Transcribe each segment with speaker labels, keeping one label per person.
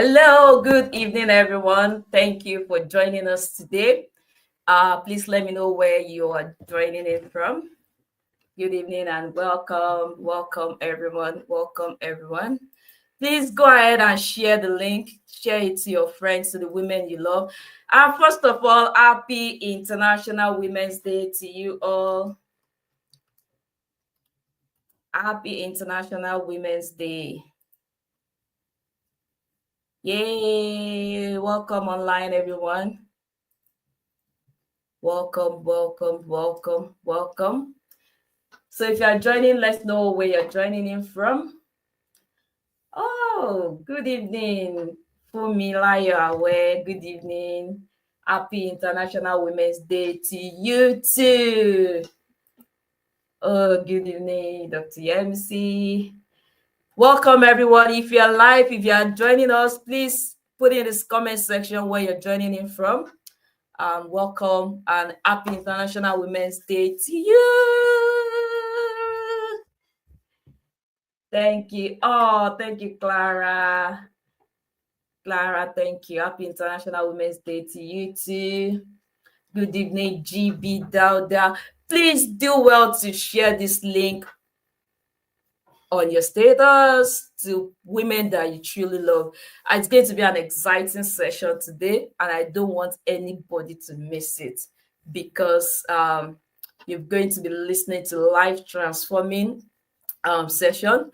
Speaker 1: Hello, good evening, everyone. Thank you for joining us today. Please let me know where you are joining in from. Good evening and welcome. Welcome, everyone. Welcome, everyone. Please go ahead and share the link. Share it to your friends, to the women you love. And first of all, happy International Women's Day to you all. Happy International Women's Day. Yay! Welcome online, everyone. Welcome, welcome, welcome, welcome. So if you are joining, let's know where you're joining in from. Oh, good evening, Fumilayo Awe. Good evening. Happy International Women's Day to you too. Oh, good evening, Dr. MC. Welcome, everyone. If you're live, if you are joining us, please put in this comment section where you're joining in from. Welcome and happy International Women's Day to you. Thank you. Oh, thank you, Clara. Clara, thank you. Happy International Women's Day to you too. Good evening, GB Dauda. Please do well to share this link on your status to women that you truly love. It's going to be an exciting session today, and I don't want anybody to miss it because you're going to be listening to life transforming session.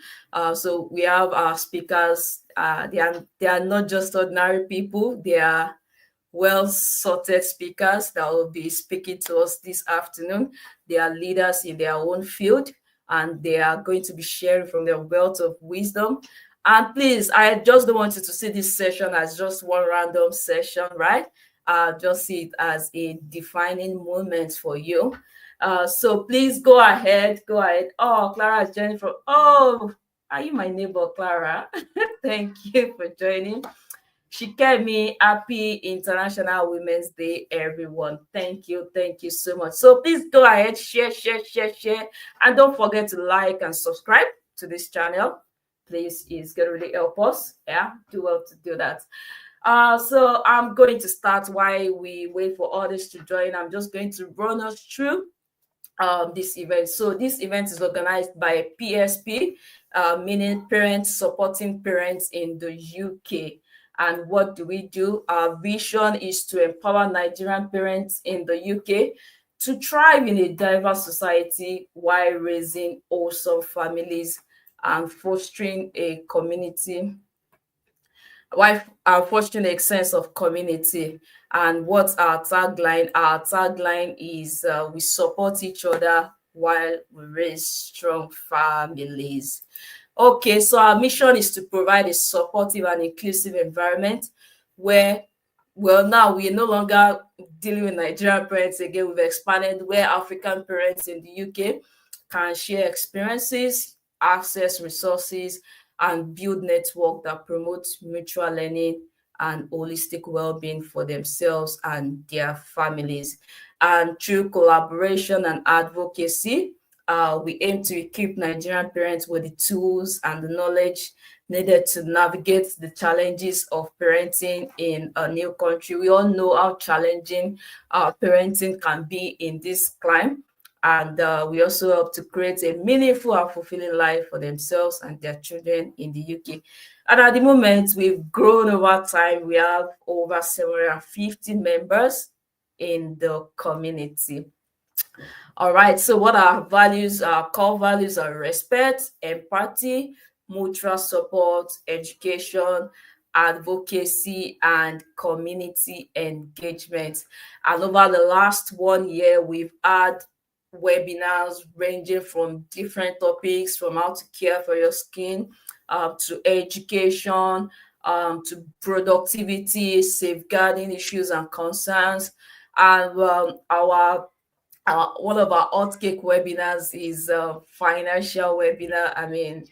Speaker 1: So we have our speakers. They are not just ordinary people. They are well sorted speakers that will be speaking to us this afternoon. They are leaders in their own field, and they are going to be sharing from their wealth of wisdom. And please, I just don't want you to see this session as just one random session, right? Just see it as a defining moment for you. So please go ahead. Go ahead. Oh, Clara is joining from. Oh, are you my neighbor, Clara? Thank you for joining. Shikemi, happy International Women's Day, everyone. Thank you. Thank you so much. So please go ahead, share. And don't forget to like and subscribe to this channel. Please, it's going to really help us. Yeah, do well to do that. So I'm going to start while we wait for others to join. I'm just going to run us through this event. So this event is organized by PSP, meaning Parents Supporting Parents in the UK. And what do we do? Our vision is to empower Nigerian parents in the UK to thrive in a diverse society while raising awesome families and fostering a community, while fostering a sense of community. And what's our tagline? Our tagline is we support each other while we raise strong families. Okay, so our mission is to provide a supportive and inclusive environment where, well, now we are no longer dealing with Nigerian parents again. We've expanded where African parents in the UK can share experiences, access resources, and build network that promotes mutual learning and holistic well-being for themselves and their families. And through collaboration and advocacy, we aim to equip Nigerian parents with the tools and the knowledge needed to navigate the challenges of parenting in a new country. We all know how challenging parenting can be in this climate. And we also help to create a meaningful and fulfilling life for themselves and their children in the UK. And at the moment, we've grown over time. We have over 750 members in the community. All right, so what our values, our core values are respect, empathy, mutual support, education, advocacy, and community engagement. And over the last 1 year, we've had webinars ranging from different topics, from how to care for your skin, to education, to productivity, safeguarding issues and concerns. And one of our hot cake webinars is a financial webinar. I mean,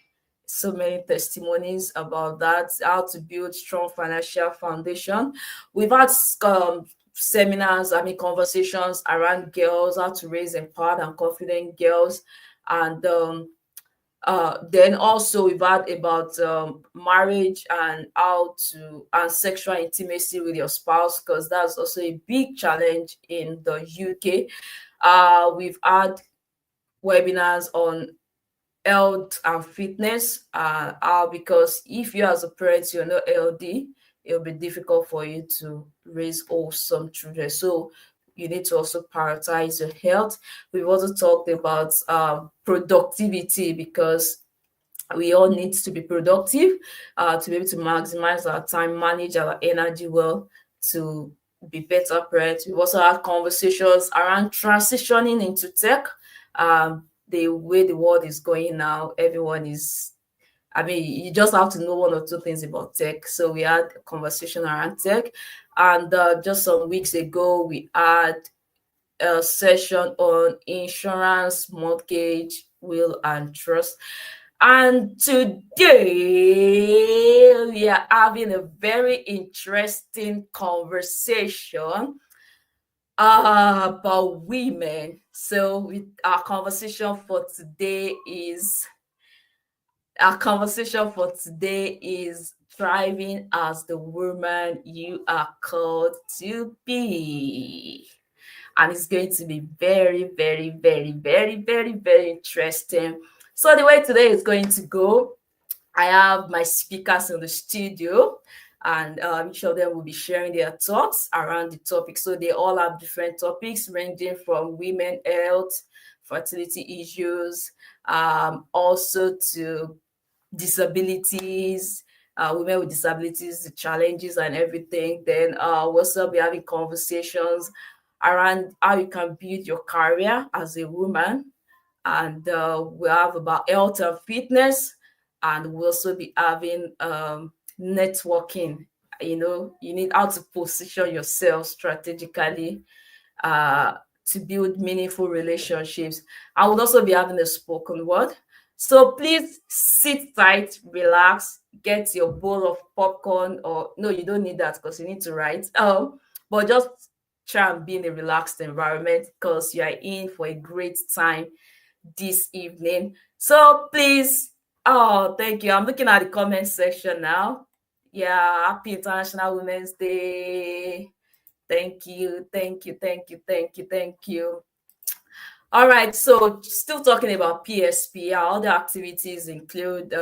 Speaker 1: so many testimonies about that, how to build strong financial foundation. We've had seminars, conversations around girls, how to raise empowered and confident girls. And Then also we've had about marriage and and sexual intimacy with your spouse, because that's also a big challenge in the UK. We've had webinars on health and fitness, because if you as a parent you're not healthy, it'll be difficult for you to raise wholesome children. So you need to also prioritize your health. We've also talked about productivity, because we all need to be productive, to be able to maximize our time, manage our energy well, to be better parents. We've also had conversations around transitioning into tech. The way the world is going now, everyone is, I mean, you just have to know one or two things about tech. So we had a conversation around tech. And just some weeks ago, we had a session on insurance, mortgage, will, and trust. And today we are having a very interesting conversation about women. So our conversation for today is thriving as the woman you are called to be. And it's going to be very, very, very, very, very, very interesting. So the way today is going to go, I have my speakers in the studio, and each of them will be sharing their thoughts around the topic. So they all have different topics ranging from women health, fertility issues, also to disabilities, women with disabilities, the challenges and everything. Then we'll also be having conversations around how you can build your career as a woman. And we have about health and fitness, and we'll also be having networking. You need how to position yourself strategically, uh, to build meaningful relationships. I would also be having a spoken word. So please sit tight, relax, get your bowl of popcorn, or no, you don't need that because you need to write. But just try and be in a relaxed environment, because you are in for a great time this evening. So please, oh, thank you. I'm looking at the comment section now. Yeah, happy International Women's Day. Thank you, thank you, thank you, thank you, thank you. All right, so still talking about PSP, all the activities include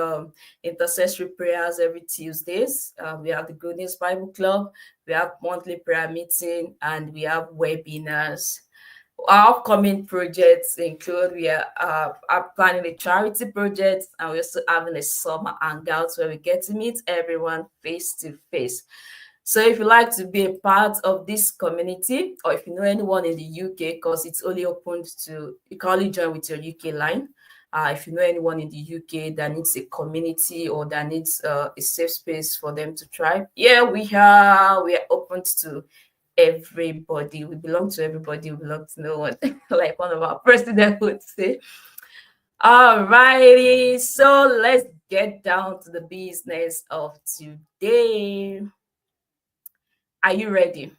Speaker 1: intercessory prayers every Tuesdays. We have the Good News Bible Club, we have monthly prayer meeting, and we have webinars. Our upcoming projects include we are planning a charity project, and we're also having a summer hangout where we get to meet everyone face to face. So if you like to be a part of this community, or if you know anyone in the UK, because it's only open to, you can only join with your UK line. If you know anyone in the UK that needs a community or that needs a safe space for them to thrive, yeah, we are open to everybody. We belong to everybody. We belong to no one, like one of our presidents would say. All righty, so let's get down to the business of today. Are you ready?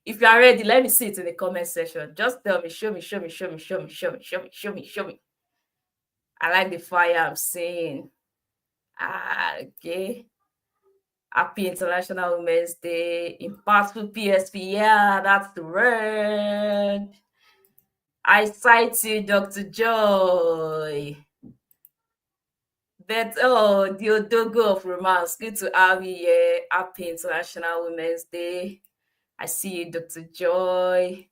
Speaker 1: If you are ready, let me see it in the comment section. Just tell me, show me, show me, show me, show me, show me, show me, show me, show me. I like the fire I'm seeing. Okay. Happy International Women's Day. Impactful PSP. Yeah, that's the word. I cite you, Dr. Joy. But the Odogo of Romance. Good to have you here. Happy International Women's Day. I see you, Dr. Joy.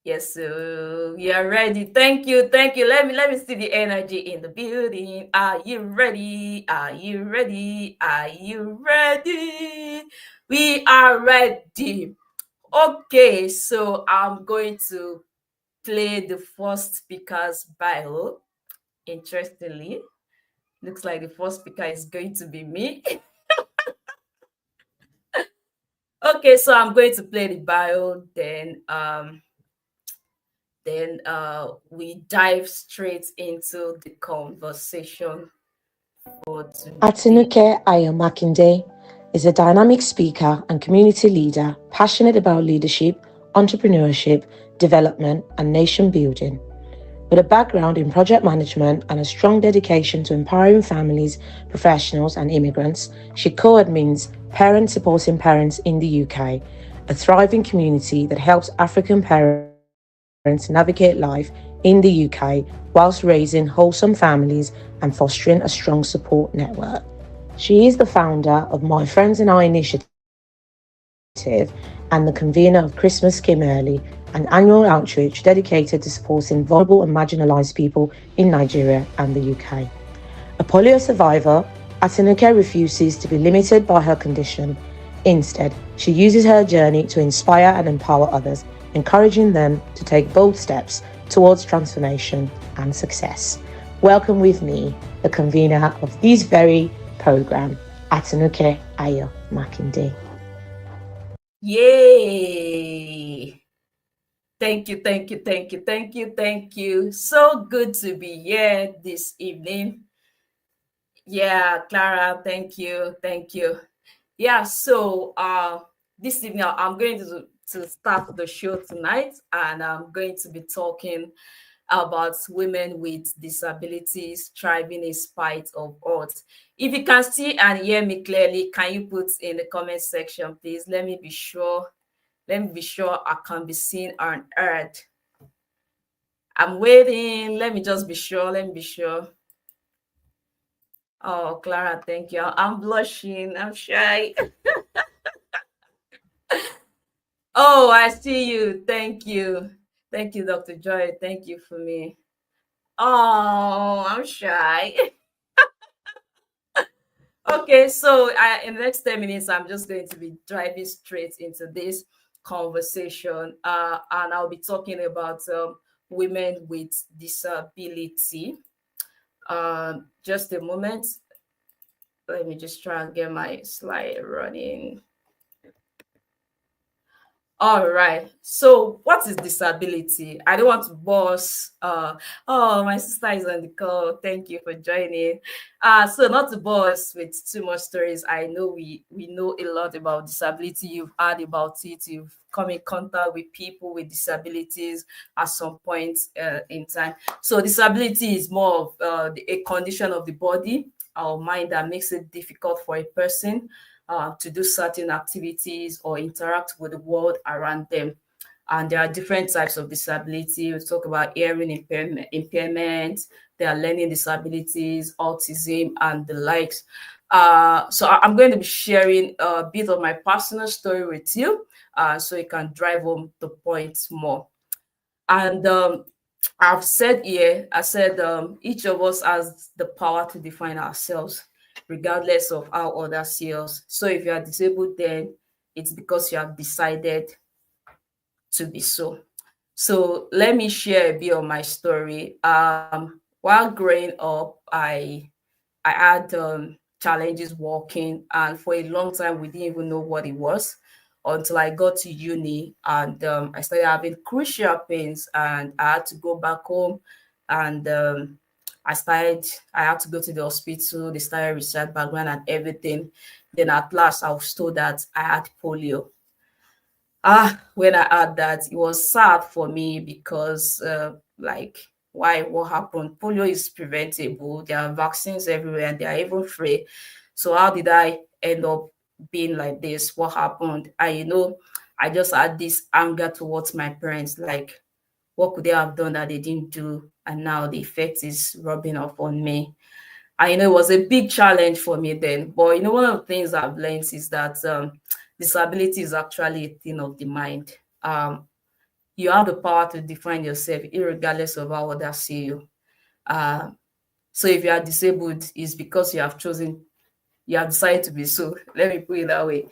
Speaker 1: Yes, so we are ready. Thank you, thank you. Let me see the energy in the building. Are you ready? Are you ready? Are you ready? We are ready. Okay, so I'm going to play the first speaker's bio. Interestingly, looks like the first speaker is going to be me. Okay, so I'm going to play the bio, then we dive straight into the conversation for today.
Speaker 2: Atinuke Ayomakinde is a dynamic speaker and community leader passionate about leadership, entrepreneurship, development, and nation building. With a background in project management and a strong dedication to empowering families, professionals, and immigrants, she co admins Parents Supporting Parents in the UK, a thriving community that helps African parents navigate life in the UK whilst raising wholesome families and fostering a strong support network. She is the founder of My Friends and I initiative and the convener of Christmas Skim Early, an annual outreach dedicated to supporting vulnerable and marginalised people in Nigeria and the UK. A polio survivor, Atinuke refuses to be limited by her condition. Instead, she uses her journey to inspire and empower others, encouraging them to take bold steps towards transformation and success. Welcome with me, the convener of this very program, Atinuke Ayo Makinde.
Speaker 1: Yay! Thank you, thank you, thank you, thank you, thank you. So good to be here this evening. Yeah, Clara, thank you, thank you. Yeah, so this evening I'm going to start the show tonight, and I'm going to be talking about women with disabilities thriving in spite of odds. If you can see and hear me clearly, can you put in the comment section, please? Let me be sure. Let me be sure I can be seen and heard. I'm waiting. Let me just be sure. Let me be sure. Oh, Clara, thank you. I'm blushing. I'm shy. Oh, I see you. Thank you. Thank you, Dr. Joy. Thank you for me. Oh, I'm shy. Okay, so in the next 10 minutes, I'm just going to be driving straight into this conversation. And I'll be talking about women with disability. Just a moment. Let me just try and get my slide running. All right. So, what is disability? I don't want to boss. Oh, my sister is on the call. Thank you for joining. So not to boss with too much stories. I know we know a lot about disability. You've heard about it. You've come in contact with people with disabilities at some point in time. So, disability is more of a condition of the body or mind that makes it difficult for a person to do certain activities or interact with the world around them. And there are different types of disability. We talk about hearing impairment, there are learning disabilities, autism, and the likes. I'm going to be sharing a bit of my personal story with you so you can drive home the points more. And I've said here, I said each of us has the power to define ourselves, regardless of how others see us. So if you are disabled, then it's because you have decided to be so. So let me share a bit of my story. While growing up, I had challenges walking, and for a long time we didn't even know what it was until I got to uni, and I started having crucial pains, and I had to go back home, and I had to go to the hospital. They started research background and everything. Then at last I was told that I had polio. When I had that, it was sad for me because, like, why? What happened? Polio is preventable. There are vaccines everywhere, and they are even free. So how did I end up being like this? What happened? I just had this anger towards my parents. Like, what could they have done that they didn't do? And now the effect is rubbing off on me. I know it was a big challenge for me then. But one of the things I've learned is that disability is actually a thing of the mind. You have the power to define yourself, regardless of how others see you. Uh, so if you are disabled, it's because you have decided to be so. Let me put it that way.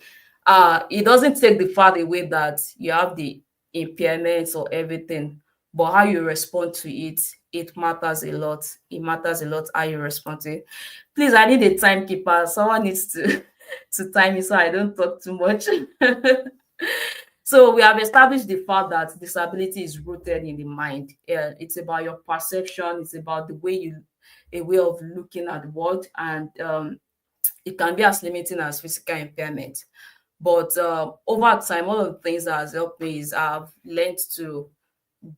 Speaker 1: It doesn't take the fact away that you have the impairments or everything, but how you respond to it, it matters a lot. It matters a lot how you respond to it. Please, I need a timekeeper. Someone needs to to time me so I don't talk too much. So we have established the fact that disability is rooted in the mind. It's about your perception. It's about the way a way of looking at the world, and it can be as limiting as physical impairment. But over time, one of the things that has helped me is I've learned to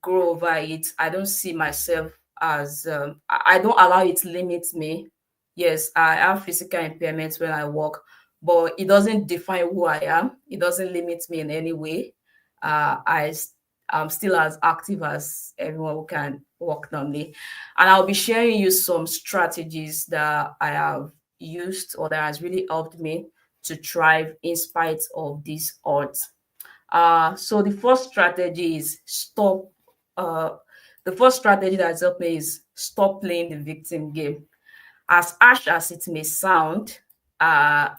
Speaker 1: grow over it. I don't see myself as I don't allow it to limit me. Yes, I have physical impairments when I walk, but it doesn't define who I am. It doesn't limit me in any way. I'm still as active as everyone who can walk normally. And I'll be sharing you some strategies that I have used or that has really helped me to thrive in spite of these odds. So uh, the first strategy that's helped me is stop playing the victim game. As harsh as it may sound, uh,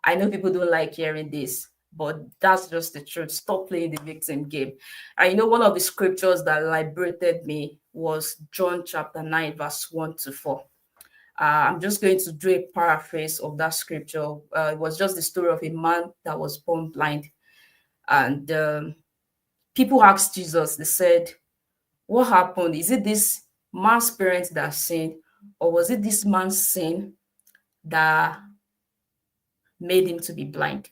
Speaker 1: I know people don't like hearing this, but that's just the truth. Stop playing the victim game. And one of the scriptures that liberated me was John chapter 9, verse 1 to 4. I'm just going to do a paraphrase of that scripture. It was just the story of a man that was born blind. And people asked Jesus, they said, what happened? Is it this man's parents that sinned, or was it this man's sin that made him to be blind?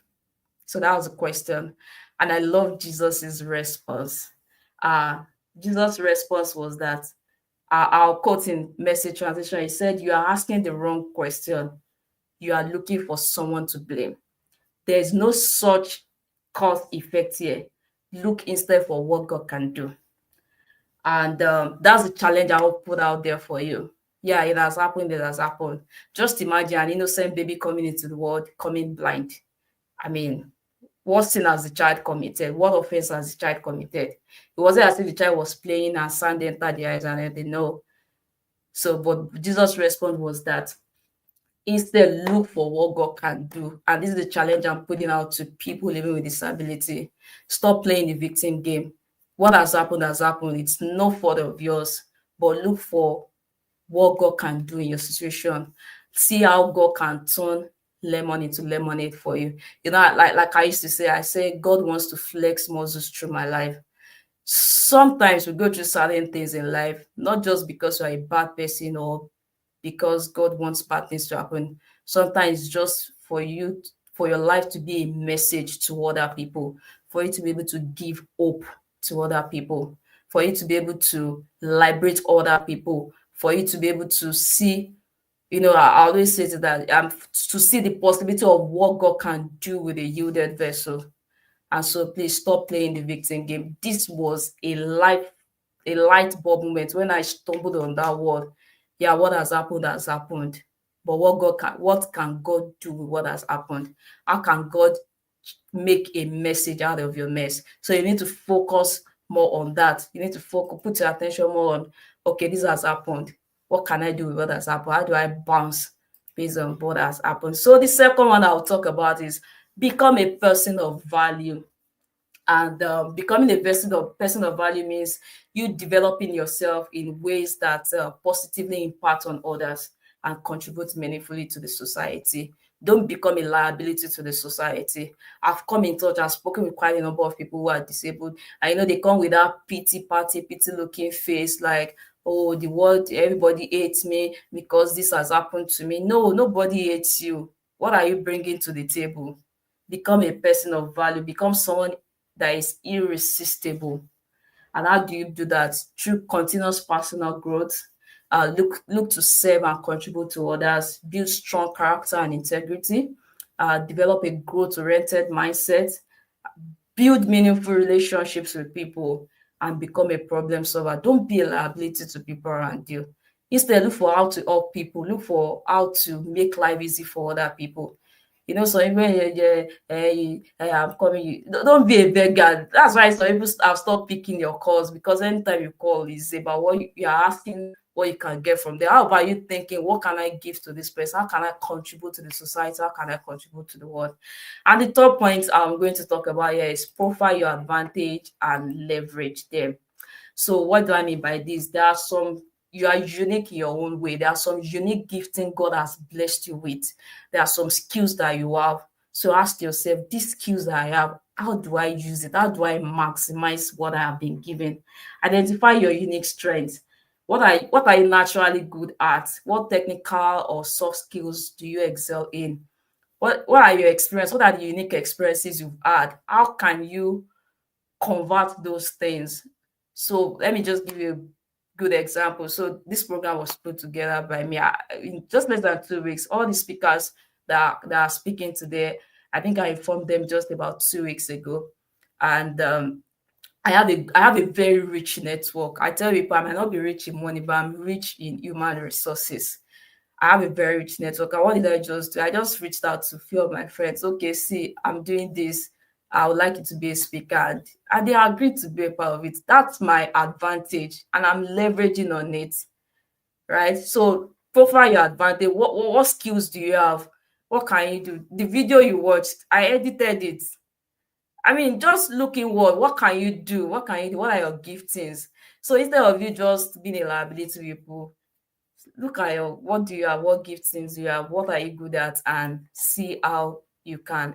Speaker 1: So that was the question. And I love Jesus's response. Uh, Jesus' response was that, I'll quote in Message Translation, he said, "You are asking the wrong question. You are looking for someone to blame. There is no such cause effect here. Look instead for what God can do." And that's the challenge I will put out there for you. Yeah, it has happened. It has happened. Just imagine an innocent baby coming into the world, coming blind. I mean, what sin has the child committed? What offense has the child committed? It wasn't as if the child was playing and sand entered the eyes and they know. So, but Jesus' response was that instead, look for what God can do. And this is the challenge I'm putting out to people living with disability. Stop playing the victim game. What has happened has happened. It's no fault of yours, but look for what God can do in your situation. See how God can turn lemon into lemonade for you. Like I used to say, I say God wants to flex muscles through my life. Sometimes we go through certain things in life, not just because you're a bad person or because God wants bad things to happen. Sometimes just for your life to be a message to other people, for you to be able to give hope to other people, for you to be able to liberate other people, for you to be able to see, I always say to that, to see the possibility of what God can do with a yielded vessel. And so please stop playing the victim game. This was a light bulb moment when I stumbled on that word. Yeah, what has happened has happened. But what can God do with what has happened? How can God make a message out of your mess? So you need to focus more on that. You need to put your attention more on, okay, this has happened. What can I do with what has happened? How do I bounce based on what has happened? So the second one I'll talk about is become a person of value. And becoming a person of value means you developing yourself in ways that positively impact on others and contribute meaningfully to the society. Don't become a liability to the society. I've come in touch, I've spoken with quite a number of people who are disabled. I know they come with that pity party, pity looking face, like, oh, the world, everybody hates me because this has happened to me. No, nobody hates you. What are you bringing to the table? Become a person of value, become someone that is irresistible. And how do you do that? Through continuous personal growth. Look to serve and contribute to others, build strong character and integrity, develop a growth-oriented mindset, build meaningful relationships with people, and become a problem solver. Don't be a liability to people around you. Instead, look for how to help people, look for how to make life easy for other people. So even I'm coming, don't be a beggar. That's why some people have stopped picking your calls, because anytime you call, it's about what you are asking, what you can get from there. How about you thinking, what can I give to this person? How can I contribute to the society? How can I contribute to the world? And the third point I'm going to talk about here is profile your advantage and leverage them. So what do I mean by this? You are unique in your own way. There are some unique gifting God has blessed you with. There are some skills that you have. So ask yourself, these skills that I have, how do I use it? How do I maximize what I have been given? Identify your unique strengths. What are you naturally good at? What technical or soft skills do you excel in? What are your experience? What are the unique experiences you've had? How can you convert those things So let me just give you a good example. So this program was put together by me in just less than 2 weeks. All the speakers that are speaking today, I think I informed them just about 2 weeks ago, and I have a very rich network. I tell people I might not be rich in money, but I'm rich in human resources. I have a very rich network. And what did I just do? I just reached out to a few of my friends. Okay, see, I'm doing this. I would like you to be a speaker. And they agreed to be a part of it. That's my advantage. And I'm leveraging on it. Right. So profile your advantage. What skills do you have? What can you do? The video you watched, I edited it. I mean, just looking what can you do? What can you do? What are your giftings? So instead of you just being a liability to people, look at your what do you have, what giftings do you have, what are you good at, and see how you can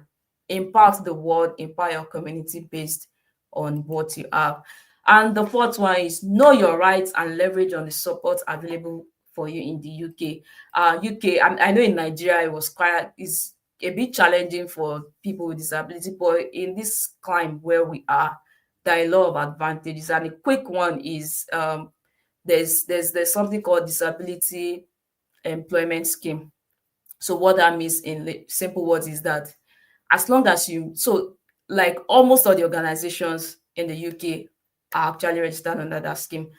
Speaker 1: impact the world, impact your community based on what you have. And the fourth one is know your rights and leverage on the support available for you in the UK. I know in Nigeria it was quite is a bit challenging for people with disability, but in this climate where we are, there are a lot of advantages. And a quick one is there's something called disability employment scheme. So what that means in simple words is that as long as you so like almost all the organizations in the UK are actually registered under that scheme.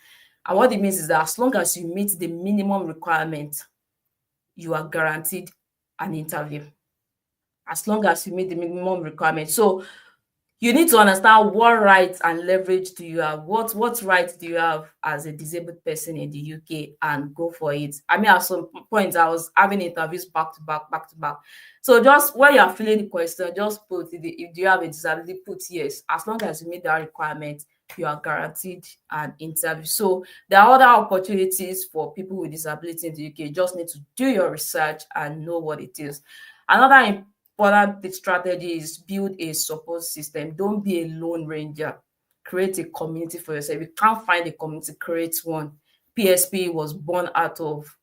Speaker 1: And what it means is that as long as you meet the minimum requirement, you are guaranteed an interview. As long as you meet the minimum requirement. So you need to understand what rights and leverage do you have, what rights do you have as a disabled person in the UK, and go for it. I mean, at some point I was having interviews back to back. So just when you are filling the question, just put if do you have a disability, put yes. As long as you meet that requirement, you are guaranteed an interview. So there are other opportunities for people with disability in the UK. You just need to do your research and know what it is. Another important strategy is build a support system. Don't be a lone ranger. Create a community for yourself. If you can't find a community, create one. PSP was born out of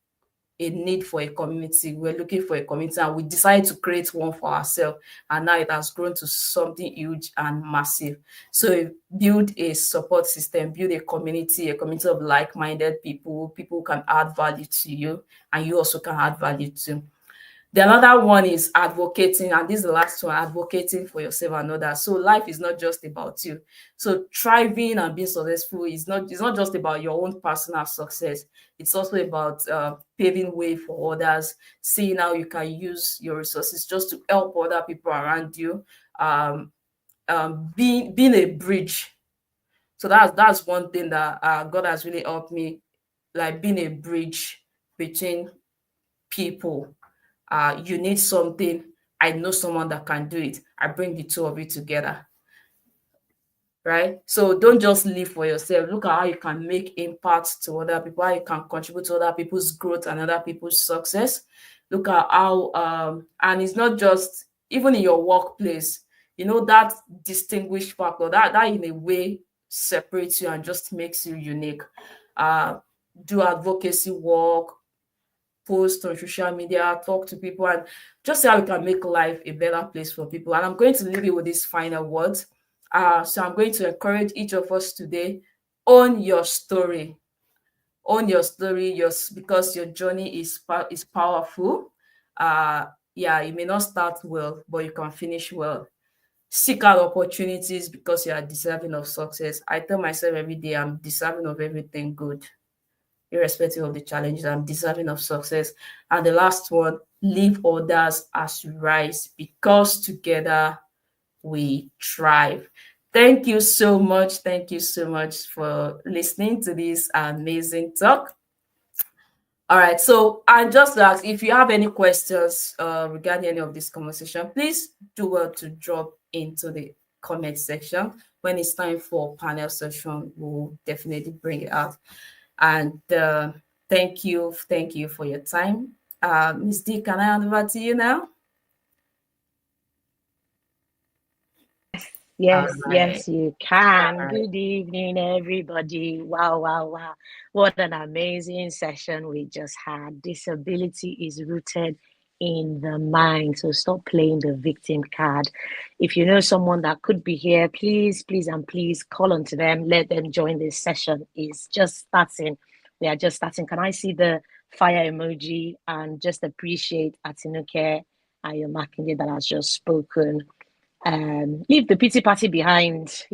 Speaker 1: a need for a community. We're looking for a community and we decided to create one for ourselves. And now it has grown to something huge and massive. So build a support system, build a community of like-minded people who can add value to you, and you also can add value to. The another one is advocating, and this is the last one, advocating for yourself and others. So life is not just about you. So thriving and being successful is not it's not just about your own personal success. It's also about paving way for others, seeing how you can use your resources just to help other people around you. Being a bridge. So that's one thing that God has really helped me, like being a bridge between people. You need something, I know someone that can do it. I bring the two of you together, right? So don't just live for yourself. Look at how you can make impact to other people, how you can contribute to other people's growth and other people's success. Look at how, and it's not just even in your workplace, that distinguished factor that in a way separates you and just makes you unique. Uh, do advocacy work, post on social media, talk to people, and just see how we can make life a better place for people. And I'm going to leave you with these final words. So I'm going to encourage each of us today: own your story, own your story, because your journey is powerful. Yeah, you may not start well, but you can finish well. Seek out opportunities because you are deserving of success. I tell myself every day I'm deserving of everything good, irrespective of the challenges. I'm deserving of success. And the last one, leave others as you rise, because together we thrive. Thank you so much. Thank you so much for listening to this amazing talk. All right. So I just ask if you have any questions regarding any of this conversation, please do well to drop into the comment section. When it's time for panel session, we'll definitely bring it out. And thank you for your time. Ms. D, can I hand over to you now? All
Speaker 2: Yes,
Speaker 1: right.
Speaker 2: yes, you
Speaker 1: All
Speaker 2: can.
Speaker 1: right.
Speaker 2: Good evening, everybody. Wow, wow, wow. What an amazing session we just had. Disability is rooted in the mind. So stop playing the victim card. If you know someone that could be here, please call on to them. Let them join this session. It's just starting. We are just starting. Can I see the fire emoji and just appreciate Atinuke Ayomakinde that has just spoken? Leave the pity party behind,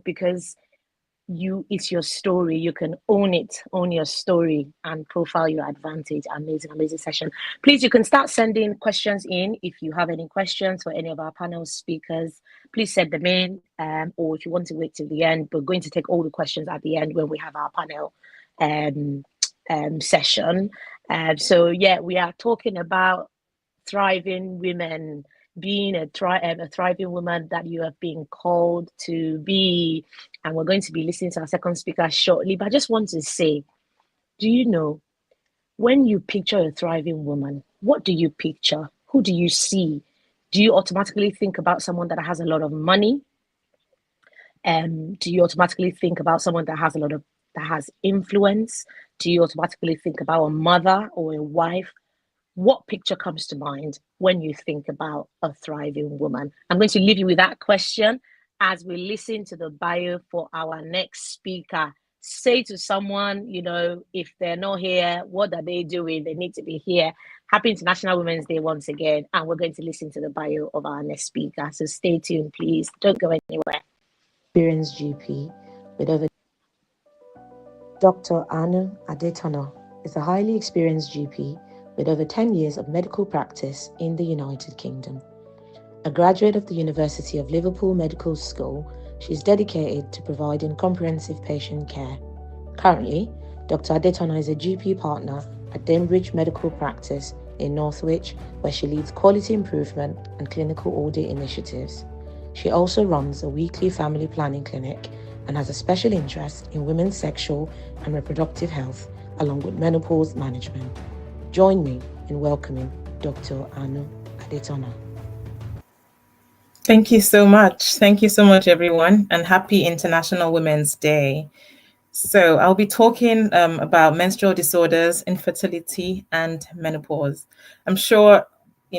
Speaker 2: because it's your story. You can own your story and profile your advantage. Amazing session. Please, you can start sending questions in. If you have any questions for any of our panel speakers, please send them in, or if you want to wait till the end, we're going to take all the questions at the end when we have our panel session. So yeah, we are talking about thriving women, being a thriving woman that you have been called to be. And we're going to be listening to our second speaker shortly. But I just want to say, do you know, when you picture a thriving woman, what do you picture? Who do you see? Do you automatically think about someone that has a lot of money? Do you automatically think about someone that has influence? Do you automatically think about a mother or a wife? What picture comes to mind when you think about a thriving woman? I'm going to leave you with that question as we listen to the bio for our next speaker. Say to someone, if they're not here, what are they doing? They need to be here. Happy International Women's Day once again. And we're going to listen to the bio of our next speaker. So stay tuned, please. Don't go anywhere. Experienced GP with over Dr. Anu Adetono is a highly experienced GP with over 10 years of medical practice in the United Kingdom. A graduate of the University of Liverpool Medical School, she is dedicated to providing comprehensive patient care. Currently, Dr. Adetono is a GP partner at Denbridge Medical Practice in Northwich, where she leads quality improvement and clinical audit initiatives. She also runs a weekly family planning clinic and has a special interest in women's sexual and reproductive health, along with menopause management. Join me in welcoming Dr. Anu Adetono.
Speaker 1: Thank you so much. Thank you so much, everyone, and happy International Women's Day. So I'll be talking about menstrual disorders, infertility, and menopause. I'm sure,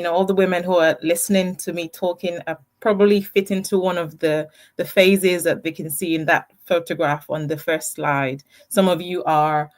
Speaker 1: all the women who are listening to me talking are probably fit into one of the phases that we can see in that photograph on the first slide. Some of you are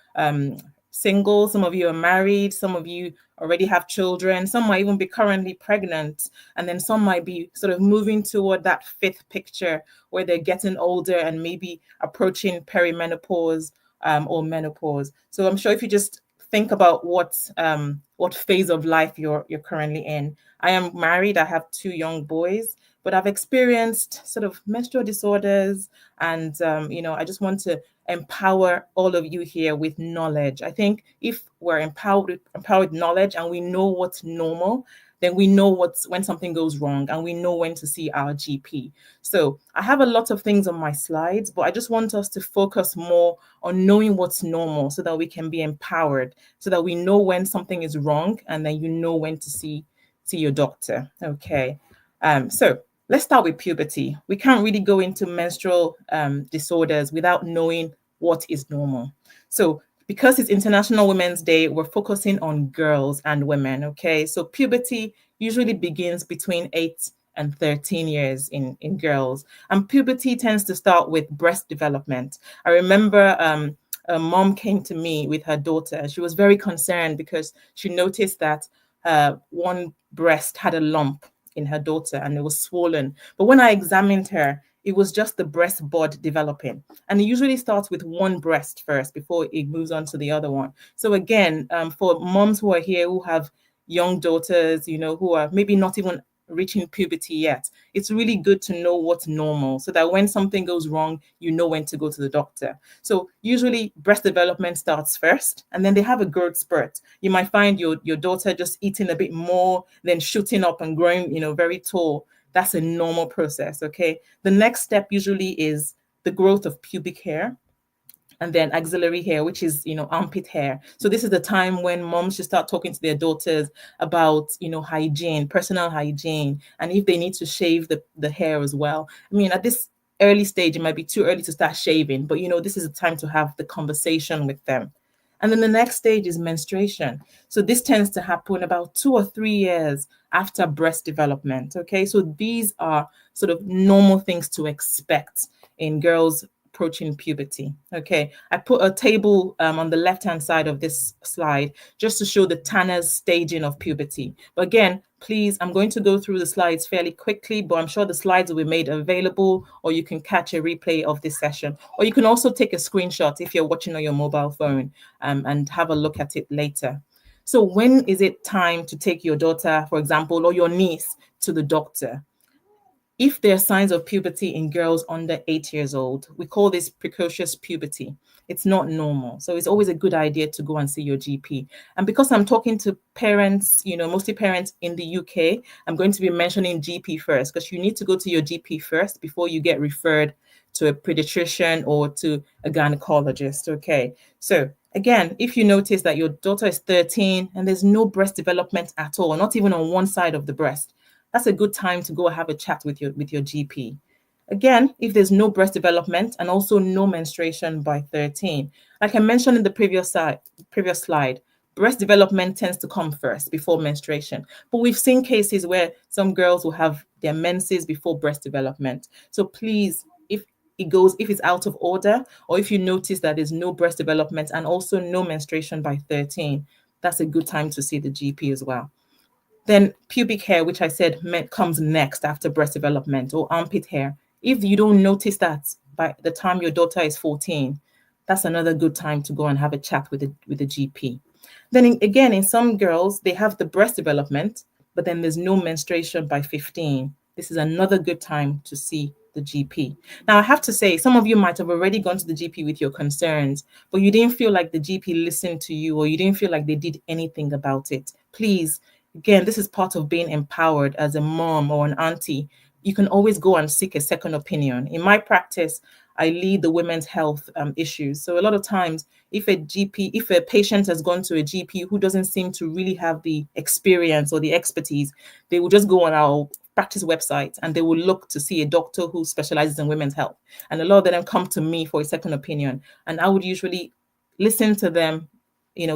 Speaker 1: single, some of you are married, some of you already have children, some might even be currently pregnant, and then some might be sort of moving toward that fifth picture where they're getting older and maybe approaching perimenopause or menopause. So I'm sure if you just think about what phase of life you're currently in. I am married, I have 2 young boys, but I've experienced sort of menstrual disorders, and I just want to empower all of you here with knowledge. I think if we're empowered with knowledge and we know what's normal, then we know when something goes wrong, and we know when to see our GP. So I have a lot of things on my slides, but I just want us to focus more on knowing what's normal so that we can be empowered, so that we know when something is wrong, and then you know when to see your doctor. Okay. So let's start with puberty. We can't really go into menstrual disorders without knowing what is normal. So because it's International Women's Day, we're focusing on girls and women, okay? So puberty usually begins between 8 and 13 years in girls. And puberty tends to start with breast development. I remember a mom came to me with her daughter. She was very concerned because she noticed that one breast had a lump in her daughter and it was swollen. But when I examined her, it was just the breast bud developing. And it usually starts with one breast first before it moves on to the other one. So again, for moms who are here who have young daughters, who are maybe not even reaching puberty yet, it's really good to know what's normal so that when something goes wrong, you know when to go to the doctor. So usually breast development starts first, and then they have a growth spurt. You might find your daughter just eating a bit more, then shooting up and growing, very tall. That's a normal process, okay? The next step usually is the growth of pubic hair, and then axillary hair, which is, armpit hair. So this is the time when moms should start talking to their daughters about, hygiene, personal hygiene, and if they need to shave the hair as well. I mean, at this early stage, it might be too early to start shaving, but, this is the time to have the conversation with them.
Speaker 3: And then the next stage is menstruation. So this tends to happen about 2 or 3 years after breast development. Okay, so these are sort of normal things to expect in girls approaching puberty. Okay, I put a table on the left hand side of this slide just to show the Tanner's staging of puberty. But again, please, I'm going to go through the slides fairly quickly, but I'm sure the slides will be made available, or you can catch a replay of this session, or you can also take a screenshot if you're watching on your mobile phone, and have a look at it later. So when is it time to take your daughter, for example, or your niece to the doctor? If there are signs of puberty in girls under 8 years old, we call this precocious puberty. It's not normal. So it's always a good idea to go and see your GP. And because I'm talking to parents, mostly parents in the UK, I'm going to be mentioning GP first, because you need to go to your GP first before you get referred to a pediatrician or to a gynecologist. Okay. So again, if you notice that your daughter is 13 and there's no breast development at all, not even on one side of the breast, that's a good time to go have a chat with your GP. Again, if there's no breast development and also no menstruation by 13, like I mentioned in the previous slide, breast development tends to come first before menstruation. But we've seen cases where some girls will have their menses before breast development. So please, if it's out of order, or if you notice that there's no breast development and also no menstruation by 13, that's a good time to see the GP as well. Then pubic hair, which I said comes next after breast development, or armpit hair. If you don't notice that by the time your daughter is 14, that's another good time to go and have a chat with the GP. Then again, in some girls, they have the breast development, but then there's no menstruation by 15. This is another good time to see the GP. Now, I have to say, some of you might have already gone to the GP with your concerns, but you didn't feel like the GP listened to you, or you didn't feel like they did anything about it. Please, again, this is part of being empowered as a mom or an auntie. You can always go and seek a second opinion. In my practice, I lead the women's health issues. So a lot of times, if a patient has gone to a GP who doesn't seem to really have the experience or the expertise, they will just go on our practice website and they will look to see a doctor who specializes in women's health. And a lot of them come to me for a second opinion. And I would usually listen to them,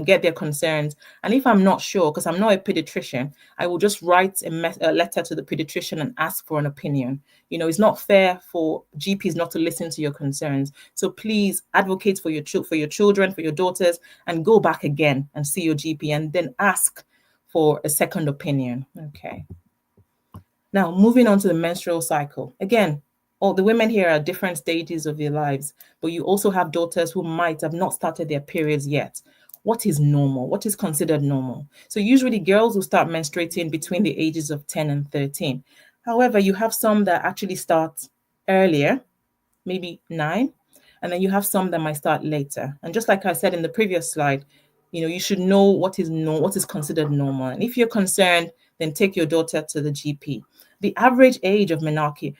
Speaker 3: get their concerns. And if I'm not sure, because I'm not a pediatrician, I will just write a letter to the pediatrician and ask for an opinion. It's not fair for GPs not to listen to your concerns. So please advocate for your children, for your daughters, and go back again and see your GP and then ask for a second opinion. Okay. Now, moving on to the menstrual cycle. Again, all the women here are at different stages of their lives, but you also have daughters who might have not started their periods yet. What is normal? What is considered normal? So usually girls will start menstruating between the ages of 10 and 13. However, you have some that actually start earlier, maybe 9, and then you have some that might start later. And just like I said in the previous slide, you should know what is considered normal. And if you're concerned, then take your daughter to the GP. The average age of menarche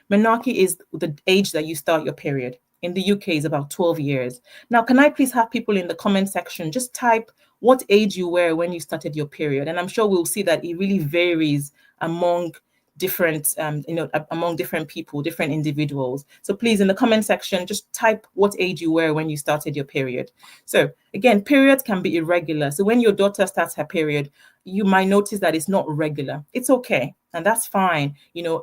Speaker 3: is the age that you start your period. In the UK is about 12 years. Now, can I please have people in the comment section just type what age you were when you started your period? And I'm sure we'll see that it really varies among different people, different individuals. So please, in the comment section, just type what age you were when you started your period. So again, periods can be irregular. So when your daughter starts her period, you might notice that it's not regular. It's okay, and that's fine,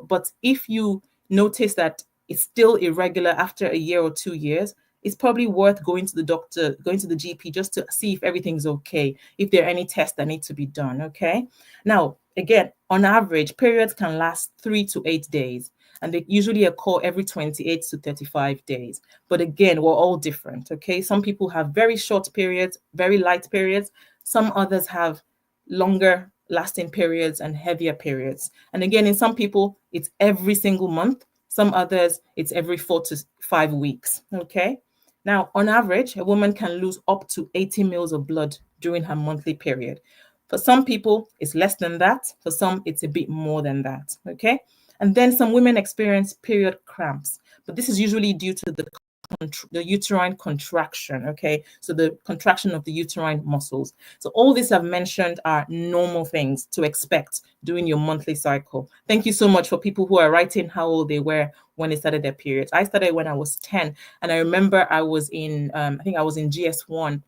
Speaker 3: but if you notice that it's still irregular after a year or 2 years, it's probably worth going to the doctor, going to the GP, just to see if everything's okay, if there are any tests that need to be done. Okay. Now, again, on average, periods can last 3 to 8 days, and they usually occur every 28 to 35 days. But again, we're all different. Okay. Some people have very short periods, very light periods. Some others have longer lasting periods and heavier periods. And again, in some people, it's every single month. Some others, it's every 4 to 5 weeks. Okay. Now, on average, a woman can lose up to 80 mils of blood during her monthly period. For some people, it's less than that. For some, it's a bit more than that. Okay. And then some women experience period cramps, but this is usually due to the uterine contraction. Okay. So the contraction of the uterine muscles. So all this I've mentioned are normal things to expect during your monthly cycle. Thank you so much for people who are writing how old they were when they started their periods. I started when I was 10, and I remember I was in, I think I was in GS1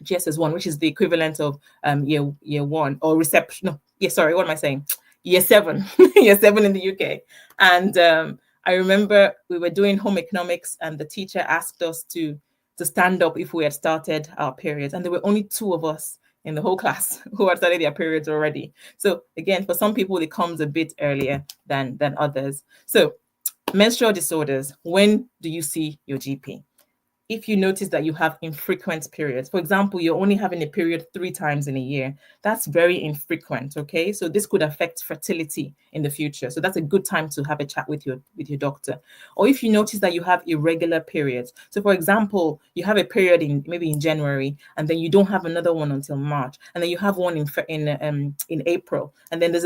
Speaker 3: GSS1, which is the equivalent of year one, or reception. No, yeah, sorry, what am I saying? Year 7, year 7 in the UK. And I remember we were doing home economics, and the teacher asked us to stand up if we had started our periods, and there were only 2 of us in the whole class who had started their periods already. So again, for some people, it comes a bit earlier than others. So menstrual disorders, when do you see your GP? If you notice that you have infrequent periods, for example, you're only having a period 3 times in a year, that's very infrequent, okay? So this could affect fertility in the future. So that's a good time to have a chat with your doctor. Or if you notice that you have irregular periods. So for example, you have a period maybe in January, and then you don't have another one until March, and then you have one in April, and then there's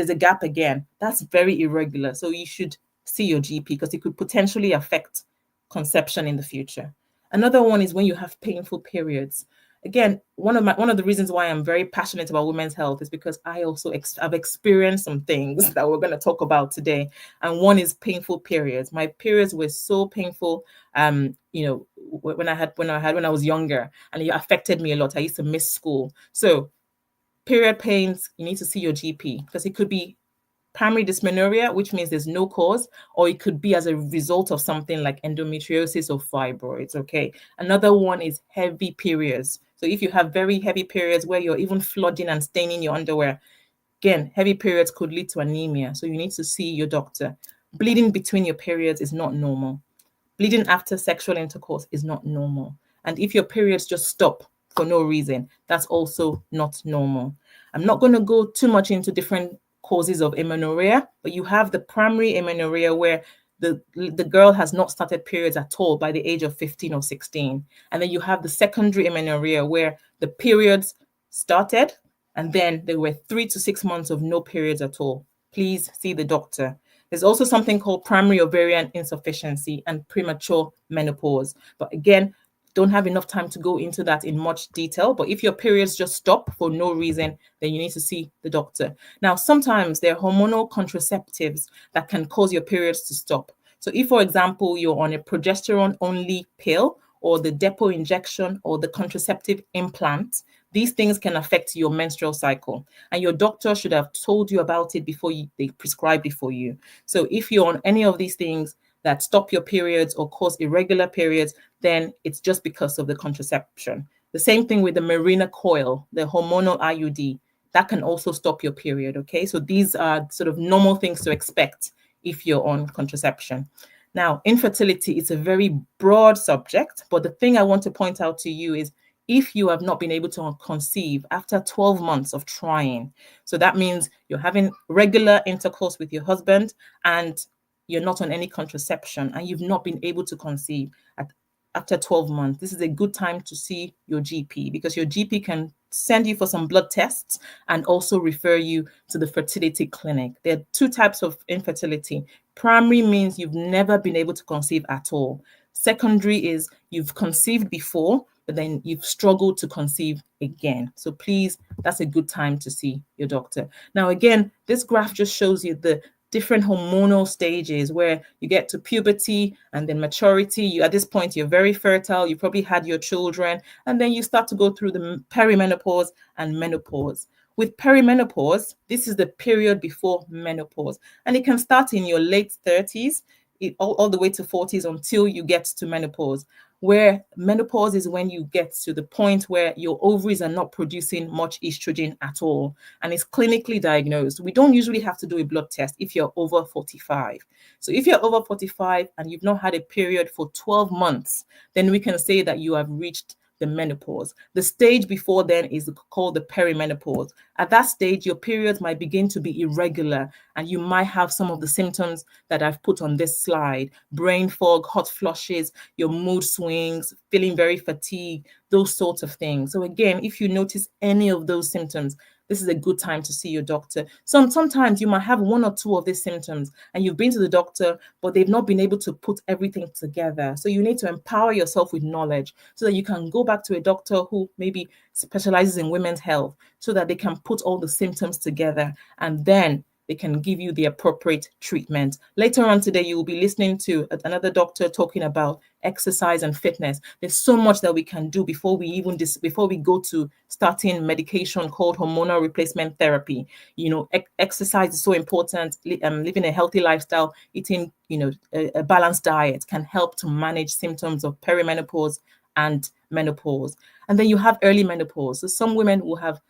Speaker 3: a gap again. That's very irregular. So you should see your GP, because it could potentially affect conception in the future. Another one is when you have painful periods. Again, one of the reasons why I'm very passionate about women's health is because I also have experienced some things that we're going to talk about today. And one is painful periods. My periods were so painful, when I was younger, and it affected me a lot. I used to miss school. So period pains, you need to see your GP, because it could be primary dysmenorrhea, which means there's no cause, or it could be as a result of something like endometriosis or fibroids, okay? Another one is heavy periods. So if you have very heavy periods where you're even flooding and staining your underwear, again, heavy periods could lead to anemia. So you need to see your doctor. Bleeding between your periods is not normal. Bleeding after sexual intercourse is not normal. And if your periods just stop for no reason, that's also not normal. I'm not going to go too much into different causes of amenorrhea, but you have the primary amenorrhea where the girl has not started periods at all by the age of 15 or 16. And then you have the secondary amenorrhea where the periods started, and then there were 3 to 6 months of no periods at all. Please see the doctor. There's also something called primary ovarian insufficiency and premature menopause. But again, don't have enough time to go into that in much detail. But if your periods just stop for no reason, then you need to see the doctor. Now, sometimes there are hormonal contraceptives that can cause your periods to stop. So if, for example, you're on a progesterone-only pill, or the depot injection, or the contraceptive implant, these things can affect your menstrual cycle. And your doctor should have told you about it before they prescribed it for you. So if you're on any of these things that stop your periods or cause irregular periods, then it's just because of the contraception. The same thing with the Mirena coil, the hormonal IUD, that can also stop your period, okay? So these are sort of normal things to expect if you're on contraception. Now, infertility is a very broad subject, but the thing I want to point out to you is if you have not been able to conceive after 12 months of trying, so that means you're having regular intercourse with your husband and you're not on any contraception and you've not been able to conceive after 12 months, this is a good time to see your GP, because your GP can send you for some blood tests and also refer you to the fertility clinic. There are 2 types of infertility. Primary means you've never been able to conceive at all. Secondary is you've conceived before, but then you've struggled to conceive again. So please, that's a good time to see your doctor. Now, again, this graph just shows you the different hormonal stages where you get to puberty and then maturity. At this point, you're very fertile. You probably had your children, and then you start to go through the perimenopause and menopause. With perimenopause, this is the period before menopause, and it can start in your late 30s, all the way to 40s until you get to menopause, where menopause is when you get to the point where your ovaries are not producing much estrogen at all, and it's clinically diagnosed. We don't usually have to do a blood test if you're over 45. So if you're over 45 and you've not had a period for 12 months, then we can say that you have reached the menopause. The stage before then is called the perimenopause. At that stage, your periods might begin to be irregular, and you might have some of the symptoms that I've put on this slide: brain fog, hot flushes, your mood swings, feeling very fatigued, those sorts of things. So again, if you notice any of those symptoms, this is a good time to see your doctor. Sometimes you might have 1 or 2 of these symptoms and you've been to the doctor, but they've not been able to put everything together. So you need to empower yourself with knowledge so that you can go back to a doctor who maybe specializes in women's health, so that they can put all the symptoms together. And then they can give you the appropriate treatment. Later on today, you will be listening to another doctor talking about exercise and fitness. There's so much that we can do before we even before we go to starting medication called hormonal replacement therapy. Exercise is so important. Living a healthy lifestyle, eating a balanced diet can help to manage symptoms of perimenopause and menopause. And then you have early menopause. So some women will have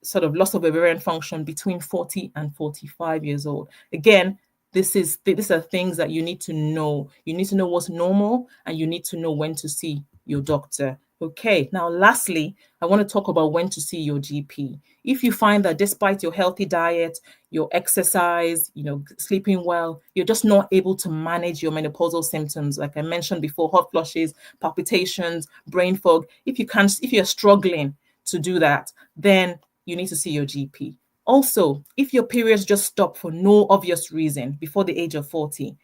Speaker 3: sort of loss of ovarian function between 40 and 45 years old. Again, these are things that you need to know. You need to know what's normal, and you need to know when to see your doctor. Okay, now lastly, I want to talk about when to see your GP. If you find that despite your healthy diet, your exercise, sleeping well, you're just not able to manage your menopausal symptoms, like I mentioned before, hot flushes, palpitations, brain fog. If you're struggling to do that, then you need to see your GP. Also, if your periods just stop for no obvious reason before the age of 40,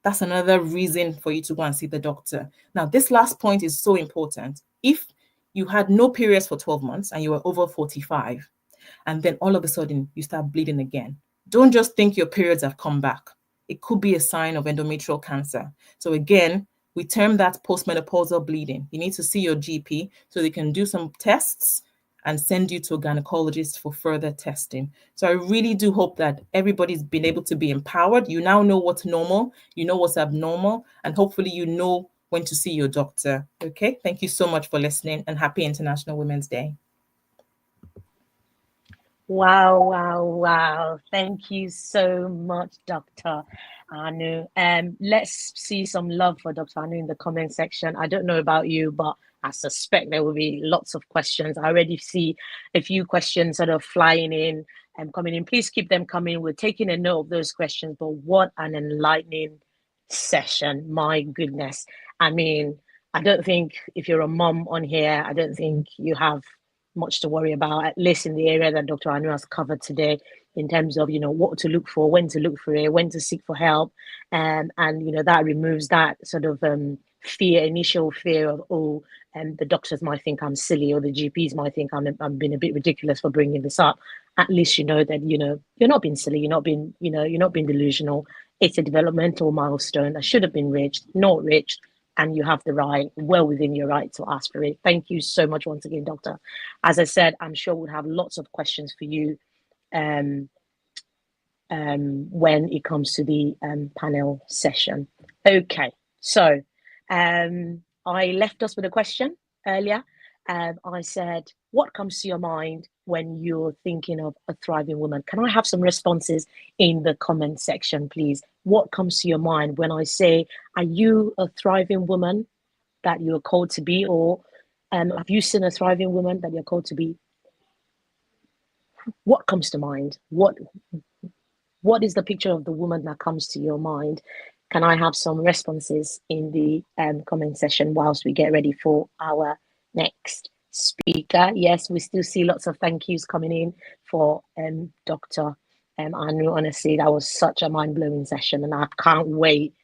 Speaker 3: that's another reason for you to go and see the doctor. Now, this last point is so important. If you had no periods for 12 months and you were over 45, and then all of a sudden you start bleeding again, don't just think your periods have come back. It could be a sign of endometrial cancer. So again, we term that postmenopausal bleeding. You need to see your GP so they can do some tests and send you to a gynecologist for further testing. So I really do hope that everybody's been able to be empowered. You now know what's normal, you know what's abnormal, and hopefully you know when to see your doctor. Okay, thank you so much for listening, and happy International Women's Day.
Speaker 2: Wow, wow, wow. Thank you so much, Dr. Anu. Let's see some love for Dr. Anu in the comment section. I don't know about you, but I suspect there will be lots of questions. I already see a few questions sort of flying in and coming in. Please keep them coming. We're taking a note of those questions, but what an enlightening session. My goodness. I mean, I don't think if you're a mom on here, I don't think you have much to worry about, at least in the area that Dr. Anu has covered today, in terms of what to look for, when to look for it, when to seek for help, and that removes that sort of initial fear of the doctors might think I'm silly, or the GPs might think I'm being a bit ridiculous for bringing this up. At least you know that you're not being silly, you're not being delusional. It's a developmental milestone that should have been reached, not reached, and you have the right, well within your right, to ask for it. Thank you so much once again, Doctor. As I said, I'm sure we'll have lots of questions for you when it comes to the panel session. Okay, so I left us with a question earlier. I said, what comes to your mind when you're thinking of a thriving woman? Can I have some responses in the comment section, please? What comes to your mind when I say, are you a thriving woman that you're called to be? Or have you seen a thriving woman that you're called to be? What comes to mind? What is the picture of the woman that comes to your mind? Can I have some responses in the comment section whilst we get ready for our next speaker? Yes, we still see lots of thank yous coming in for Dr. Anu. Honestly, that was such a mind-blowing session, and I can't wait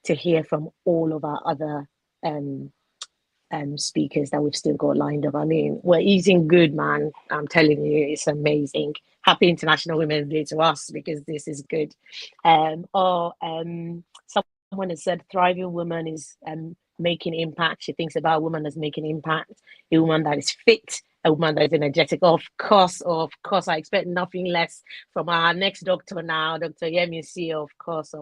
Speaker 2: to hear from all of our other speakers that we've still got lined up. I mean, we're eating good, man. I'm telling you, it's amazing. Happy International Women's Day to us, because this is good. Someone has said thriving woman is making impact. She thinks about a woman as making impact, a woman that is fit, a woman that is energetic. Of course, I expect nothing less from our next doctor now, Dr. Yemisi. Of course.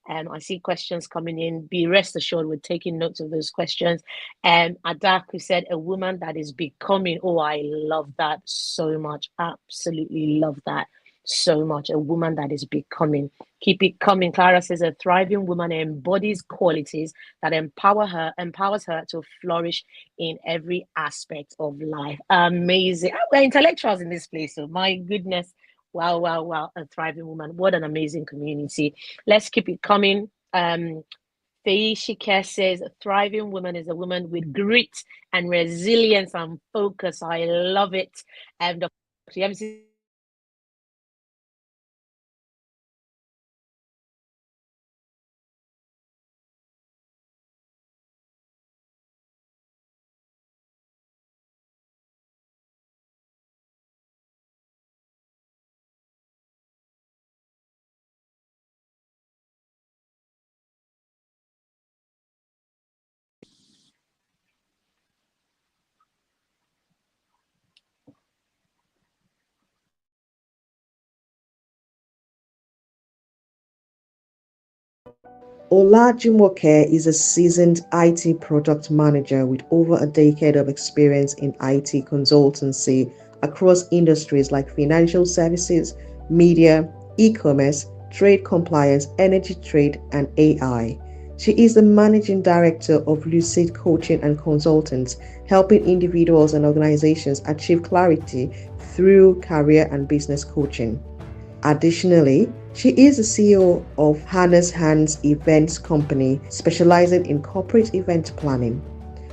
Speaker 2: I see questions coming in. Be rest assured, we're taking notes of those questions. Adak, who said, a woman that is becoming. Oh, I love that so much. Absolutely love that so much. A woman that is becoming. Keep it coming. Clara says, a thriving woman embodies qualities that empowers her to flourish in every aspect of life. Amazing. We're intellectuals in this place, so my goodness. Wow. A thriving woman. What an amazing community. Let's keep it coming. Feishike says, a thriving woman is a woman with grit and resilience and focus. I love it. And Dr. MC
Speaker 4: Olajumoke is a seasoned IT product manager with over a decade of experience in IT consultancy across industries like financial services, media, e-commerce, trade compliance, energy trade, and AI. She is the managing director of Lucid Coaching and Consultants, helping individuals and organizations achieve clarity through career and business coaching. Additionally, she is the CEO of Hannah's Hands Events Company, specializing in corporate event planning.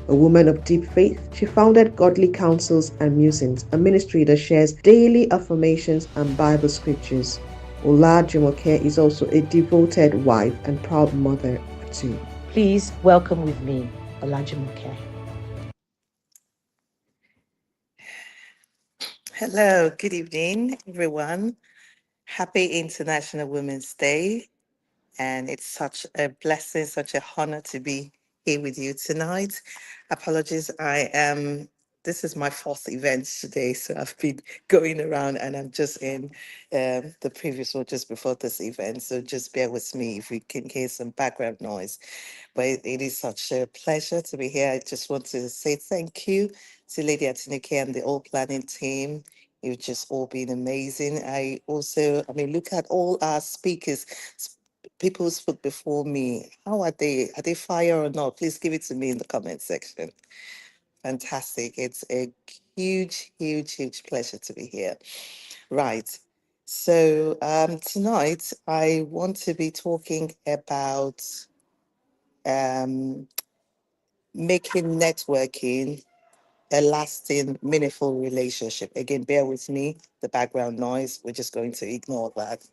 Speaker 4: A woman of deep faith, she founded Godly Counsels and Musings, a ministry that shares daily affirmations and Bible scriptures. Ola Jumoke is also a devoted wife and proud mother of two.
Speaker 2: Please welcome with me, Olajumoke.
Speaker 5: Hello, good evening, everyone. Happy International Women's Day. And it's such a blessing, such a honor to be here with you tonight. Apologies, this is my fourth event today, so I've been going around and I'm just in the previous one just before this event. So just bear with me if we can hear some background noise. But it is such a pleasure to be here. I just want to say thank you to Lady Atinike and the All Planning team. You've just all been amazing. I mean, look at all our speakers. People who spoke before me. How are they? Are they fire or not? Please give it to me in the comment section. Fantastic. It's a huge, huge, huge pleasure to be here. Right. So tonight I want to be talking about um, making networking a lasting, meaningful relationship. Again, bear with me, the background noise. We're just going to ignore that.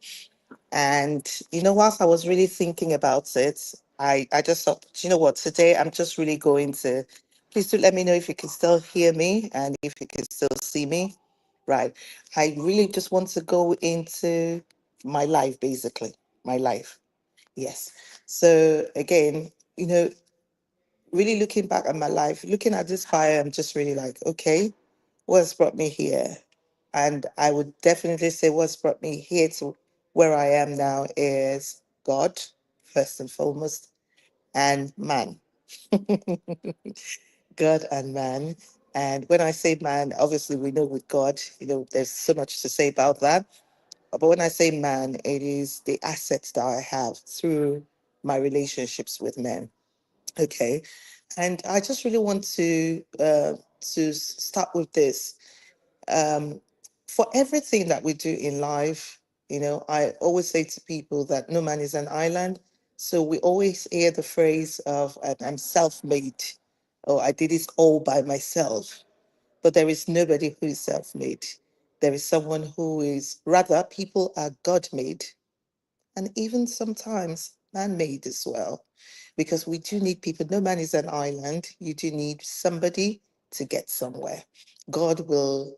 Speaker 5: And whilst I was really thinking about it, I just thought, "Do you know what? Today I'm just really going to, please do let me know if you can still hear me and if you can still see me. Right. I really just want to go into my life, basically. My life. Yes. So again, really looking back at my life, looking at this fire, I'm just really like, okay, what's brought me here? And I would definitely say what's brought me here to where I am now is God, first and foremost, and man. God and man. And when I say man, obviously we know with God, there's so much to say about that. But when I say man, it is the assets that I have through my relationships with men. Okay. And I just really want to start with this. Um, for everything that we do in life, I always say to people that no man is an island. So we always hear the phrase of I'm self-made, or I did it all by myself. But there is nobody who is self-made. There is someone who is, rather, people are God-made and even sometimes man-made as well, because we do need people. No man is an island. You do need somebody to get somewhere. God will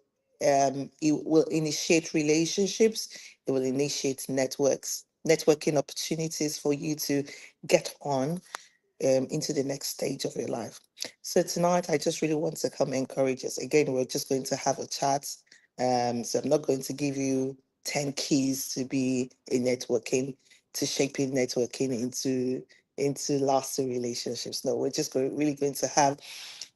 Speaker 5: he will initiate relationships. It will initiate networking opportunities for you to get on into the next stage of your life. So tonight, I just really want to come encourage us. Again, we're just going to have a chat. So I'm not going to give you 10 keys to be in networking, to shaping networking into lasting relationships. No, we're just really going to have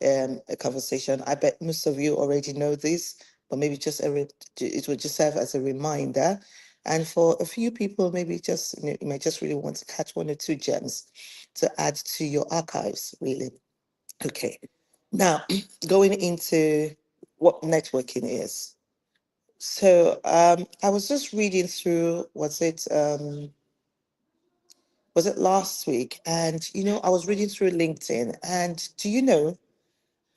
Speaker 5: a conversation. I bet most of you already know this, but maybe it will just serve as a reminder. And for a few people, maybe just you might just really want to catch one or two gems to add to your archives, really. Okay. Now, going into what networking is. So I was just reading through, was it last week? And I was reading through LinkedIn, and do you know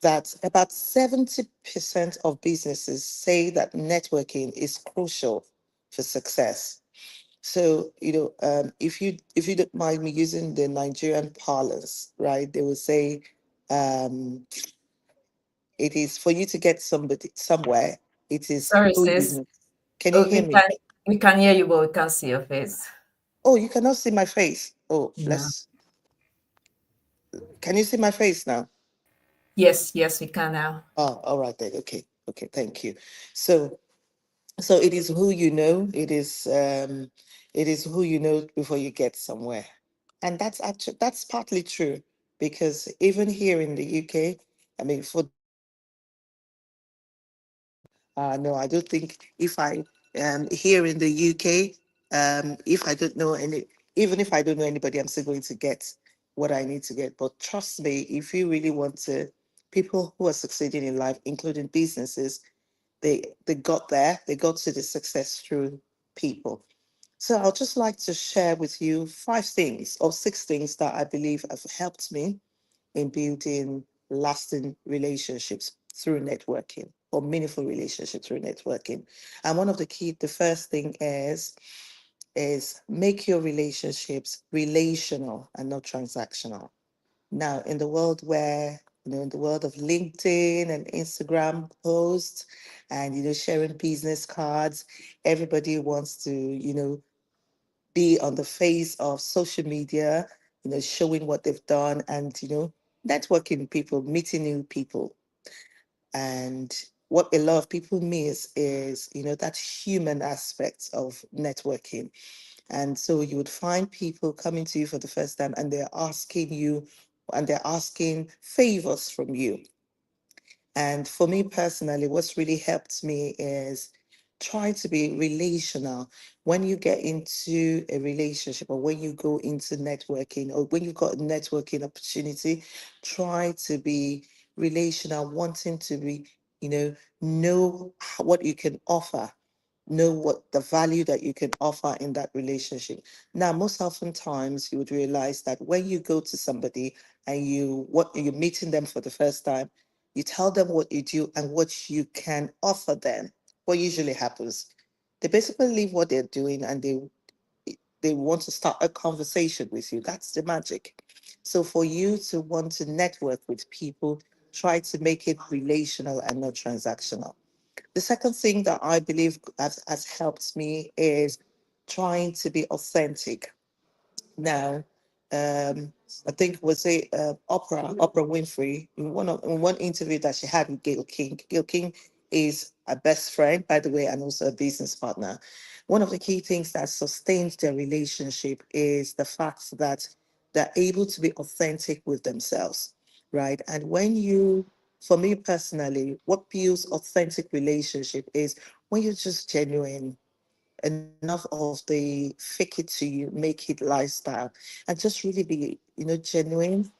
Speaker 5: that about 70% of businesses say that networking is crucial for success? So, if you don't mind me using the Nigerian parlance, right, they will say um, it is for you to get somebody somewhere, it is
Speaker 1: Sorry,
Speaker 5: who you
Speaker 1: sis.
Speaker 5: know. Can you
Speaker 1: Oh,
Speaker 5: hear me?
Speaker 1: we can hear you, but we can't see your face.
Speaker 5: Oh, you cannot see my face. Oh,
Speaker 1: Yeah.
Speaker 5: can you see my face now?
Speaker 1: Yes, yes, we can now.
Speaker 5: Oh, all right then. Okay. Okay. Thank you. So, so it is who you know. It is who you know before you get somewhere. And that's partly true, because even here in the UK, I mean, for those of us who are international, no, I don't think if I here in the UK, if I don't know any, even if I don't know anybody, I'm still going to get what I need to get. But trust me, if you really want to, people who are succeeding in life, including businesses, they got there, they got to the success through people. So I'll just like to share with you 5 things or 6 things that I believe have helped me in building lasting relationships through networking, or meaningful relationships through networking. And one of the first thing is make your relationships relational and not transactional. Now, in the world where, in the world of LinkedIn and Instagram posts and, sharing business cards, everybody wants to, be on the face of social media, showing what they've done and, networking with people, meeting new people. And what a lot of people miss is, that human aspect of networking. And so you would find people coming to you for the first time and they're asking favors from you. And for me personally, what's really helped me is try to be relational. When you get into a relationship, or when you go into networking, or when you've got a networking opportunity, try to be relational, wanting to be, know what you can offer, know what the value that you can offer in that relationship. Now, most oftentimes you would realize that when you go to somebody and you're meeting them for the first time, you tell them what you do and what you can offer them. What usually happens, they basically leave what they're doing and they want to start a conversation with you. That's the magic. So for you to want to network with people, try to make it relational and not transactional. The second thing that I believe has helped me is trying to be authentic. Now, I think was it Oprah Winfrey, in one interview that she had with Gail King. Gail King is a best friend, by the way, and also a business partner. One of the key things that sustains their relationship is the fact that they're able to be authentic with themselves, right? And for me personally, what builds authentic relationship is when you're just genuine, enough of the fake it to you, make it lifestyle, and just really be, genuine.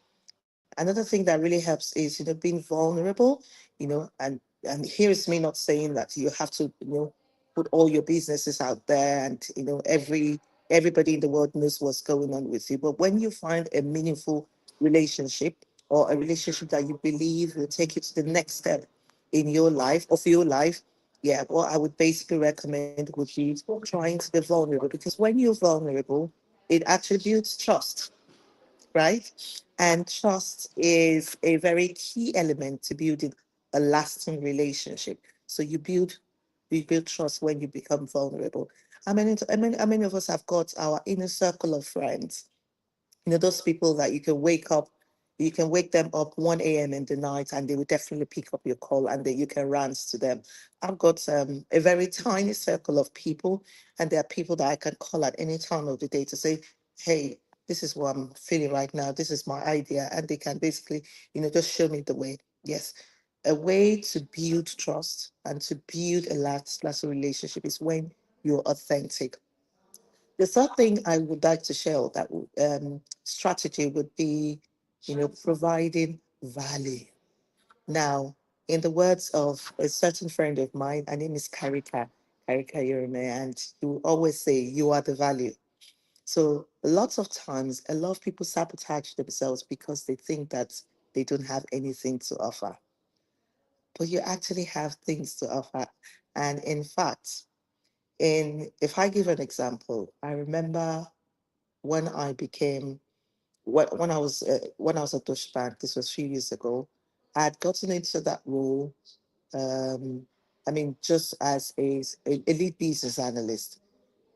Speaker 5: Another thing that really helps is, being vulnerable, and here is me not saying that you have to, put all your businesses out there and, everybody in the world knows what's going on with you. But when you find a meaningful relationship, or a relationship that you believe will take you to the next step in your life, of your life, yeah, what I would basically recommend would be trying to be vulnerable, because when you're vulnerable, it actually builds trust, right? And trust is a very key element to building a lasting relationship. So you build trust when you become vulnerable. How many of us have got our inner circle of friends, those people that you can wake them up 1 a.m. in the night and they will definitely pick up your call and then you can rant to them. I've got a very tiny circle of people, and there are people that I can call at any time of the day to say, hey, this is what I'm feeling right now. This is my idea. And they can basically, just show me the way. Yes. A way to build trust and to build a lasting relationship is when you're authentic. The third thing I would like to share, that strategy would be, providing value. Now, in the words of a certain friend of mine, her name is Karika Yerime, and he will always say, you are the value. So lots of times, a lot of people sabotage themselves because they think that they don't have anything to offer. But you actually have things to offer. And in fact, if I give an example, I remember when I became when I was at Deutsche Bank, this was a few years ago, I had gotten into that role. Um, just as a lead business analyst,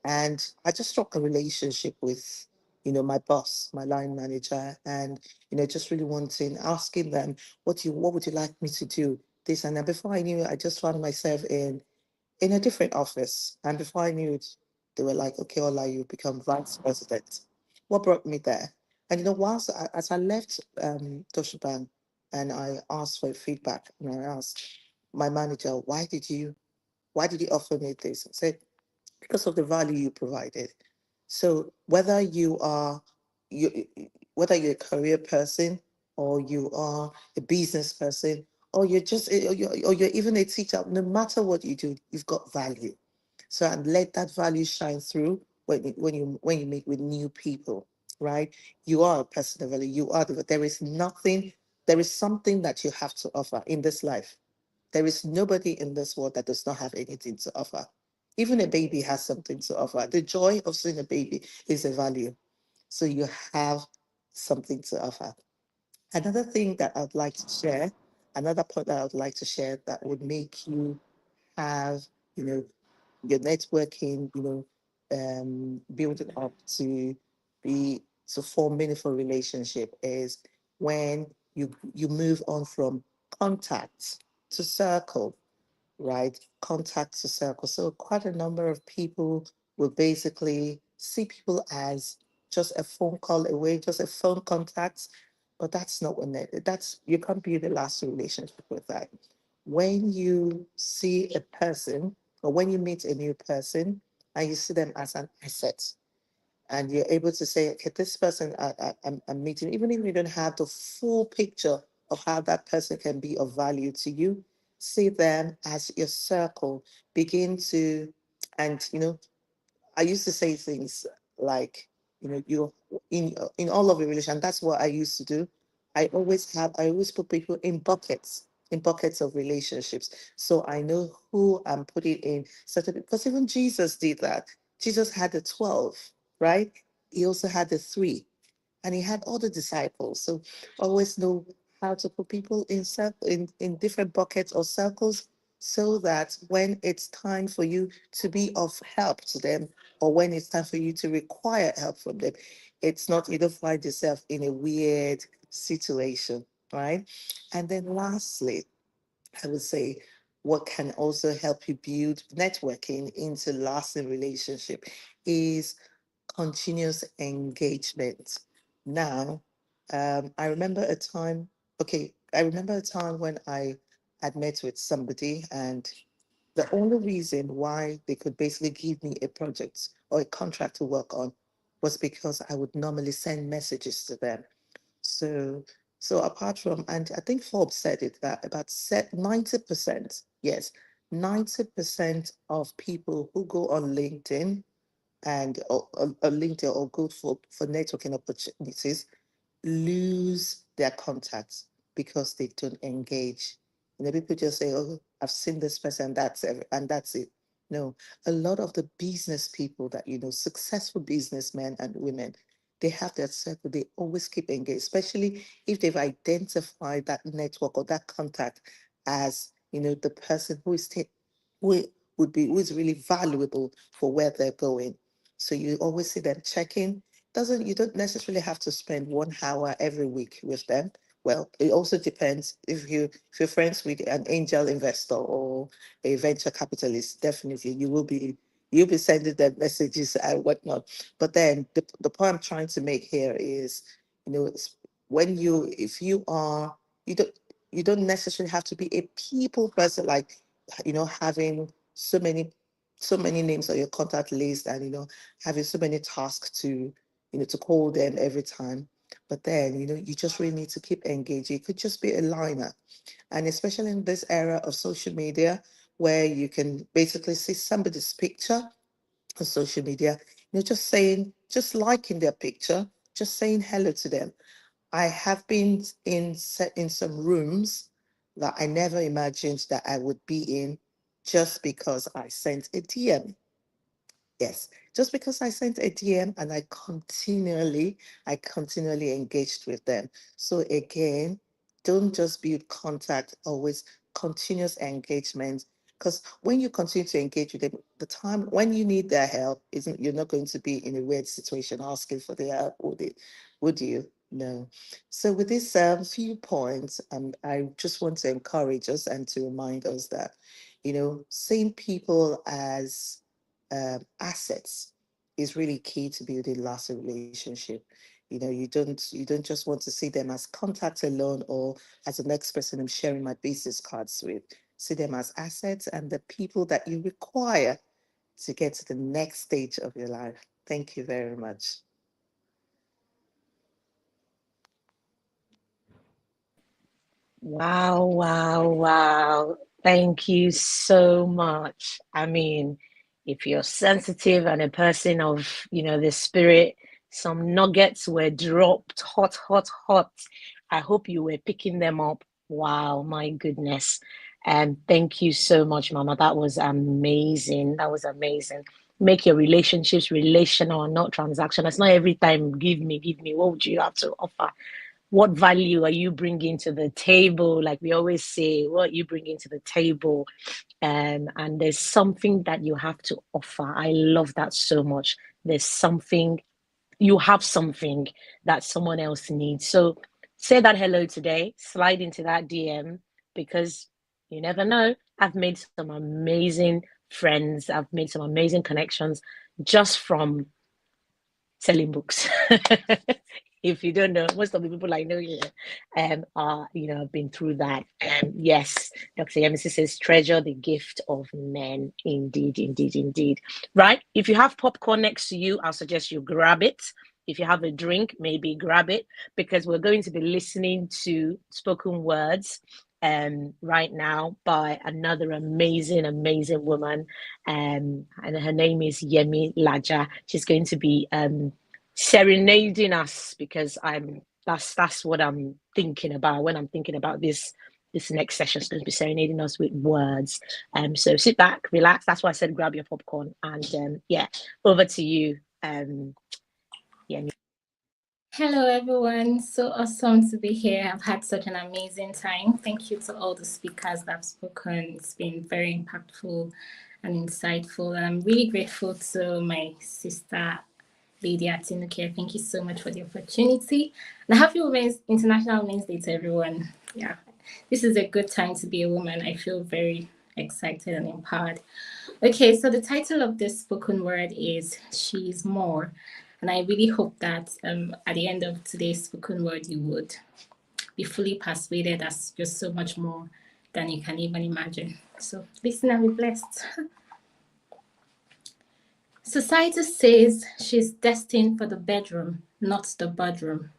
Speaker 5: and I just struck a relationship with, my boss, my line manager, and just really wanting, asking them, what would you like me to do? This and then before I knew it, I just found myself in a different office, and before I knew it, they were like, "Okay, Ola, you become vice president." What brought me there? And whilst as I left Toshiban and I asked for feedback, and I asked my manager, why did you offer me this? I said, because of the value you provided. So you whether you're a career person or you are a business person or or you're even a teacher, no matter what you do, you've got value. So and let that value shine through when you meet with new people, right? You are a person of value. There is something that you have to offer in this life. There is nobody in this world that does not have anything to offer. Even a baby has something to offer. The joy of seeing a baby is a value. So you have something to offer. Another thing that I'd like to share, another point that I would like to share that would make you have, you know, your networking, building up be to form meaningful relationship is when you move on from contacts to circle, right? Contact to circle. So quite a number of people will basically see people as just a phone call away, just a phone contact. But that's not when that's you can't build a lasting relationship with that. When you see a person or when you meet a new person and you see them as an asset, and you're able to say, okay, this person I'm meeting, even if you don't have the full picture of how that person can be of value to you, see them as your circle. Begin to, and I used to say things like, you in all of a relation. That's what I used to do. I always put people in buckets of relationships. So I know who I'm putting in certain, because even Jesus did that. Jesus had the 12, right? He also had the three, and he had other disciples. So always know how to put people in different buckets or circles so that when it's time for you to be of help to them or when it's time for you to require help from them, it's not you don't find yourself in a weird situation, right? And then lastly, I would say what can also help you build networking into lasting relationship is continuous engagement. Now, I remember a time when I had met with somebody, and the only reason why they could basically give me a project or a contract to work on was because I would normally send messages to them. So, so apart from, and I think Forbes said it that about 90%, yes, 90% of people who go on LinkedIn and or LinkedIn or go for networking opportunities lose their contacts because they don't engage. People just say, "Oh, I've seen this person, and that's it." No, a lot of the business people that successful businessmen and women, they have that circle. They always keep engaged, especially if they've identified that network or that contact as the person who who is really valuable for where they're going. So you always see them checking. Doesn't You don't necessarily have to spend 1 hour every week with them. Well, it also depends if you're friends with an angel investor or a venture capitalist. Definitely, you'll be sending them messages and whatnot. But then the point I'm trying to make here is, it's when if you are you don't you don't necessarily have to be a people person, like having so many names on your contact list, and having so many tasks to call them every time. But then, you just really need to keep engaging. It could just be a liner. And especially in this era of social media, where you can basically see somebody's picture on social media, just liking their picture, just saying hello to them. I have been in some rooms that I never imagined that I would be in just because I sent a DM. Yes, just because I sent a DM and I continually engaged with them. So again, don't just build contact, always continuous engagement. Because when you continue to engage with them, the time when you need their help isn't you're not going to be in a weird situation asking for their help, would you? No. So with these few points, I just want to encourage us and to remind us that, seeing people as assets is really key to building lasting relationship. You don't just want to see them as contact alone or as the next person I'm sharing my business cards with. See them as assets and the people that you require to get to the next stage of your life. Thank you very much.
Speaker 2: Wow, wow, wow. Thank you so much. I mean, if you're sensitive and a person of, the spirit, some nuggets were dropped hot, hot, hot. I hope you were picking them up. Wow, my goodness. And thank you so much, Mama. That was amazing. That was amazing. Make your relationships relational and not transactional. It's not every time, give me, give me. What would you have to offer? What value are you bringing to the table? Like we always say, what you bringing to the table? And there's something that you have to offer. I love that so much. There's something, you have something that someone else needs. So say that hello today, slide into that DM, because you never know. I've made some amazing friends, I've made some amazing connections just from selling books. If you don't know, most of the people I know here are, have been through that. Yes, Dr. Yemisi says, treasure the gift of men. Indeed, indeed, indeed. Right? If you have popcorn next to you, I'll suggest you grab it. If you have a drink, maybe grab it, because we're going to be listening to spoken words right now by another amazing, amazing woman. And her name is Yemi Laja. She's going to be serenading us, because that's what I'm thinking about when I'm thinking about this next session. Is going to be serenading us with words. So sit back, relax. That's why I said grab your popcorn, and over to you. Yemi.
Speaker 6: Hello, everyone. So awesome to be here. I've had such an amazing time. Thank you to all the speakers that have spoken. It's been very impactful and insightful. And I'm really grateful to my sister, Lady Atinuke. Thank you so much for the opportunity. And happy International Women's Day to everyone. Yeah, this is a good time to be a woman. I feel very excited and empowered. Okay, so the title of this spoken word is She's More. And I really hope that at the end of today's spoken word, you would be fully persuaded that you're so much more than you can even imagine. So listen and be blessed. Society says she's destined for the bedroom, not the bedroom.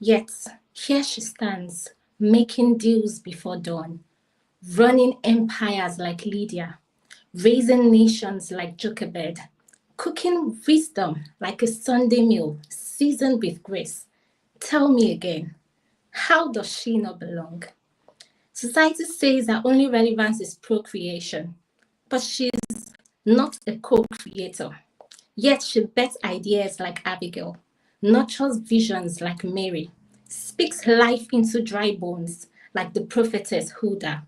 Speaker 6: Yet, here she stands, making deals before dawn, running empires like Lydia, raising nations like Jochebed, cooking wisdom like a Sunday meal seasoned with grace. Tell me again, how does she not belong? Society says her only relevance is procreation, but she's not a co-creator. Yet she bets ideas like Abigail, nurtures visions like Mary, speaks life into dry bones like the prophetess Huldah.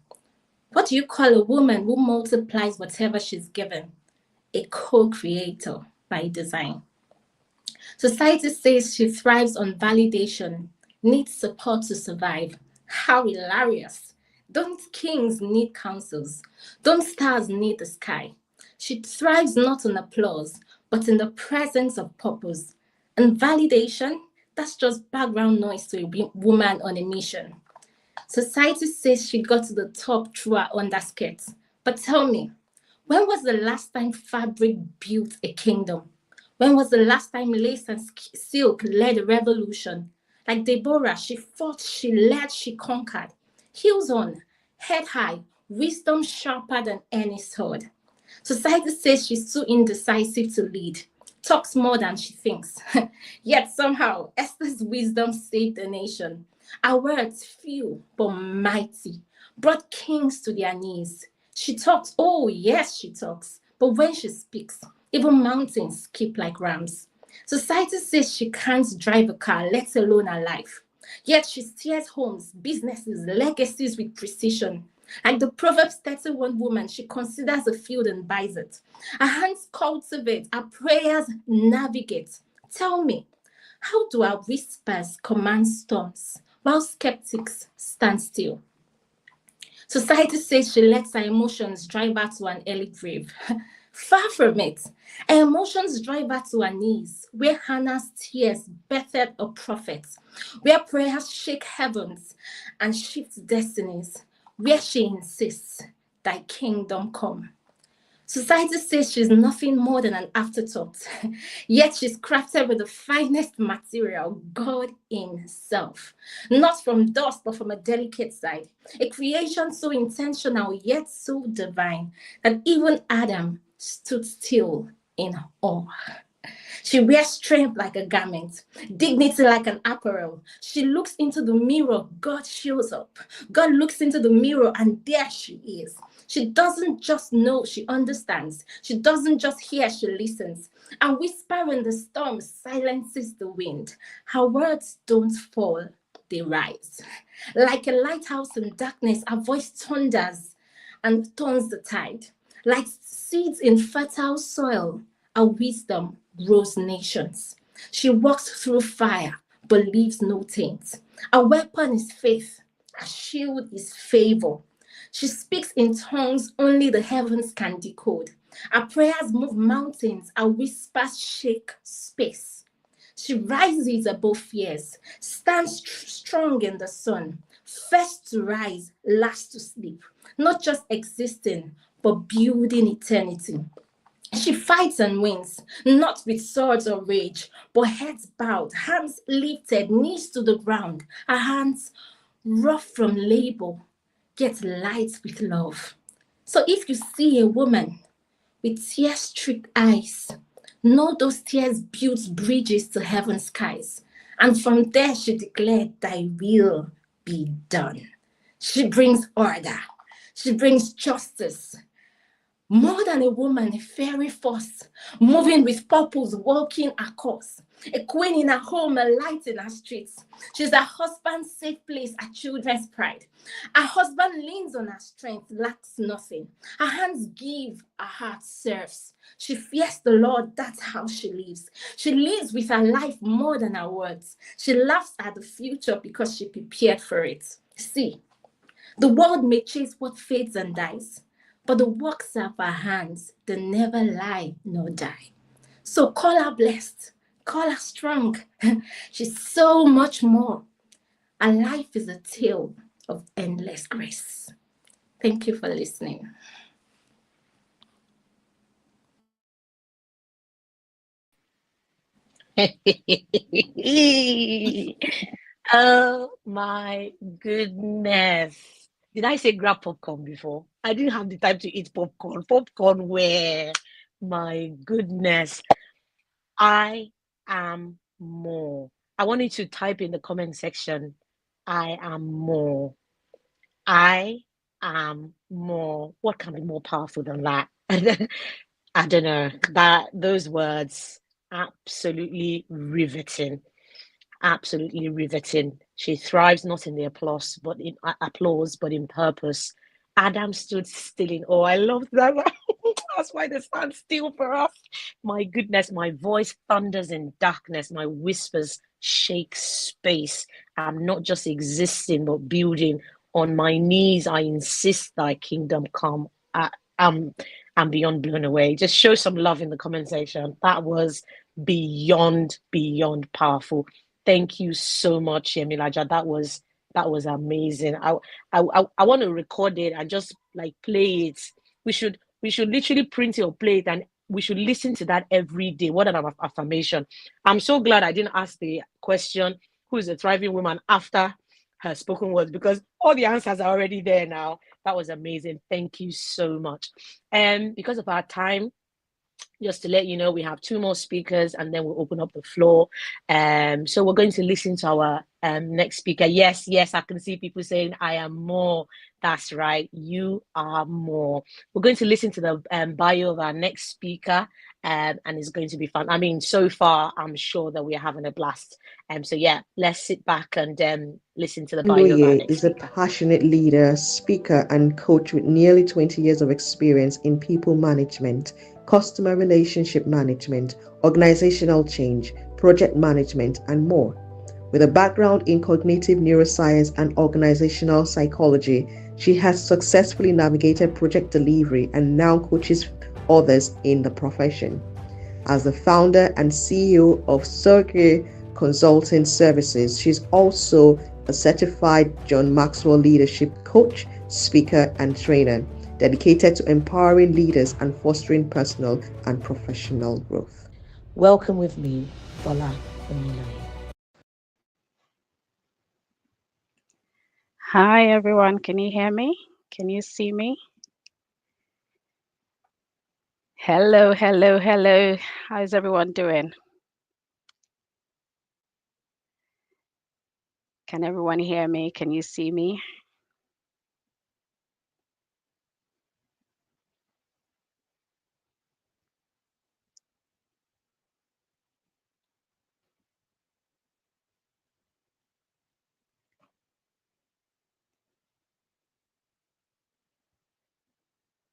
Speaker 6: What do you call a woman who multiplies whatever she's given? A co-creator by design. Society says she thrives on validation, needs support to survive. How hilarious. Don't kings need counsels? Don't stars need the sky? She thrives not on applause, but in the presence of purpose. And validation, that's just background noise to a woman on a mission. Society says she got to the top through her underskirt. But tell me, when was the last time fabric built a kingdom? When was the last time lace and silk led a revolution? Like Deborah, she fought, she led, she conquered. Heels on, head high, wisdom sharper than any sword. Society says she's too indecisive to lead, talks more than she thinks. Yet somehow, Esther's wisdom saved the nation. Her words, few but mighty, brought kings to their knees. She talks, oh yes, she talks, but when she speaks, even mountains skip like rams. Society says she can't drive a car, let alone her life. Yet she steers homes, businesses, legacies with precision. Like the Proverbs 31 woman, she considers a field and buys it. Her hands cultivate, her prayers navigate. Tell me, how do our whispers command storms while skeptics stand still? Society says she lets her emotions drive her to an early grave. Far from it. Her emotions drive her to her knees, where Hannah's tears birthed a prophet, where prayers shake heavens and shift destinies, where she insists, Thy kingdom come. Society says she's nothing more than an afterthought, yet she's crafted with the finest material, God Himself. Not from dust, but from a delicate side. A creation so intentional, yet so divine, that even Adam stood still in awe. She wears strength like a garment, dignity like an apparel. She looks into the mirror, God shows up. God looks into the mirror, and there she is. She doesn't just know, she understands. She doesn't just hear, she listens. A whisper in the storm silences the wind. Her words don't fall, they rise. Like a lighthouse in darkness, her voice thunders and turns the tide. Like seeds in fertile soil, her wisdom grows nations. She walks through fire, but leaves no taint. A weapon is faith, a shield is favor. She speaks in tongues only the heavens can decode. Her prayers move mountains, her whispers shake space. She rises above fears, stands strong in the sun, first to rise, last to sleep, not just existing, but building eternity. She fights and wins, not with swords or rage, but heads bowed, hands lifted, knees to the ground, her hands rough from labor, yet light with love. So if you see a woman with tear-streaked eyes, know those tears built bridges to heaven's skies. And from there she declared, Thy will be done. She brings order. She brings justice. More than a woman, a fairy force, moving with purpose, walking her course. A queen in her home, a light in her streets. She's her husband's safe place, her children's pride. Her husband leans on her strength, lacks nothing. Her hands give, her heart serves. She fears the Lord, that's how she lives. She lives with her life more than her words. She laughs at the future because she prepared for it. See, the world may chase what fades and dies, but the works of her hands, they never lie nor die. So call her blessed, call her strong. She's so much more. Her life is a tale of endless grace. Thank you for listening.
Speaker 2: Oh my goodness. Did I say grab popcorn before? I didn't have the time to eat popcorn. Popcorn where? My goodness. I am more. I want you to type in the comment section, I am more. I am more. What can be more powerful than that? I don't know. That those words absolutely riveting. Absolutely riveting. She thrives not in the applause, but in purpose. Adam stood still in awe. I love that. That's why they stand still for us. My goodness, my voice thunders in darkness. My whispers shake space. I'm not just existing, but building. On my knees, I insist thy kingdom come. I'm beyond blown away. Just show some love in the comment section. That was beyond powerful. Thank you so much, Yemilaja. That was amazing. I want to record it and just like play it. We should literally print it or play it, and we should listen to that every day. What an affirmation. I'm so glad I didn't ask the question, who is a thriving woman, after her spoken words, because all the answers are already there now. That was amazing. Thank you so much. And because of our time, just to let you know, we have two more speakers and then we'll open up the floor. So we're going to listen to our next speaker. Yes, I can see people saying, I am more. That's right. You are more. We're going to listen to the bio of our next speaker, and it's going to be fun. I mean, so far, I'm sure that we're having a blast. So yeah, let's sit back and listen to the bio of our
Speaker 4: Ndoye
Speaker 2: next
Speaker 4: is a
Speaker 2: speaker.
Speaker 4: passionate leader, speaker, and coach with nearly 20 years of experience in people management, customer relationship management, organizational change, project management, and more. With a background in cognitive neuroscience and organizational psychology, she has successfully navigated project delivery and now coaches others in the profession. As the founder and CEO of Circle Consulting Services, she's also a certified John Maxwell leadership coach, speaker, and trainer, dedicated to empowering leaders and fostering personal and professional growth.
Speaker 2: Welcome with me, Bola Omilaye.
Speaker 7: Hi everyone, can you hear me? Can you see me? Hello, hello, hello. How's everyone doing? Can everyone hear me? Can you see me?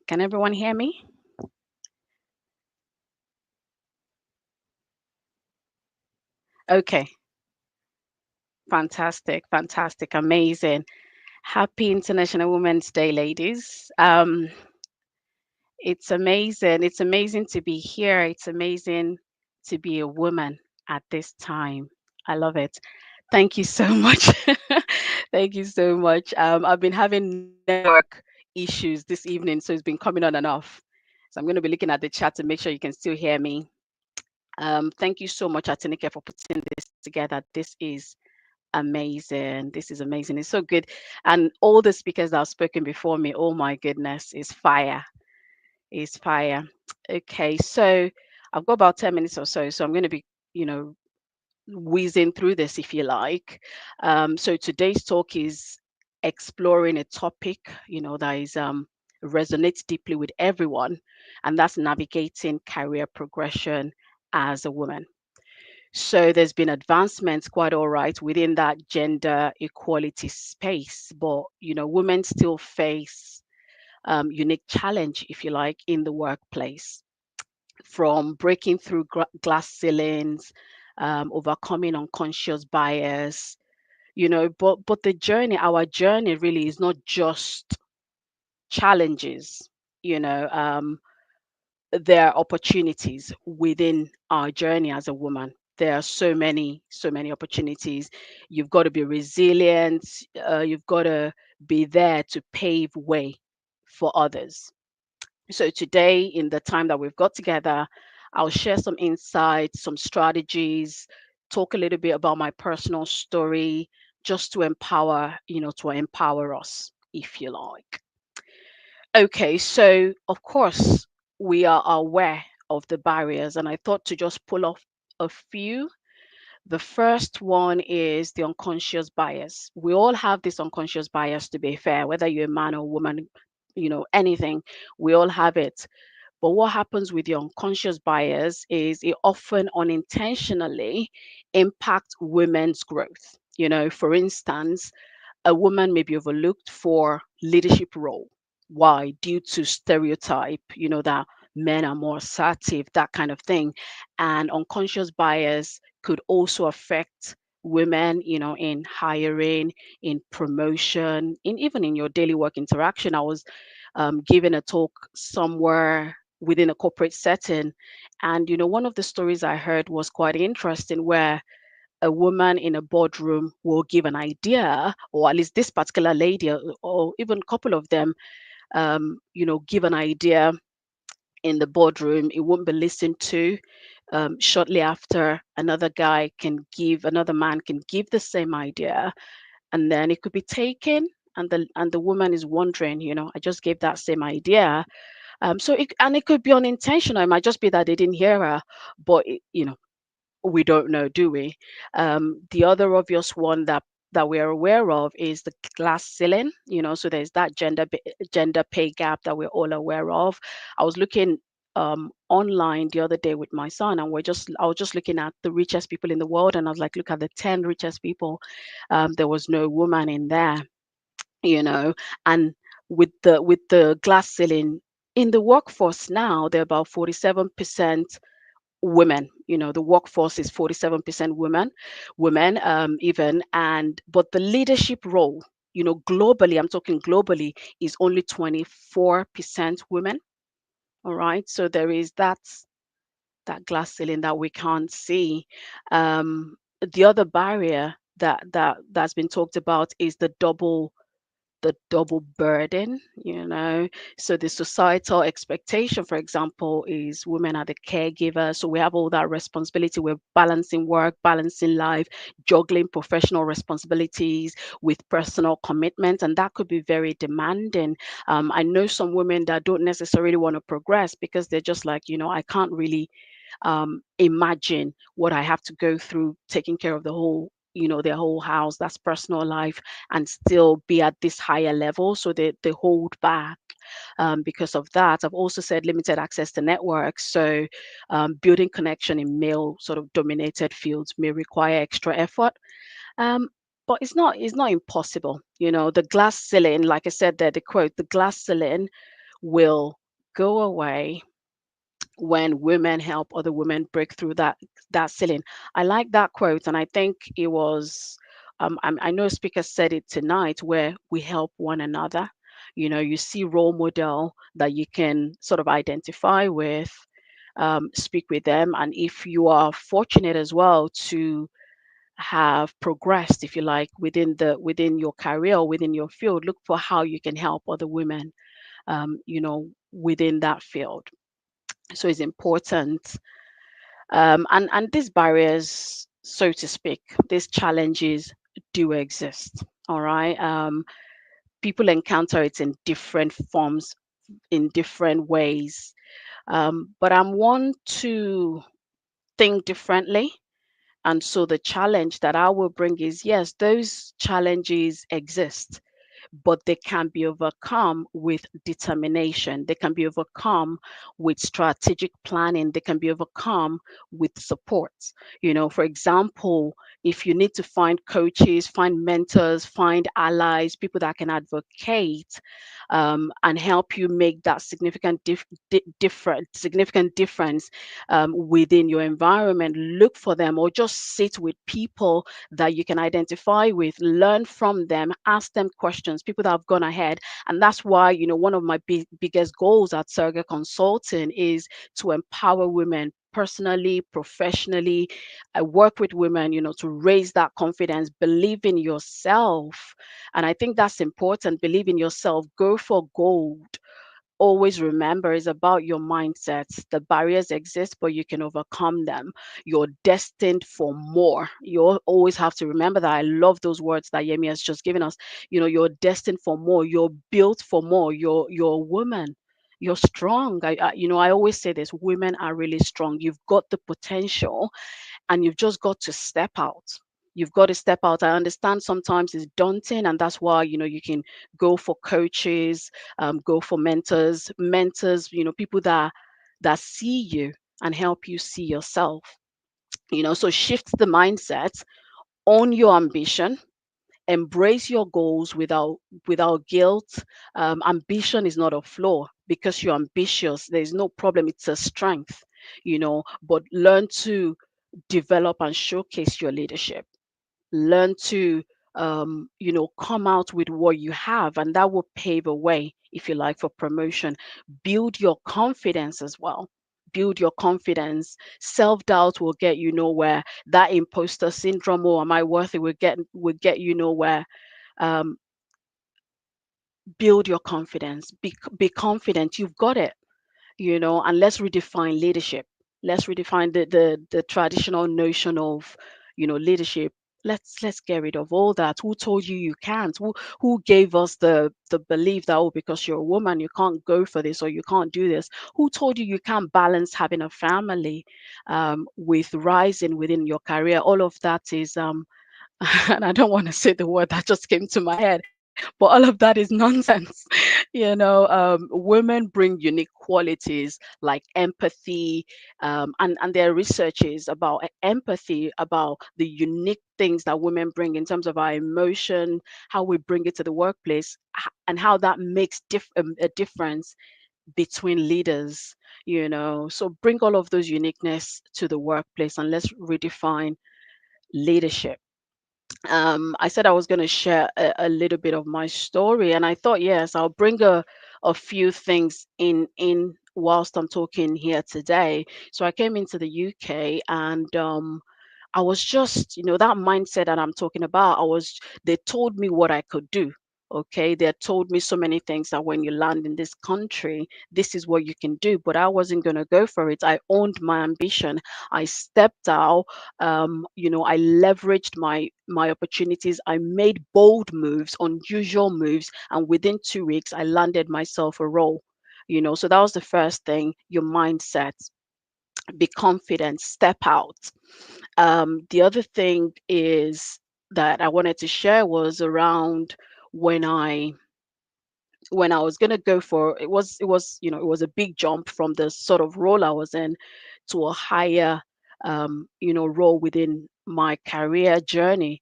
Speaker 7: Can everyone hear me? Okay, fantastic, fantastic, amazing. Happy International Women's Day, ladies. It's amazing. It's amazing to be here. It's amazing to be a woman at this time. I love it. Thank you so much. Thank you so much. I've been having network issues this evening, so it's been coming on and off. So I'm going to be looking at the chat to make sure you can still hear me. Thank you so much, Atinike, for putting this together. This is amazing. This is amazing. It's so good. And all the speakers that have spoken before me, oh my goodness, is fire. Is fire. Okay, so I've got about 10 minutes or so. So I'm going to be, you know, whizzing through this if you like. So today's talk is exploring a topic, that is resonates deeply with everyone, and that's navigating career progression as a woman. So there's been advancements quite all right within that gender equality space, but women still face unique challenge, if you like, in the workplace, from breaking through glass ceilings, overcoming unconscious bias, but the journey, our journey really is not just challenges, you know, um, there are opportunities within our journey as a woman. There are so many opportunities. You've got to be resilient. You've got to be there to pave way for others. So today, in the time that we've got together, I'll share some insights, some strategies, talk a little bit about my personal story, just to empower us, if you like. Okay, so of course, we are aware of the barriers, and I thought to just pull off a few. The first one is the unconscious bias. We all have this unconscious bias, to be fair, whether you're a man or woman, anything, we all have it. But what happens with the unconscious bias is it often unintentionally impacts women's growth. For instance, a woman may be overlooked for leadership role. Why? Due to stereotype, that men are more assertive, that kind of thing. And unconscious bias could also affect women, in hiring, in promotion, in even in your daily work interaction. I was giving a talk somewhere within a corporate setting, and one of the stories I heard was quite interesting, where a woman in a boardroom will give an idea, or at least this particular lady, or even a couple of them, give an idea in the boardroom. It won't be listened to. Shortly after, another man can give the same idea, and then it could be taken. And the woman is wondering, I just gave that same idea. And it could be unintentional. It might just be that they didn't hear her, but we don't know, do we? The other obvious one that we're aware of is the glass ceiling. So there's that gender pay gap that we're all aware of. I was looking online the other day with my son, and I was just looking at the richest people in the world, and I was like, look at the 10 richest people. There was no woman in there, you know, and with the glass ceiling in the workforce now, there are about 47% women. The workforce is 47% women, even. And but the leadership role, globally, I'm talking globally, is only 24% women. All right. So there is that glass ceiling that we can't see. Um, the other barrier that's been talked about is the double burden, you know. So the societal expectation, for example, is women are the caregivers. So we have all that responsibility. We're balancing work, balancing life, juggling professional responsibilities with personal commitment. And that could be very demanding. I know some women that don't necessarily want to progress because they're just like, I can't really imagine what I have to go through taking care of the whole, their whole house, that's personal life, and still be at this higher level. So they hold back because of that. I've also said limited access to networks. So building connection in male sort of dominated fields may require extra effort. Um, but it's not impossible. The glass ceiling, like I said there, the quote, the glass ceiling will go away when women help other women break through that ceiling. I like that quote, and I think it was I know a speaker said it tonight, where we help one another. You see role model that you can sort of identify with, speak with them, and if you are fortunate as well to have progressed, if you like, within your career or within your field, look for how you can help other women, within that field. So it's important. And these barriers, so to speak, these challenges do exist. All right. People encounter it in different forms, in different ways. But I'm one to think differently. And so the challenge that I will bring is, yes, those challenges exist, but they can be overcome with determination. They can be overcome with strategic planning. They can be overcome with support. For example, if you need to find coaches, find mentors, find allies, people that can advocate, and help you make that significant difference within your environment, look for them, or just sit with people that you can identify with, learn from them, ask them questions, people that have gone ahead. And that's why, one of my biggest goals at Serga Consulting is to empower women personally, professionally. I work with women, to raise that confidence, believe in yourself. And I think that's important. Believe in yourself, go for gold. Always remember, it's about your mindsets. The barriers exist, but you can overcome them. You're destined for more. You always have to remember that. I love those words that Yemi has just given us. You're destined for more. You're built for more. You're a woman. You're strong. I always say this: women are really strong. You've got the potential, and you've just got to step out. You've got to step out. I understand sometimes it's daunting, and that's why you can go for coaches, go for mentors, people that see you and help you see yourself. So shift the mindset, own your ambition, embrace your goals without guilt. Ambition is not a flaw. Because you're ambitious, there's no problem, it's a strength. But learn to develop and showcase your leadership. Learn to come out with what you have, and that will pave a way, if you like, for promotion. Build your confidence as well. Build your confidence. Self-doubt will get you nowhere. That imposter syndrome, or am I worthy, will get you nowhere. um, Build your confidence. Be confident, you've got it. And let's redefine leadership. Let's redefine the traditional notion of leadership. Let's get rid of all that. Who told you you can't? Who gave us the belief that, oh, because you're a woman you can't go for this, or you can't do this? Who told you you can't balance having a family with rising within your career? All of that is and I don't want to say the word that just came to my head, but all of that is nonsense. Women bring unique qualities like empathy, and there are researches about empathy, about the unique things that women bring in terms of our emotion, how we bring it to the workplace, and how that makes a difference between leaders. So bring all of those uniqueness to the workplace, and let's redefine leadership. I said I was going to share a little bit of my story, and I thought, yes, I'll bring a few things in whilst I'm talking here today. So I came into the UK, and I was just, that mindset that I'm talking about. They told me what I could do. Okay. They had told me so many things that when you land in this country, this is what you can do. But I wasn't going to go for it. I owned my ambition. I stepped out. I leveraged my opportunities. I made bold moves, unusual moves. And within 2 weeks, I landed myself a role. So that was the first thing, your mindset. Be confident, step out. The other thing is that I wanted to share was around when I when I was gonna go for it was a big jump from the sort of role I was in to a higher role within my career journey.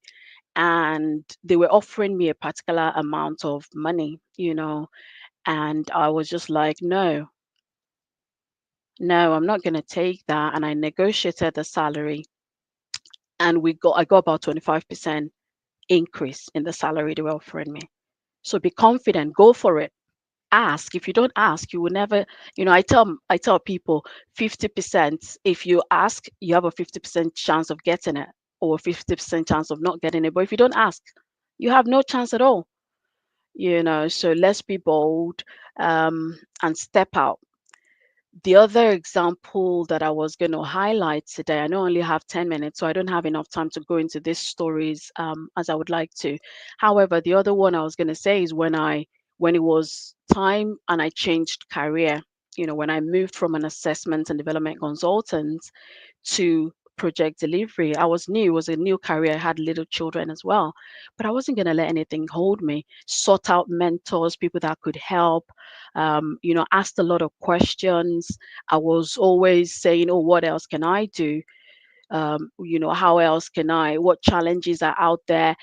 Speaker 7: And they were offering me a particular amount of money. And I was just like, no, I'm not gonna take that. And I negotiated the salary, and I got about 25% increase in the salary they were offering me. So be confident, go for it. Ask. If you don't ask, you will never, I tell people 50. If you ask, you have a 50% chance of getting it, or a 50% chance of not getting it. But if you don't ask, you have no chance at all. So let's be bold, and step out. The other example that I was going to highlight today, I know I only have 10 minutes, so I don't have enough time to go into these stories, as I would like to. However, the other one I was going to say is when it was time and I changed career, when I moved from an assessment and development consultant to project delivery. I was new, it was a new career. I had little children as well, but I wasn't going to let anything hold me. Sought out mentors, people that could help, asked a lot of questions. I was always saying, oh, what else can I do? How else can what challenges are out there?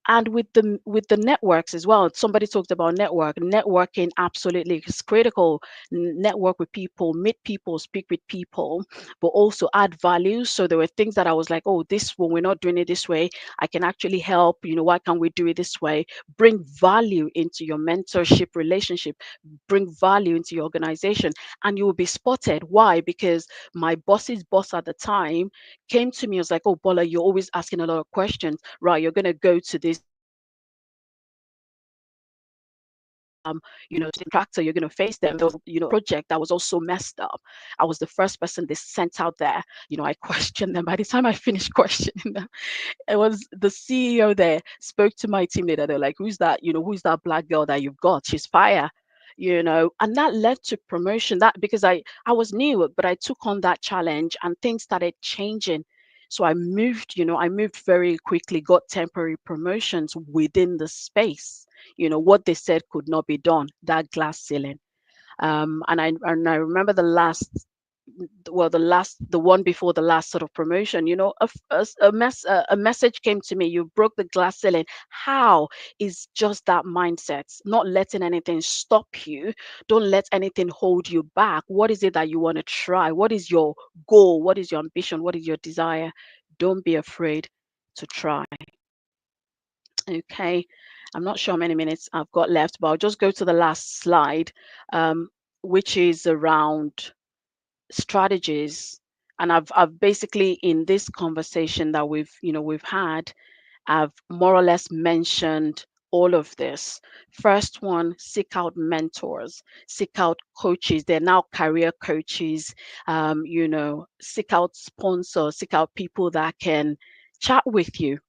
Speaker 7: And with the networks as well, somebody talked about networking. Absolutely, is critical. Network with people, meet people, speak with people, but also add value. So there were things that I was like, oh, this when we're not doing it this way, I can actually help. Why can't we do it this way? Bring value into your mentorship relationship, bring value into your organization, and you will be spotted. Why? Because my boss's boss at the time came to me, was like, oh, Bola, you're always asking a lot of questions. Right, you're going to go to this contractor, you're going to face them. There was, project that was also messed up. I was the first person they sent out there. I questioned them. By the time I finished questioning them, it was the CEO there spoke to my team leader. They're like, who's that? Who's that black girl that you've got? She's fire. And that led to promotion. That because I was new, but I took on that challenge and things started changing. So I moved very quickly, got temporary promotions within the space. What they said could not be done, that glass ceiling. And I remember the one before the last sort of promotion. A message came to me. You broke the glass ceiling. How? Is just that mindset, not letting anything stop you. Don't let anything hold you back. What is it that you want to try? What is your goal? What is your ambition? What is your desire? Don't be afraid to try. Okay, I'm not sure how many minutes I've got left, but I'll just go to the last slide, um, which is around strategies. And I've basically, in this conversation that we've had, I've more or less mentioned all of this. First one, seek out mentors, seek out coaches. They're now career coaches. Seek out sponsors, seek out people that can chat with you.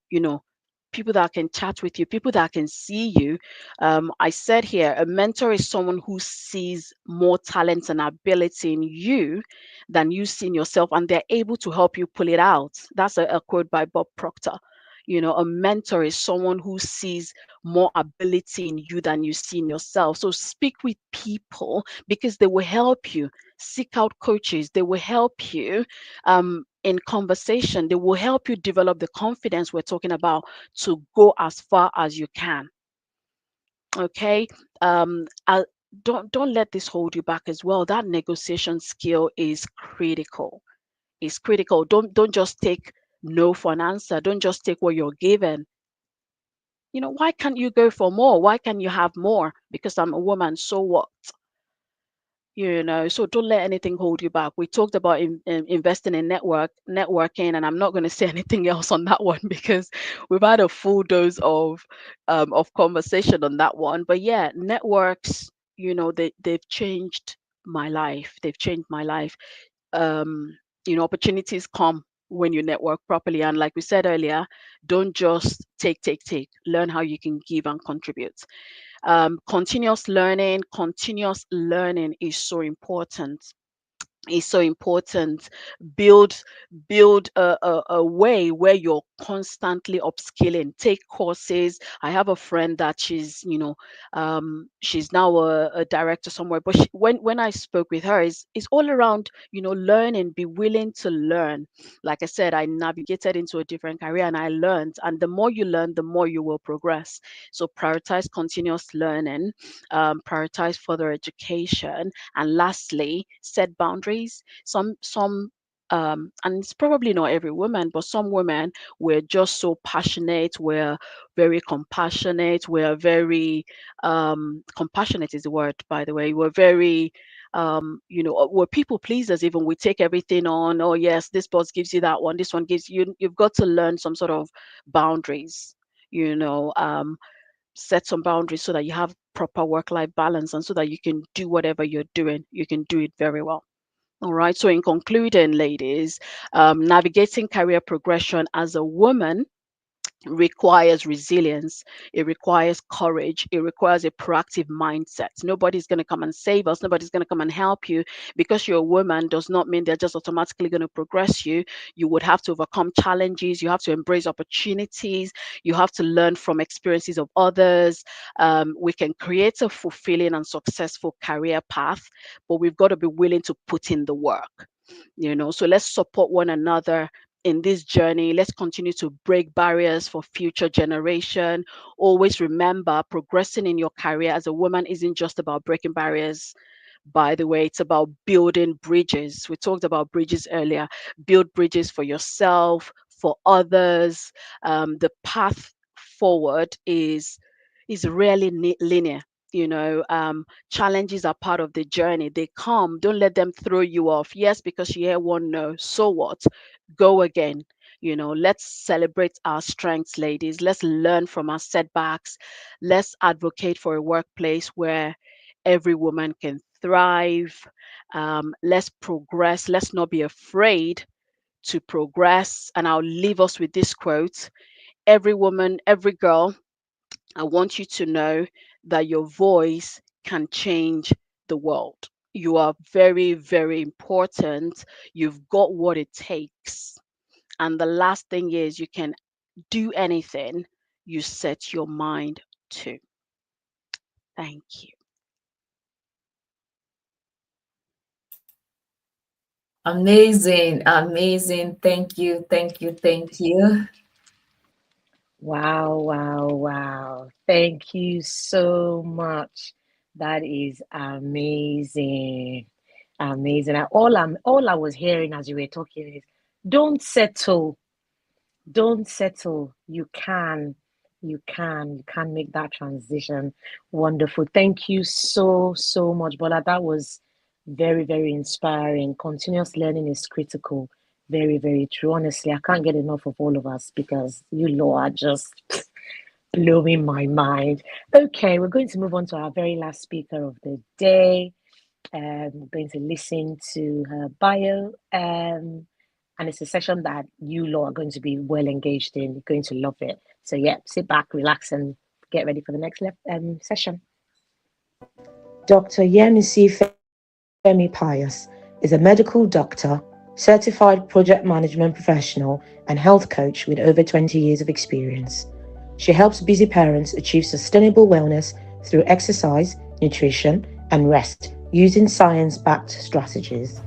Speaker 7: People that can chat with you, people that can see you. I said here, a mentor is someone who sees more talent and ability in you than you see in yourself, and they're able to help you pull it out. That's a quote by Bob Proctor. A mentor is someone who sees more ability in you than you see in yourself. So speak with people because they will help you. Seek out coaches, they will help you in conversation. They will help you develop the confidence we're talking about to go as far as you can. Okay. Don't let this hold you back as well. That negotiation skill is critical. It's critical. Don't just take no for an answer. Don't just take what you're given. Why can't you go for more? Why can't you have more? Because I'm a woman, so what? So don't let anything hold you back. We talked about investing in networking, and I'm not going to say anything else on that one because we've had a full dose of conversation on that one. But yeah, networks, they've changed my life. They've changed my life. um, Opportunities come when you network properly. And like we said earlier, don't just take. Learn how you can give and contribute. Continuous learning is so important. Build a way where you're constantly upskilling. Take courses. I have a friend that she's now a director somewhere, but when I spoke with her, is all around, learning. Be willing to learn. Like I said, I navigated into a different career and I learned, and the more you learn, the more you will progress. So prioritize continuous learning. Prioritize further education, and lastly, set boundaries. And it's probably not every woman, but some women, we're just so passionate. We're very compassionate. We're very compassionate is the word, by the way. We're very we're people pleasers. Even we take everything on. Oh yes, this boss gives you that one. This one gives you. You've got to learn some sort of boundaries. You know, set some boundaries so that you have proper work-life balance, and so that you can do whatever you're doing, you can do it very well. All right. So in concluding, ladies, navigating career progression as a woman requires resilience. It requires courage. It requires a proactive mindset. Nobody's going to come and save us. Nobody's going to come and help you. Because you're a woman does not mean they're just automatically going to progress you. You would have to overcome challenges. You have to embrace opportunities. You have to learn from experiences of others. We can create a fulfilling and successful career path, but we've got to be willing to put in the work. So let's support one another in this journey. Let's continue to break barriers for future generation. Always remember, progressing in your career as a woman isn't just about breaking barriers. By the way, it's about building bridges. We talked about bridges earlier. Build bridges for yourself, for others. The path forward is rarely linear. Challenges are part of the journey. They come. Don't let them throw you off. Yes, because you hear one no. So what? Go again. Let's celebrate our strengths, ladies. Let's learn from our setbacks. Let's advocate for a workplace where every woman can thrive. Let's progress. Let's not be afraid to progress. And I'll leave us with this quote: every woman, every girl, I want you to know that your voice can change the world. You are very, very important. You've got what it takes. And the last thing is, you can do anything you set your mind to. Thank you.
Speaker 1: Amazing, amazing. Thank you, thank you, thank you.
Speaker 2: Wow, wow, wow. Thank you so much. That is amazing. Amazing. All I was hearing as you were talking is don't settle. Don't settle. You can make that transition. Wonderful. Thank you so, so much, Bola. That was very, very inspiring. Continuous learning is critical. Very, very true. Honestly, I can't get enough of all of us because you lot are just blowing my mind. Okay, we're going to move on to our very last speaker of the day. We're going to listen to her bio. And it's a session that you lot are going to be well engaged in. You're going to love it. So, yeah, sit back, relax, and get ready for the next session. Dr. Yemisi Femi Pius is a medical doctor, certified project management professional, and health coach with over 20 years of experience. She helps busy parents achieve sustainable wellness through exercise, nutrition, and rest using science-backed strategies.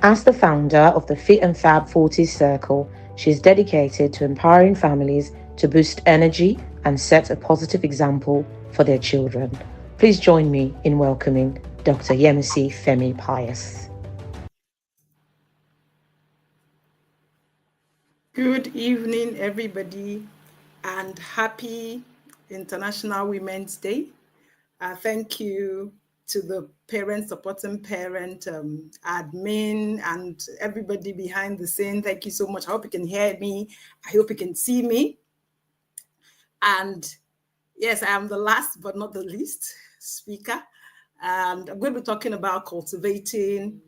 Speaker 2: As the founder of the Fit and Fab 40s Circle, she is dedicated to empowering families to boost energy and set a positive example for their children. Please join me in welcoming Dr. Yemisi Femi Pius.
Speaker 8: Good evening, everybody, and happy International Women's Day. Thank you, to the parent, supporting parent, admin, and everybody behind the scene. Thank you so much. I hope you can hear me. I hope you can see me. And yes, I am the last but not the least speaker. And I'm going to be talking about cultivating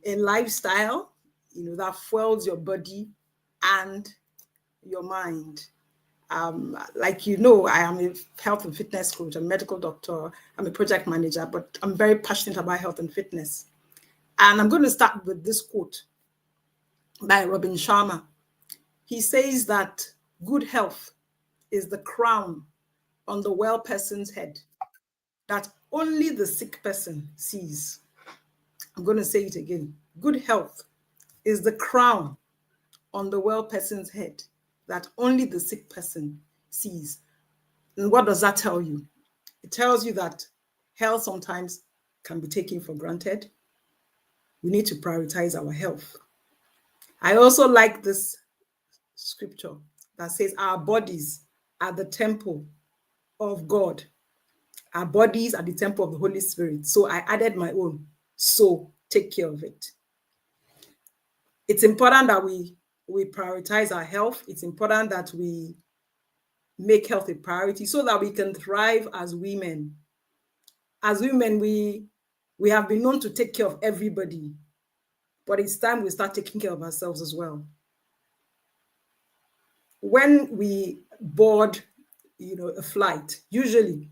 Speaker 8: a lifestyle, that fuels your body and your mind. Like I am a health and fitness coach, I'm a medical doctor, I'm a project manager, but I'm very passionate about health and fitness. And I'm going to start with this quote by Robin Sharma. He says that good health is the crown on the well person's head that only the sick person sees. I'm going to say it again. Good health is the crown on the well person's head that only the sick person sees. And what does that tell you? It tells you that health sometimes can be taken for granted. We need to prioritize our health. I also like this scripture that says our bodies are the temple of God. Our bodies are the temple of the Holy Spirit. So I added my own. So take care of it. It's important that we prioritize our health. It's important that we make health a priority so that we can thrive as women. As women, we have been known to take care of everybody, but it's time we start taking care of ourselves as well. When we board, a flight, usually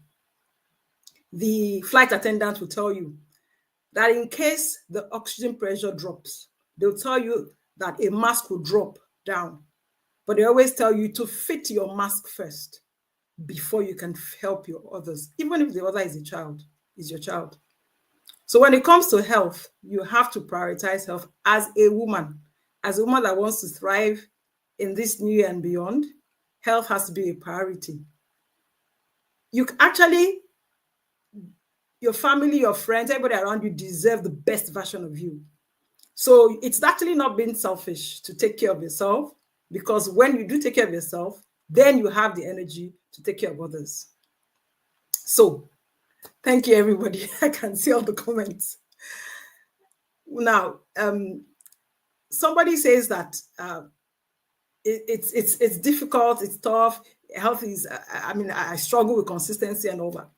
Speaker 8: the flight attendant will tell you that in case the oxygen pressure drops, they'll tell you that a mask will drop down. But they always tell you to fit your mask first before you can help your others, even if the other is your child. So when it comes to health, you have to prioritize health as a woman that wants to thrive in this new year and beyond. Health has to be a priority. Your family, your friends, everybody around you deserve the best version of you. So it's actually not being selfish to take care of yourself, because when you do take care of yourself, then you have the energy to take care of others. So thank you, everybody. I can see all the comments. Now, somebody says that it's difficult, it's tough. Health is, I struggle with consistency and all that.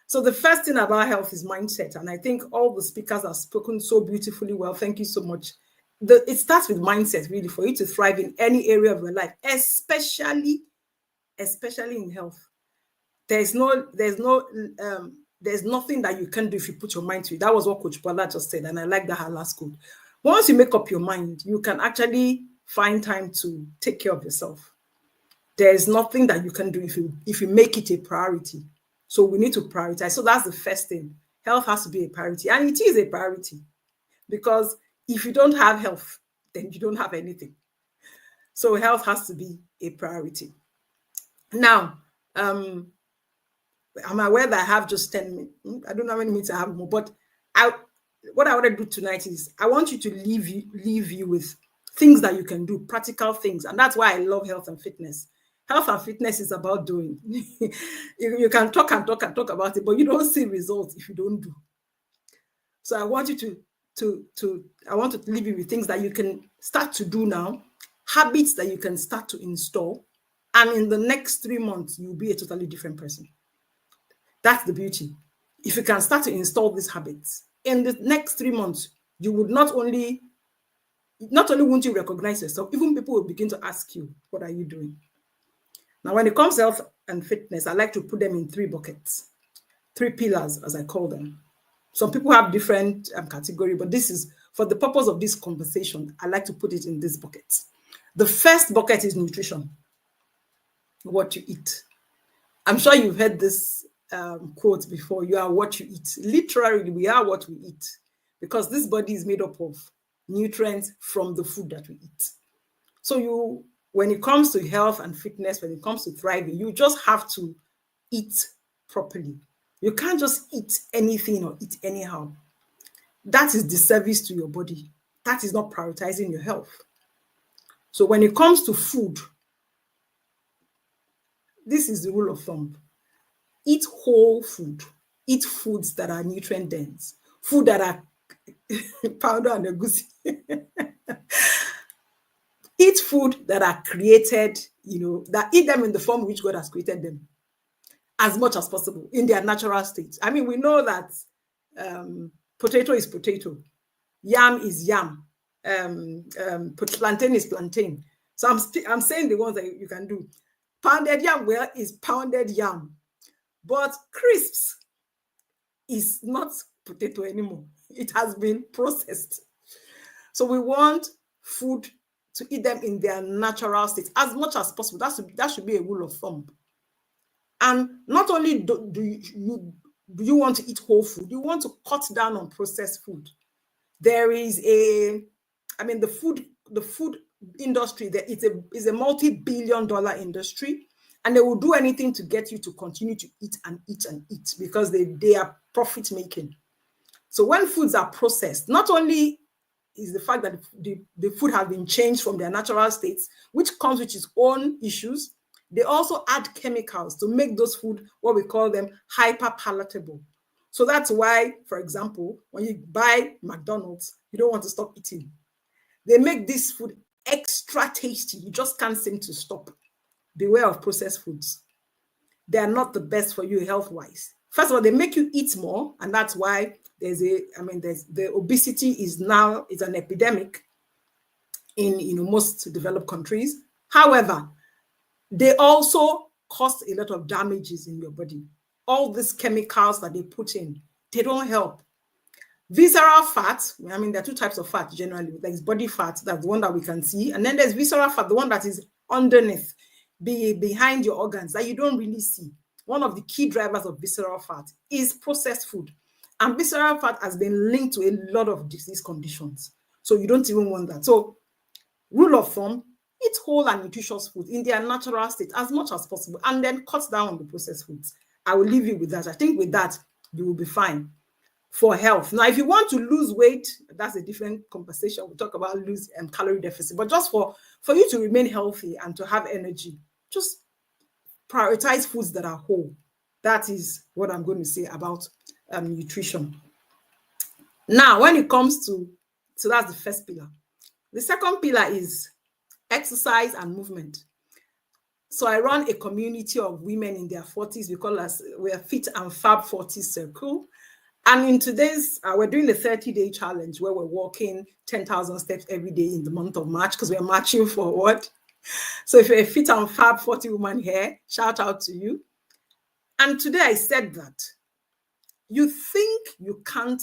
Speaker 8: So the first thing about health is mindset. And I think all the speakers have spoken so beautifully well. Thank you so much. It starts with mindset, really, for you to thrive in any area of your life, especially in health. There's nothing that you can do if you put your mind to it. That was what Coach Bola just said, and I like that her last quote. Once you make up your mind, you can actually find time to take care of yourself. There's nothing that you can do if you make it a priority. So we need to prioritize. So that's the first thing. Health has to be a priority, and it is a priority, because if you don't have health, then you don't have anything. So health has to be a priority. Now, I'm aware that I have just 10 minutes. I don't know how many minutes I have more, but what I want to do tonight is I want you to leave you with things that you can do, practical things. And that's why I love health and fitness. Health and fitness is about doing. You can talk and talk and talk about it, but you don't see results if you don't do. So I want you I want to leave you with things that you can start to do now, habits that you can start to install, and in the next 3 months, you'll be a totally different person. That's the beauty. If you can start to install these habits, in the next 3 months, you would not only won't you recognize yourself, even people will begin to ask you, what are you doing? Now, when it comes to health and fitness, I like to put them in 3 buckets, 3 pillars, as I call them. Some people have different category, but this is, for the purpose of this conversation, I like to put it in this bucket. The first bucket is nutrition, what you eat. I'm sure you've heard this quote before, you are what you eat. Literally, we are what we eat, because this body is made up of nutrients from the food that we eat. So when it comes to health and fitness, when it comes to thriving, you just have to eat properly. You can't just eat anything or eat anyhow. That is disservice to your body. That is not prioritizing your health. So when it comes to food, this is the rule of thumb. Eat whole food. eat foods that are nutrient dense, food that are powder and egusi. Eat food that are created, that eat them in the form which God has created them as much as possible in their natural state. I mean, we know that potato is potato, yam is yam, plantain is plantain. So I'm saying the ones that you can do. Pounded yam, well, is pounded yam. But crisps is not potato anymore. It has been processed. So we want food to eat them in their natural state as much as possible. That should be a rule of thumb. And not only do you want to eat whole food, you want to cut down on processed food. There is the food industry, is a multi-billion-dollar industry, and they will do anything to get you to continue to eat and eat and eat because they are profit making. So when foods are processed, not only is the fact that the food has been changed from their natural states, which comes with its own issues, they also add chemicals to make those food, what we call them, hyper palatable. So that's why, for example, when you buy McDonald's, you don't want to stop eating. They make this food extra tasty. You just can't seem to stop. Beware of processed foods. They are not the best for you health-wise. First of all, they make you eat more, and that's why the obesity is an epidemic in most developed countries. However, they also cause a lot of damages in your body. All these chemicals that they put in, they don't help. Visceral fat, there are two types of fat generally. There's body fat, that's the one that we can see. And then there's visceral fat, the one that is underneath, behind your organs, that you don't really see. One of the key drivers of visceral fat is processed food. And visceral fat has been linked to a lot of disease conditions. So you don't even want that. So rule of thumb, eat whole and nutritious food in their natural state as much as possible, and then cut down on the processed foods. I will leave you with that. I think with that, you will be fine for health. Now, if you want to lose weight, that's a different conversation. We'll talk about calorie deficit. But just for you to remain healthy and to have energy, just prioritize foods that are whole. That is what I'm going to say about nutrition. Now, when it comes to that's the first pillar. The second pillar is exercise and movement. So I run a community of women in their 40s. We're Fit and Fab 40s Circle. And in today's, we're doing the 30-day challenge where we're walking 10,000 steps every day in the month of March because we're marching forward. So if you're a Fit and Fab 40 woman here, shout out to you. And today I said that you think you can't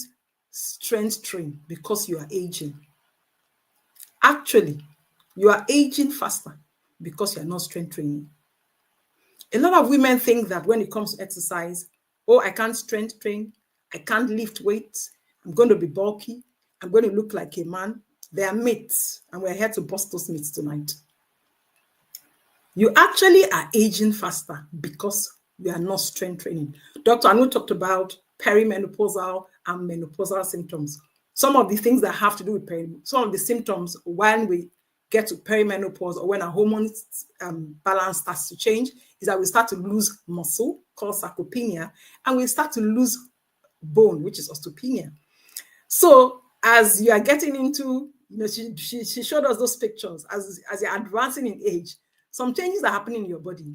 Speaker 8: strength train because you are aging. Actually, you are aging faster because you're not strength training. A lot of women think that when it comes to exercise, I can't strength train, I can't lift weights, I'm going to be bulky, I'm going to look like a man. They are myths, and we're here to bust those myths tonight. You actually are aging faster because you are not strength training. Dr. Anu talked about perimenopausal and menopausal symptoms. Some of the things that have to do with some of the symptoms when we get to perimenopause or when our hormone balance starts to change is that we start to lose muscle, called sarcopenia, and we start to lose bone, which is osteopenia. So as you are getting into, she showed us those pictures, as you're advancing in age, some changes are happening in your body.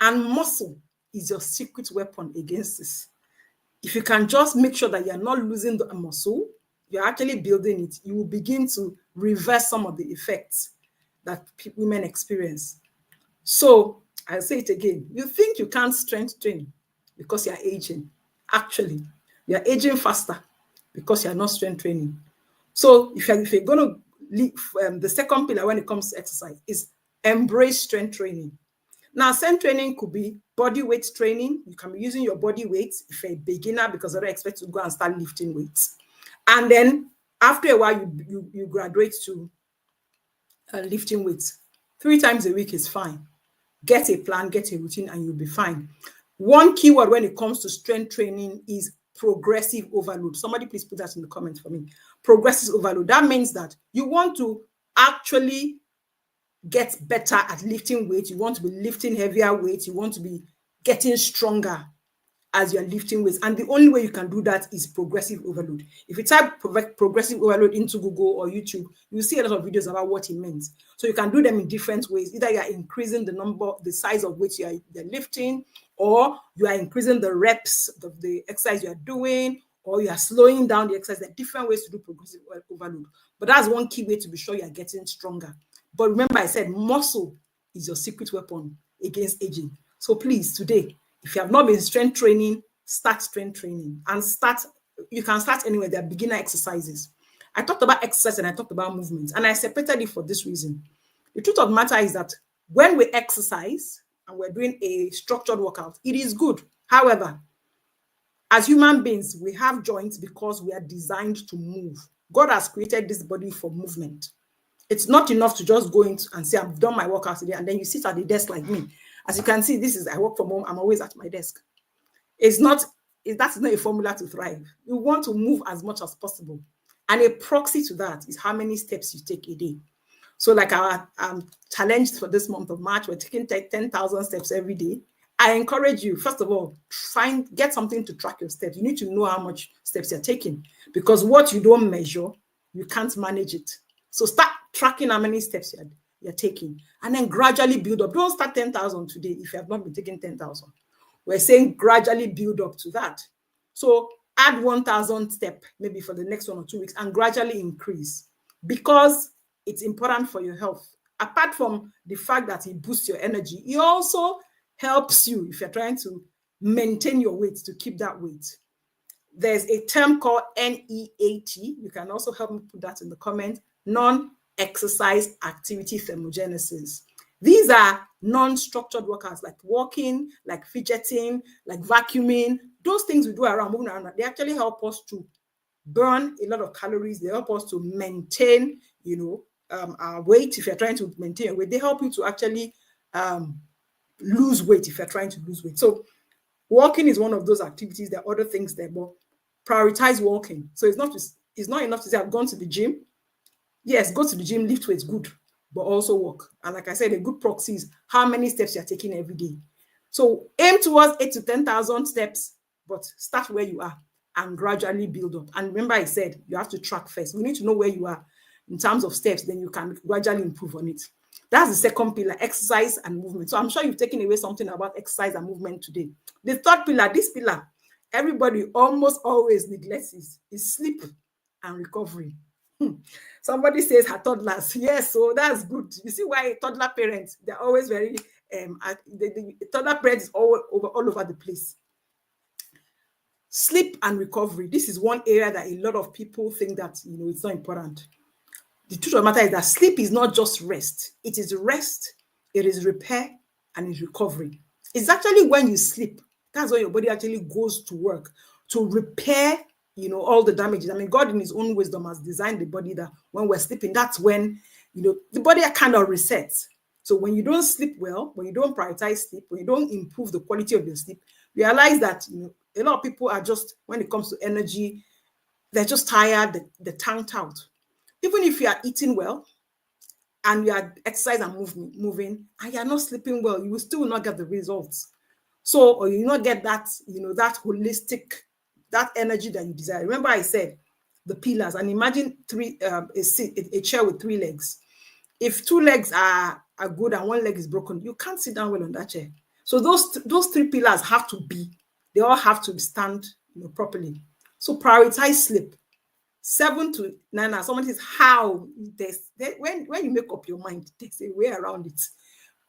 Speaker 8: And muscle is your secret weapon against this. If you can just make sure that you're not losing the muscle, you're actually building it, you will begin to reverse some of the effects that women experience. So I'll say it again. You think you can't strength train because you're aging. Actually, you're aging faster because you're not strength training. So if you're going to leave, the second pillar when it comes to exercise is embrace strength training. Now, strength training could be body weight training. You can be using your body weight if you're a beginner because I don't expect to go and start lifting weights. And then after a while, you graduate to lifting weights. 3 times a week is fine. Get a plan, get a routine, and you'll be fine. One keyword when it comes to strength training is progressive overload. Somebody please put that in the comments for me. Progressive overload. That means that you want to actually get better at lifting weights. You want to be lifting heavier weights. You want to be getting stronger. as you're lifting weights. And the only way you can do that is progressive overload. If you type progressive overload into Google or YouTube, you'll see a lot of videos about what it means. So you can do them in different ways. Either you're increasing the size of which you're lifting, or you are increasing the reps of the exercise you're doing, or you are slowing down the exercise. There are different ways to do progressive overload. But that's one key way to be sure you're getting stronger. But remember, I said muscle is your secret weapon against aging. So please, today, if you have not been strength training, start strength training. And you can start anywhere. There are beginner exercises. I talked about exercise and I talked about movement, and I separated it for this reason. The truth of the matter is that when we exercise and we're doing a structured workout, it is good. However, as human beings, we have joints because we are designed to move. God has created this body for movement. It's not enough to just go in and say, I've done my workout today, and then you sit at the desk like me. As you can see, I work from home. I'm always at my desk. That's not a formula to thrive. You want to move as much as possible. And a proxy to that is how many steps you take a day. So like our challenge for this month of March, we're taking 10,000 steps every day. I encourage you, first of all, get something to track your steps. You need to know how much steps you're taking, because what you don't measure, you can't manage it. So start tracking how many steps you're taking, and then gradually build up. Don't start 10,000 today if you have not been taking 10,000. We're saying gradually build up to that. So add 1,000 step maybe for the next 1 or 2 weeks and gradually increase, because it's important for your health. Apart from the fact that it boosts your energy, it also helps you if you're trying to maintain your weight, to keep that weight. There's a term called NEAT. You can also help me put that in the comment. Non-exercise activity thermogenesis. These are non-structured workouts like walking, like fidgeting, like vacuuming. Those things we do around, moving around, they actually help us to burn a lot of calories. They help us to maintain, our weight. If you're trying to maintain your weight, they help you to actually lose weight if you're trying to lose weight. So walking is one of those activities. There are other things there, but prioritize walking. So it's not enough to say I've gone to the gym. Yes, go to the gym, lift weights, good, but also walk. And like I said, a good proxy is how many steps you're taking every day. So aim towards 8,000 to 10,000 steps, but start where you are and gradually build up. And remember, I said you have to track first. We need to know where you are in terms of steps, then you can gradually improve on it. That's the second pillar, exercise and movement. So I'm sure you've taken away something about exercise and movement today. The third pillar, this pillar, everybody almost always neglects is sleep and recovery. Somebody says her toddlers. Yes, so that's good. You see why toddler parents, they're always very, the toddler parents is all over the place. Sleep and recovery. This is one area that a lot of people think that, it's not important. The truth of the matter is that sleep is not just rest. It is rest, it is repair, and it's recovery. It's actually when you sleep, that's when your body actually goes to work to repair, all the damages. I mean, God in his own wisdom has designed the body that when we're sleeping, that's when, the body kind of resets. So when you don't sleep well, when you don't prioritize sleep, when you don't improve the quality of your sleep, realize that, a lot of people are just, when it comes to energy, they're just tired, they're tanked out. Even if you are eating well and you are exercising and moving, and you're not sleeping well, you will still not get the results. So, or you not get that, that holistic, that energy that you desire. Remember I said the pillars, and imagine a chair with 3 legs. If 2 legs are good and 1 leg is broken, you can't sit down well on that chair. So those 3 pillars they all have to stand properly. So prioritize sleep. 7 to 9 hours. Someone says how? When you make up your mind, there's a way around it.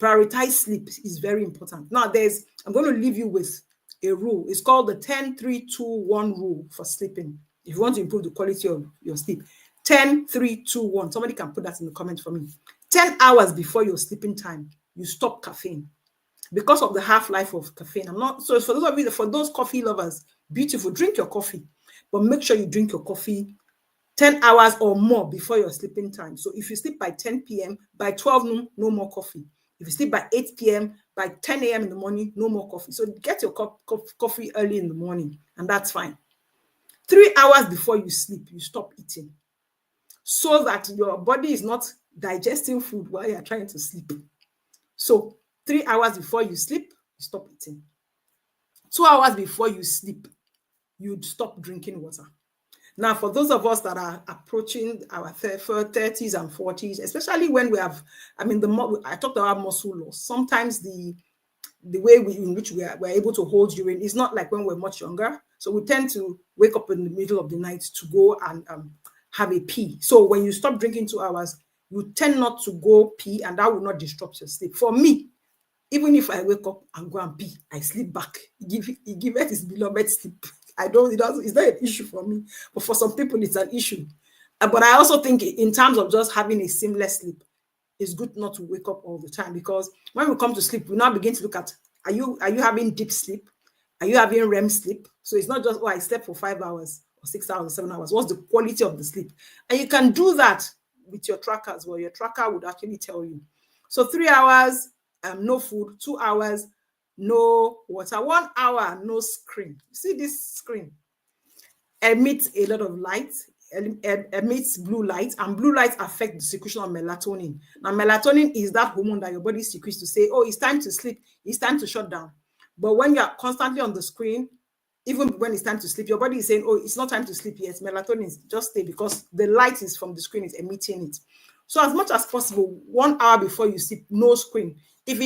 Speaker 8: Prioritize sleep is very important. Now I'm going to leave you with a rule. It's called the 10-3-2-1 rule for sleeping. If you want to improve the quality of your sleep, 10-3-2-1. Somebody can put that in the comment for me. 10 hours before your sleeping time, you stop caffeine because of the half-life of caffeine. So for those coffee lovers, beautiful, drink your coffee, but make sure you drink your coffee 10 hours or more before your sleeping time. So if you sleep by 10 p.m., by 12 noon, no more coffee. If you sleep by 8 p.m., by 10 a.m. in the morning, no more coffee. So get your coffee early in the morning, and that's fine. 3 hours before you sleep, you stop eating so that your body is not digesting food while you're trying to sleep. So 3 hours before you sleep, you stop eating. 2 hours before you sleep, you'd stop drinking water. Now, for those of us that are approaching our 30s and 40s, especially when we have, I mean, I talked about muscle loss. Sometimes the way in which we're able to hold urine is not like when we're much younger. So we tend to wake up in the middle of the night to go and have a pee. So when you stop drinking 2 hours, you tend not to go pee, and that will not disrupt your sleep. For me, even if I wake up and go and pee, I sleep back. He give it his beloved sleep. It's not an issue for me. But for some people, it's an issue. But I also think in terms of just having a seamless sleep, it's good not to wake up all the time, because when we come to sleep, we now begin to look at, are you having deep sleep? Are you having REM sleep? So it's not just, I slept for 5 hours or 6 hours, 7 hours. What's the quality of the sleep? And you can do that with your tracker as well. Your tracker would actually tell you. So 3 hours, no food. 2 hours, no water. 1 hour, no screen. See this screen emits a lot of light, emits blue light, and blue light affect the secretion of melatonin. Now, melatonin is that hormone that your body secretes to say, oh, it's time to sleep, it's time to shut down. But when you're constantly on the screen, even when it's time to sleep, your body is saying, oh, it's not time to sleep yet. Melatonin is just stay, because the light is from the screen, is emitting it. So as much as possible, 1 hour before you sleep, no screen. If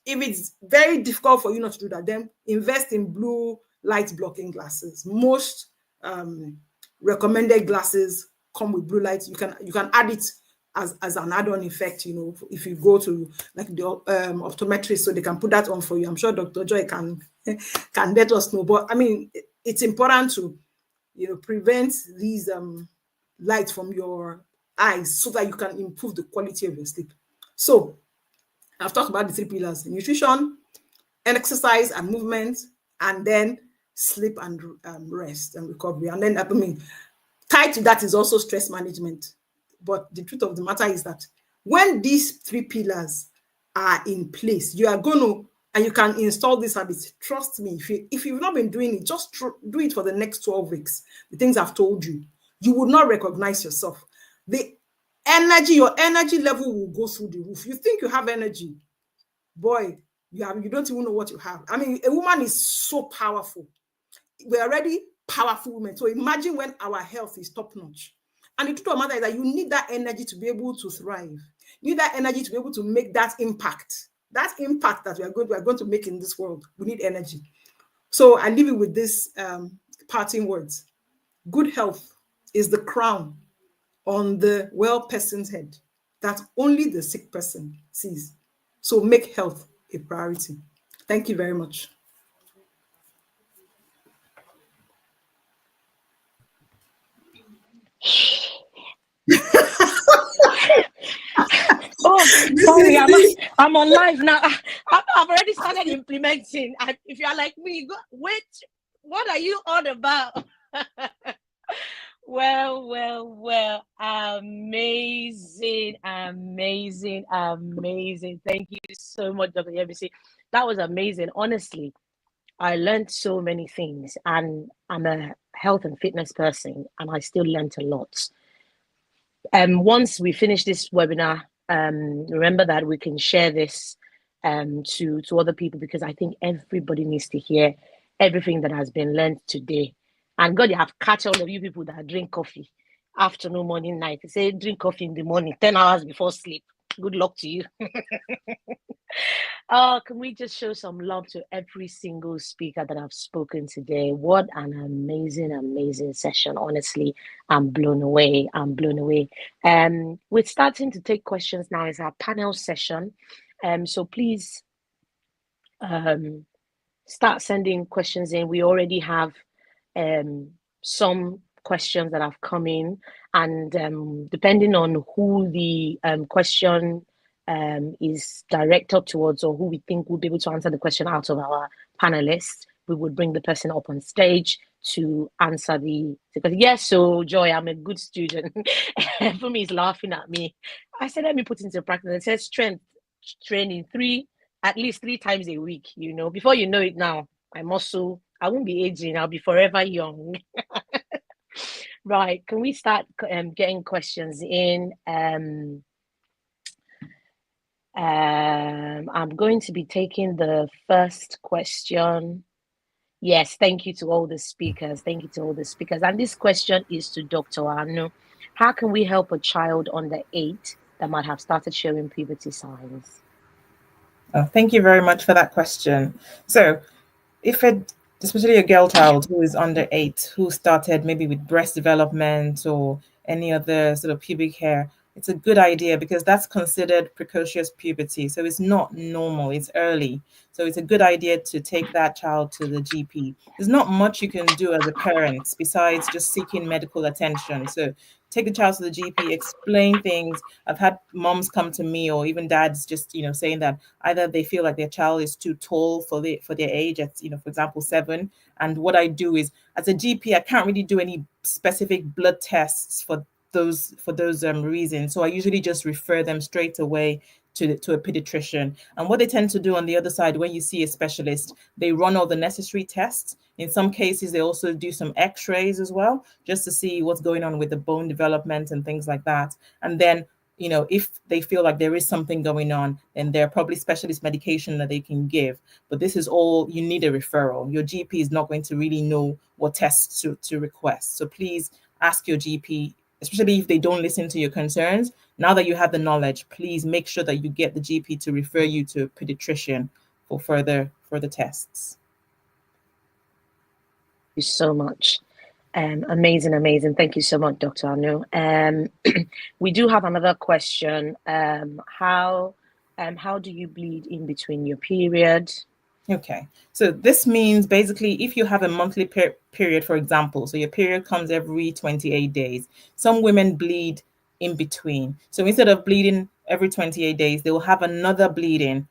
Speaker 8: it's very difficult for you not to do that, then invest in blue light blocking glasses. Most recommended glasses come with blue light. You can add it as an add-on effect, if you go to like the optometrist, so they can put that on for you. I'm sure Dr. Joy can let us know. But I mean, it's important to prevent these lights from your eyes, so that you can improve the quality of your sleep. So I've talked about the 3 pillars: nutrition, exercise and movement, and then sleep and rest and recovery. And then, I mean, tied to that is also stress management. But the truth of the matter is that when these 3 pillars are in place, you are going to, and you can install this habit. Trust me, if you've not been doing it, just do it for the next 12 weeks. The things I've told you, you will not recognize yourself. Your energy level will go through the roof. You think you have energy, boy, you don't even know what you have. I mean, a woman is so powerful. We're already powerful women. So imagine when our health is top notch. And the truth of the matter is that you need that energy to be able to thrive. You need that energy to be able to make that impact. That impact that we are going to make in this world. We need energy. So I leave you with this parting words. Good health is the crown on the well person's head that only the sick person sees. So make health a priority. Thank you very much.
Speaker 2: Oh, sorry, I'm on live now. I've already started implementing. If you're like me, wait, what are you on about? Well, amazing. Thank you so much, Dr. Yebisi. That was amazing. Honestly, I learned so many things, and I'm a health and fitness person, and I still learned a lot. Once we finish this webinar, remember that we can share this to other people, because I think everybody needs to hear everything that has been learned today. And God, you have catch all of you people that drink coffee afternoon, morning, night. Say drink coffee in the morning, 10 hours before sleep. Good luck to you. Can we just show some love to every single speaker that I've spoken today? What an amazing session. Honestly, I'm blown away. We're starting to take questions now. It's our panel session. So please start sending questions in. We already have some questions that have come in, and depending on who the question is directed towards, or who we think will be able to answer the question out of our panelists, we would bring the person up on stage to answer because yes, so Joy, I'm a good student. For me, he's laughing at me. I said, let me put into practice. It says strength training at least 3 times a week. Before you know it now, my muscle, I won't be aging, I'll be forever young. Right, can we start getting questions in? I'm going to be taking the first question. Yes, thank you to all the speakers. Thank you to all the speakers. And this question is to Dr. Anu. How can we help a child under 8 that might have started showing puberty signs?
Speaker 3: Oh, thank you very much for that question. So, if it, especially a girl child who is under 8, who started maybe with breast development or any other sort of pubic hair, it's a good idea because that's considered precocious puberty. So it's not normal, it's early. So it's a good idea to take that child to the GP. There's not much you can do as a parent besides just seeking medical attention. So take the child to the GP, explain things. I've had moms come to me or even dads just, saying that either they feel like their child is too tall for their age at, for example, 7. And what I do is, as a GP, I can't really do any specific blood tests for those reasons. So I usually just refer them straight away to a pediatrician. And what they tend to do on the other side, when you see a specialist, they run all the necessary tests. In some cases, they also do some x-rays as well, just to see what's going on with the bone development and things like that. And then, if they feel like there is something going on, then there are probably specialist medication that they can give. But this is all, you need a referral. Your GP is not going to really know what tests to request. So please ask your GP, especially if they don't listen to your concerns. Now that you have the knowledge, please make sure that you get the GP to refer you to a pediatrician for further tests.
Speaker 2: Thank you so much. Amazing, amazing. Thank you so much, Dr. Anu. We do have another question. How do you bleed in between your period?
Speaker 3: Okay, so this means basically if you have a monthly period, for example, so your period comes every 28 days, some women bleed in between. So instead of bleeding every 28 days, they will have another bleed,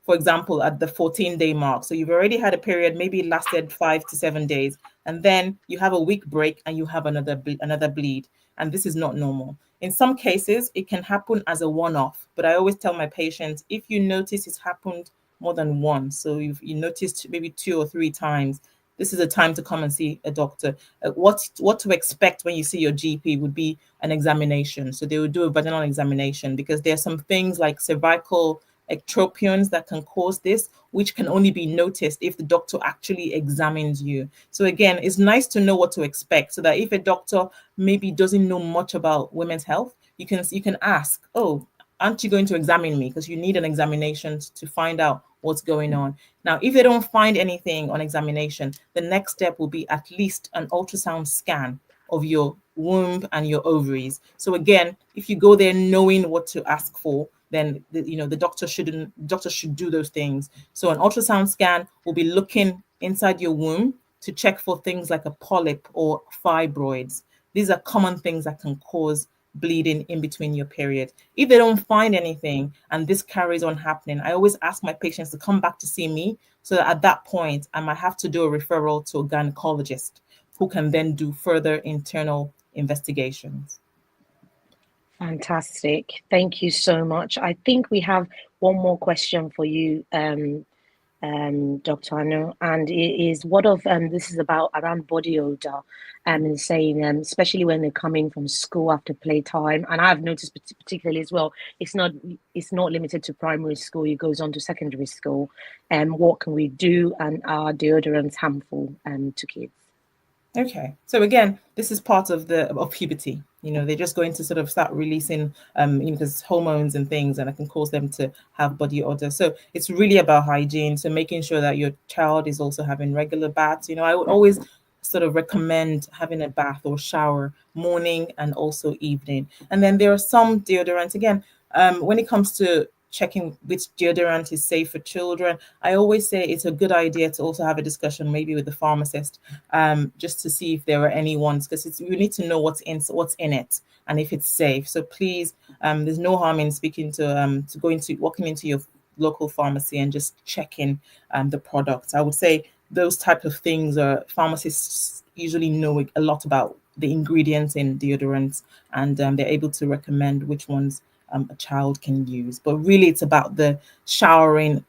Speaker 3: for example, at the 14-day mark. So you've already had a period, maybe it lasted 5 to 7 days, and then you have a week break and you have another bleed. And this is not normal. In some cases, it can happen as a one-off, but I always tell my patients, if you notice it's happened more than once, so you noticed maybe 2 or 3 times, this is a time to come and see a doctor. What to expect when you see your GP would be an examination. So they will do a vaginal examination because there are some things like cervical ectropions that can cause this, which can only be noticed if the doctor actually examines you. So again, it's nice to know what to expect so that if a doctor maybe doesn't know much about women's health, you can ask, oh, aren't you going to examine me? Because you need an examination to find out what's going on. Now, if they don't find anything on examination, the next step will be at least an ultrasound scan of your womb and your ovaries. So again, if you go there knowing what to ask for, then the doctor should do those things. So an ultrasound scan will be looking inside your womb to check for things like a polyp or fibroids. These are common things that can cause bleeding in between your period. If they don't find anything and this carries on happening, I always ask my patients to come back to see me so that at that point I might have to do a referral to a gynecologist who can then do further internal investigations.
Speaker 2: Fantastic. Thank you so much. I think we have one more question for you, Dr. Anu, and it is what of this is about around body odor, and saying especially when they're coming from school after playtime, and I've noticed particularly as well, it's not limited to primary school; it goes on to secondary school. And what can we do? And are deodorants harmful to kids?
Speaker 3: Okay. So again, this is part of puberty. They're just going to sort of start releasing because hormones and things, and it can cause them to have body odor. So it's really about hygiene. So making sure that your child is also having regular baths. I would always sort of recommend having a bath or shower morning and also evening. And then there are some deodorants again, when it comes to checking which deodorant is safe for children, I always say it's a good idea to also have a discussion maybe with the pharmacist, just to see if there are any ones, because you need to know what's in it and if it's safe. So please, there's no harm in speaking to walking into your local pharmacy and just checking the products. I would say those type of things are pharmacists usually know a lot about the ingredients in deodorants, and they're able to recommend which ones a child can use. But really, it's about the showering,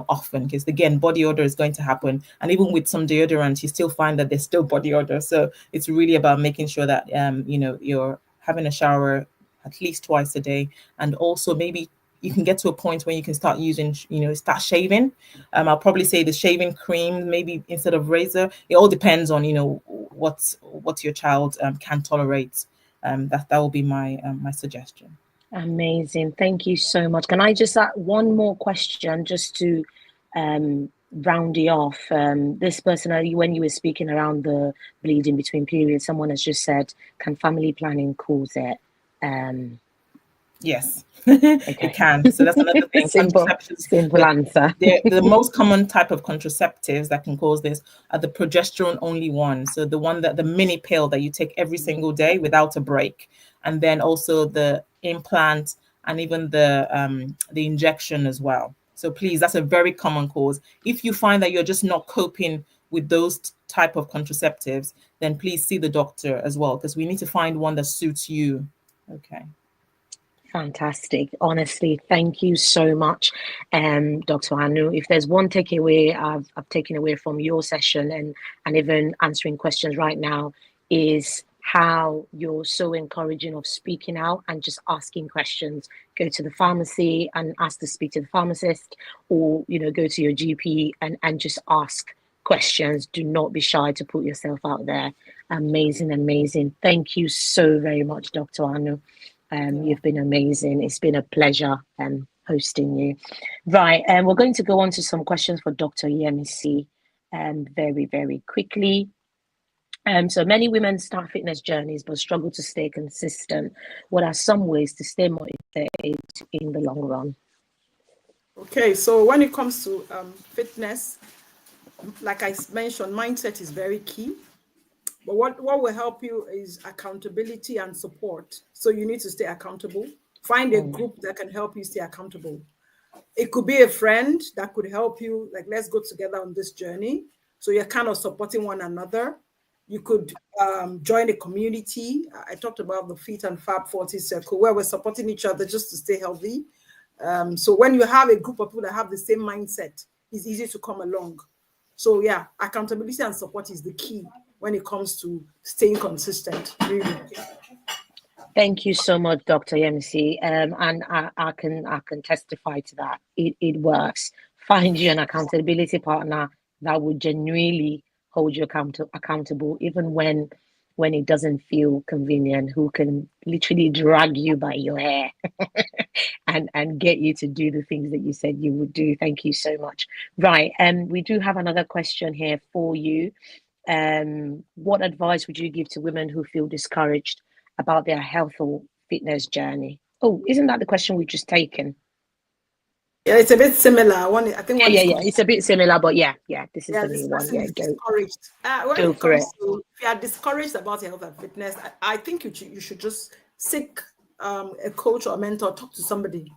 Speaker 3: often, because again, body odor is going to happen. And even with some deodorants, you still find that there's still body odor. So it's really about making sure that, you're having a shower at least twice a day, and also maybe you can get to a point where you can start using, start shaving. I'll probably say the shaving cream, maybe instead of razor. It all depends on, what your child can tolerate. That will be my suggestion.
Speaker 2: Amazing. Thank you so much. Can I just add one more question just to round it off? This person, when you were speaking around the bleeding between periods, someone has just said, can family planning cause it?
Speaker 3: Yes,
Speaker 2: Okay.
Speaker 3: it can. So that's another thing.
Speaker 2: Simple answer.
Speaker 3: The most common type of contraceptives that can cause this are the progesterone only ones. So the mini pill that you take every single day without a break, and then also the implant and even the injection as well. So please, that's a very common cause. If you find that you're just not coping with those type of contraceptives, then please see the doctor as well, because we need to find one that suits you. Okay.
Speaker 2: Fantastic. Honestly, thank you so much, Dr. Anu. If there's one takeaway I've taken away from your session and even answering questions right now, is how you're so encouraging of speaking out and just asking questions. Go to the pharmacy and ask to speak to the pharmacist, or go to your GP and just ask questions. Do not be shy to put yourself out there. Amazing. Thank you so very much, Dr. Anu. You've been amazing. It's been a pleasure hosting you. Right, we're going to go on to some questions for Dr. Yemisi very, very quickly. So many women start fitness journeys but struggle to stay consistent. What are some ways to stay motivated in the long run?
Speaker 8: Okay, so when it comes to fitness, like I mentioned, mindset is very key. But what will help you is accountability and support. So you need to stay accountable. Find a group that can help you stay accountable. It could be a friend that could help you, like, let's go together on this journey. So you're kind of supporting one another. You could join a community. I talked about the Fit and Fab 40 circle, where we're supporting each other just to stay healthy. So when you have a group of people that have the same mindset, it's easy to come along. So yeah, accountability and support is the key when it comes to staying consistent, really.
Speaker 2: Thank you so much, Dr. Yemisi. And I can testify to that. It works. Find you an accountability partner that will genuinely hold you accountable, even when it doesn't feel convenient, who can literally drag you by your hair and get you to do the things that you said you would do. Thank you so much. Right. We do have another question here for you. What advice would you give to women who feel discouraged about their health or fitness journey? Oh, isn't that the question we've just taken?
Speaker 8: Yeah, it's a bit similar. I think one
Speaker 2: Yeah.
Speaker 8: is
Speaker 2: It's a bit similar, but yeah, this is the
Speaker 8: this
Speaker 2: new one.
Speaker 8: person
Speaker 2: Yeah,
Speaker 8: is discouraged. When
Speaker 2: go
Speaker 8: it
Speaker 2: for it.
Speaker 8: comes to, if you are discouraged about your health and fitness, I think you should just seek a coach or mentor, talk to somebody.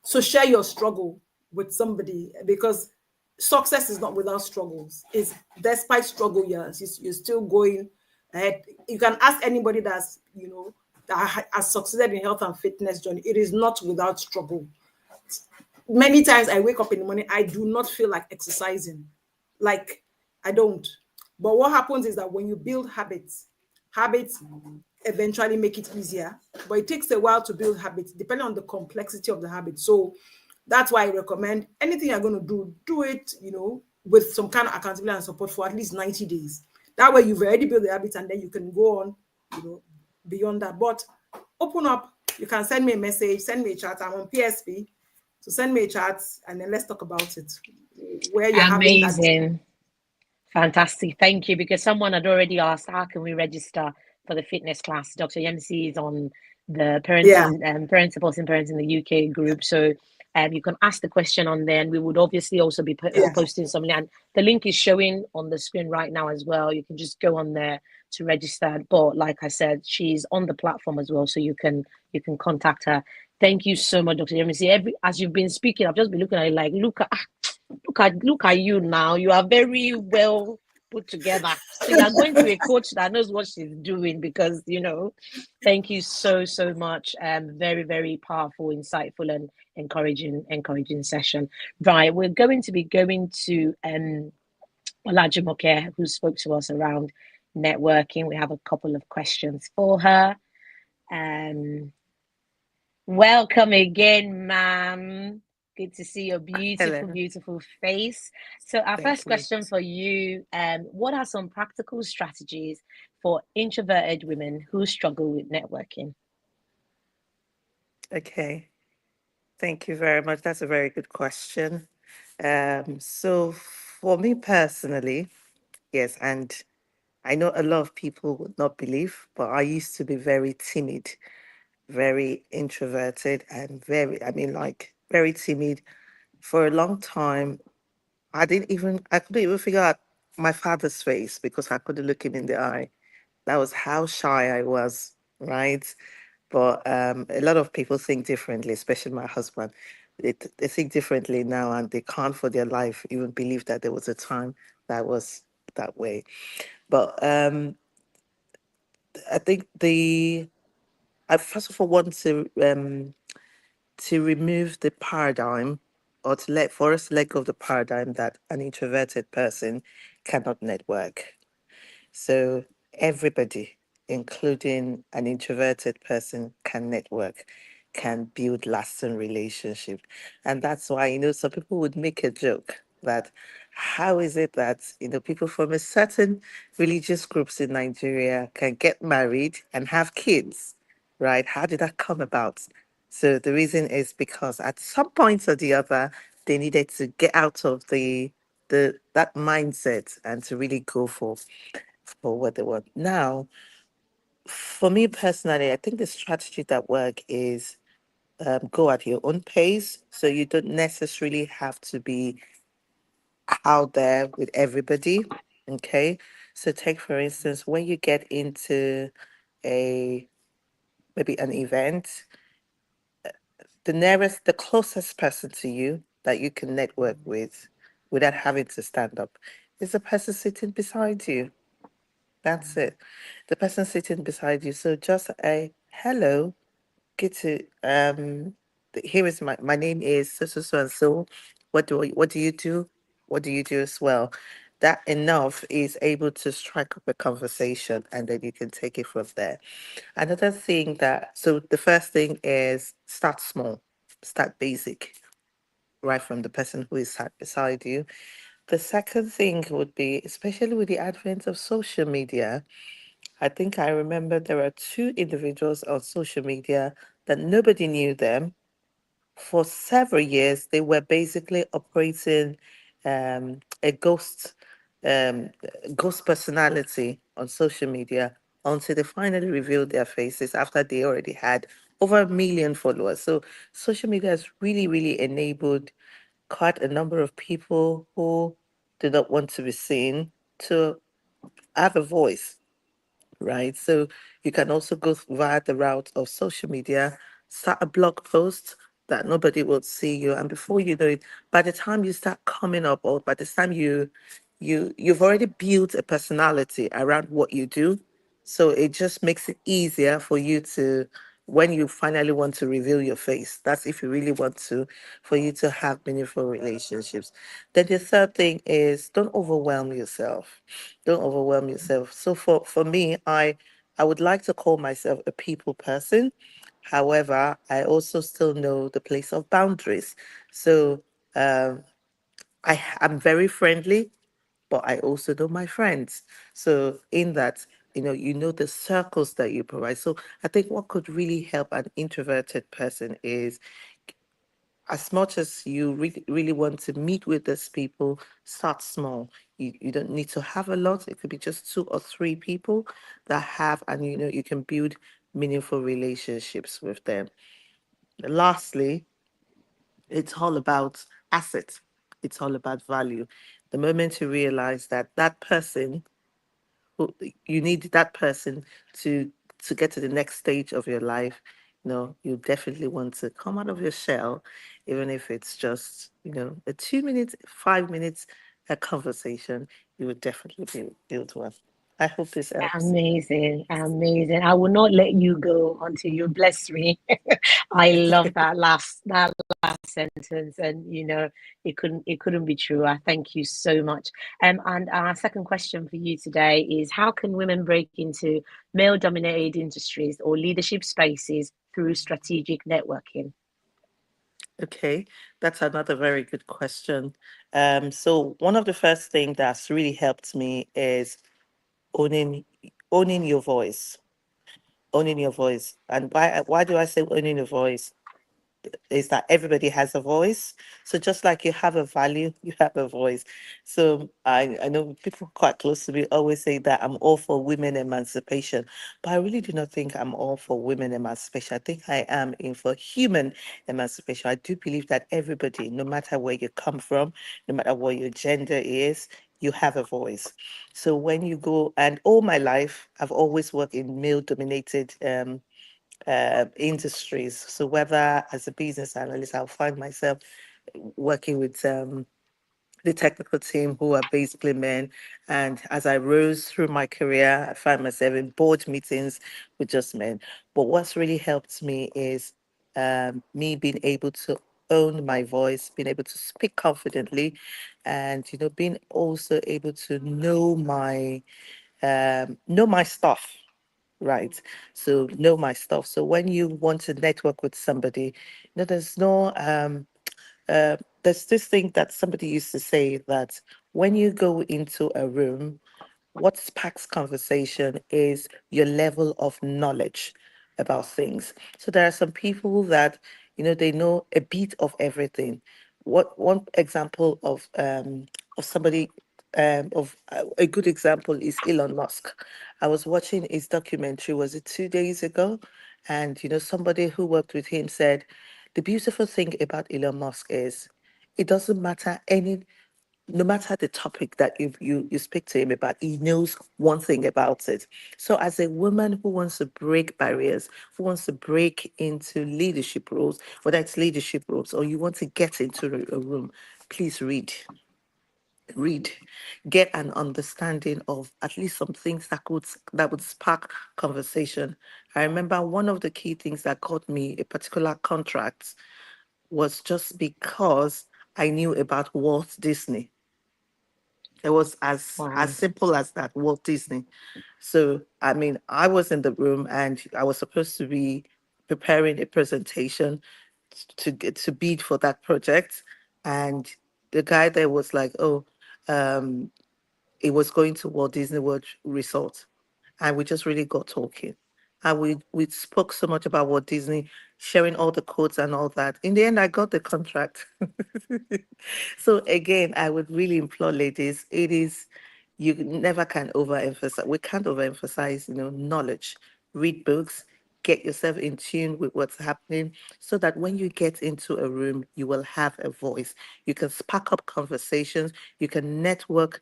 Speaker 8: So share your struggle with somebody, because success is not without struggles. It's despite struggle, yes, you're still going ahead. You can ask anybody that has succeeded in health and fitness journey. It is not without struggle. Many times I wake up in the morning, I do not feel like exercising. Like, I don't. But what happens is that when you build habits eventually make it easier. But it takes a while to build habits, depending on the complexity of the habit. So that's why I recommend anything you're going to do it, with some kind of accountability and support for at least 90 days. That way you've already built the habit, and then you can go on, beyond that. But open up. You can send me a message, send me a chat. I'm on PSP. So send me a chat and then let's talk about it. Where you're having that.
Speaker 2: Amazing. Fantastic. Thank you. Because someone had already asked, how can we register for the fitness class? Dr. Yemisi is on the Parent Supporting Parents in the UK group. So you can ask the question on there, and we would obviously also be posting something. And the link is showing on the screen right now as well. You can just go on there to register. But like I said, she's on the platform as well, so you can contact her. Thank you so much, Dr. Yemisi. As you've been speaking, I've just been looking at it like, look at you now. You are very well put together. So you're going to a coach that knows what she's doing, because thank you so much. Very, very powerful, insightful, and encouraging session. Right, we're going to be going to Olajumoke, who spoke to us around networking. We have a couple of questions for her. Welcome again, ma'am. Good to see your beautiful,
Speaker 5: Hello.
Speaker 2: beautiful face. So, our
Speaker 5: Thank
Speaker 2: first
Speaker 5: you.
Speaker 2: question for you, what are some practical strategies for introverted women who struggle with networking?
Speaker 5: Okay. Thank you very much. That's a very good question. So for me personally, yes, and I know a lot of people would not believe, but I used to be very timid, very introverted, and I mean, like very timid for a long time. I couldn't even figure out my father's face because I couldn't look him in the eye. That was how shy I was, right? But a lot of people think differently, especially my husband. They think differently now, and they can't for their life even believe that there was a time that was that way. But I think I first of all want to remove the paradigm, or for us to let go of the paradigm that an introverted person cannot network. So everybody, including an introverted person, can network, can build lasting relationship. And that's why, some people would make a joke that how is it that, people from a certain religious groups in Nigeria can get married and have kids, right? How did that come about? So the reason is because at some point or the other, they needed to get out of the that mindset and to really go for what they want. Now, for me personally, I think the strategy that work is go at your own pace. So you don't necessarily have to be out there with everybody. Okay. So take for instance, when you get into a maybe an event, the closest person to you that you can network with without having to stand up is the person sitting beside you. That's it. The person sitting beside you. So just a hello, get to here is my name is so so so and so. What do you do? What do you do as well? That enough is able to strike up a conversation, and then you can take it from there. Another thing so the first thing is start small, start basic, right from the person who is sat beside you. The second thing would be, especially with the advent of social media, I think I remember there are two individuals on social media that nobody knew them. For several years, they were basically operating a um, ghost personality on social media until they finally revealed their faces after they already had over 1 million followers. So social media has really, really enabled quite a number of people who do not want to be seen to have a voice, right? So you can also go via the route of social media, start a blog post that nobody will see you, and before you know it, by the time you start coming up, or by the time you've already built a personality around what you do, so it just makes it easier for you to, when you finally want to reveal your face, that's if you really want to, for you to have meaningful relationships. Then the third thing is don't overwhelm yourself. Don't overwhelm yourself. So for me, I would like to call myself a people person. However, I also still know the place of boundaries. So um, I'm very friendly, but I also know my friends. So in that, the circles that you provide. So I think what could really help an introverted person is, as much as you really, really want to meet with these people, start small. You don't need to have a lot. It could be just two or three people that have, and you can build meaningful relationships with them. Lastly, it's all about asset. It's all about value. The moment you realize that that person who you need that person to get to the next stage of your life, you definitely want to come out of your shell, even if it's just a 2 minutes, 5 minutes a conversation. You would definitely build one. I hope this helps.
Speaker 2: Amazing, amazing. I will not let you go until you bless me. I love that last sentence, and it couldn't be true. I thank you so much. And our second question for you today is: how can women break into male-dominated industries or leadership spaces through strategic networking?
Speaker 5: Okay, that's another very good question. So one of the first things that's really helped me is owning owning your voice. Owning your voice. And why do I say owning your voice? Is that everybody has a voice. So just like you have a value, you have a voice. So I know people quite close to me always say that I'm all for women emancipation, but I really do not think I'm all for women emancipation. I think I am in for human emancipation. I do believe that everybody, no matter where you come from, no matter what your gender is, you have a voice. So when you go, and all my life, I've always worked in male dominated industries. So whether as a business analyst, I'll find myself working with the technical team who are basically men. And as I rose through my career, I find myself in board meetings with just men. But what's really helped me is me being able to own my voice, being able to speak confidently, and being also able to know my stuff. Right. So know my stuff. So when you want to network with somebody, there's no there's this thing that somebody used to say that when you go into a room, what sparks conversation is your level of knowledge about things. So there are some people that, they know a bit of everything. What one example of somebody of a good example is Elon Musk. I was watching his documentary, was it 2 days ago? And somebody who worked with him said the beautiful thing about Elon Musk is it doesn't matter no matter the topic that you speak to him about, he knows one thing about it. So as a woman who wants to break barriers, who wants to break into leadership roles, whether it's leadership roles or you want to get into a room, please read, get an understanding of at least some things that would spark conversation. I remember one of the key things that got me a particular contract was just because I knew about Walt Disney. It was as
Speaker 2: Wow.
Speaker 5: simple as that, Walt Disney. So I mean, I was in the room and I was supposed to be preparing a presentation to get to bid for that project. And the guy there was like, "Oh, um, it was going to Walt Disney World Resort." And we just really got talking. And we spoke so much about Walt Disney, sharing all the codes and all that. In the end, I got the contract. So again, I would really implore ladies, it is you never can overemphasize. We can't overemphasize, knowledge. Read books, get yourself in tune with what's happening, so that when you get into a room, you will have a voice. You can spark up conversations. You can network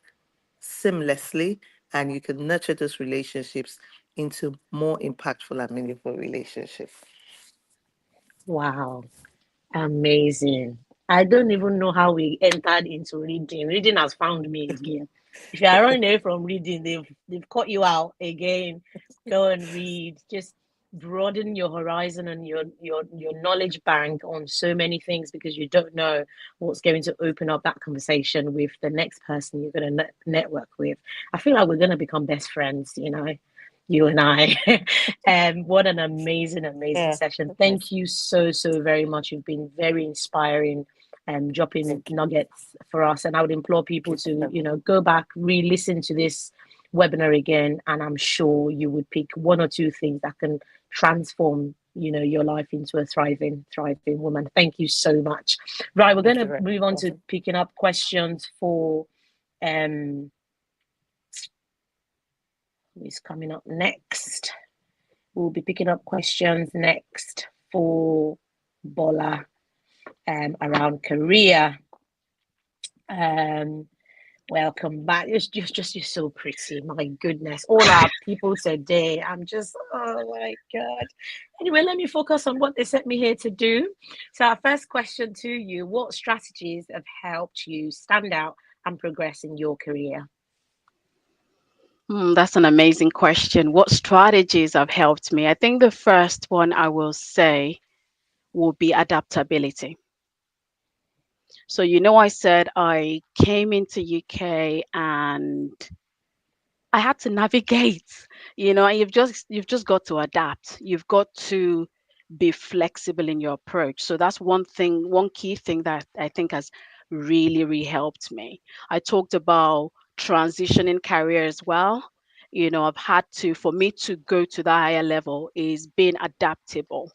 Speaker 5: seamlessly, and you can nurture those relationships into more impactful and meaningful relationships.
Speaker 2: Wow. Amazing. I don't even know how we entered into reading. Reading has found me again. If you are running away from reading, they've caught you out again. Go and read. Just broaden your horizon and your knowledge bank on so many things, because you don't know what's going to open up that conversation with the next person you're going to network with. I feel like we're going to become best friends, you and I. What an amazing
Speaker 5: Yeah,
Speaker 2: session.
Speaker 5: definitely.
Speaker 2: Thank you so very much. You've been very inspiring and dropping
Speaker 5: Thank
Speaker 2: nuggets for us. And I would implore people
Speaker 5: you for
Speaker 2: to,
Speaker 5: having me.
Speaker 2: go back, re-listen to this webinar again, and I'm sure you would pick one or two things that can transform, your life into a thriving woman. Thank you so much. Right, we're going
Speaker 5: Thank you
Speaker 2: to
Speaker 5: very
Speaker 2: move on
Speaker 5: much.
Speaker 2: to picking up questions for um who's coming up next. We'll be picking up questions next for Bola around career. Um, Welcome back. You're so pretty. My goodness. All our people today. I'm just, oh my God. Anyway, let me focus on what they sent me here to do. So, our first question to you: what strategies have helped you stand out and progress in your career?
Speaker 7: That's an amazing question. What strategies have helped me? I think the first one I will say will be adaptability. So, I said I came into UK and I had to navigate, and you've just got to adapt. You've got to be flexible in your approach. So that's one key thing that I think has really, really helped me. I talked about transitioning career as well. I've had to, for me to go to the higher level, is being adaptable.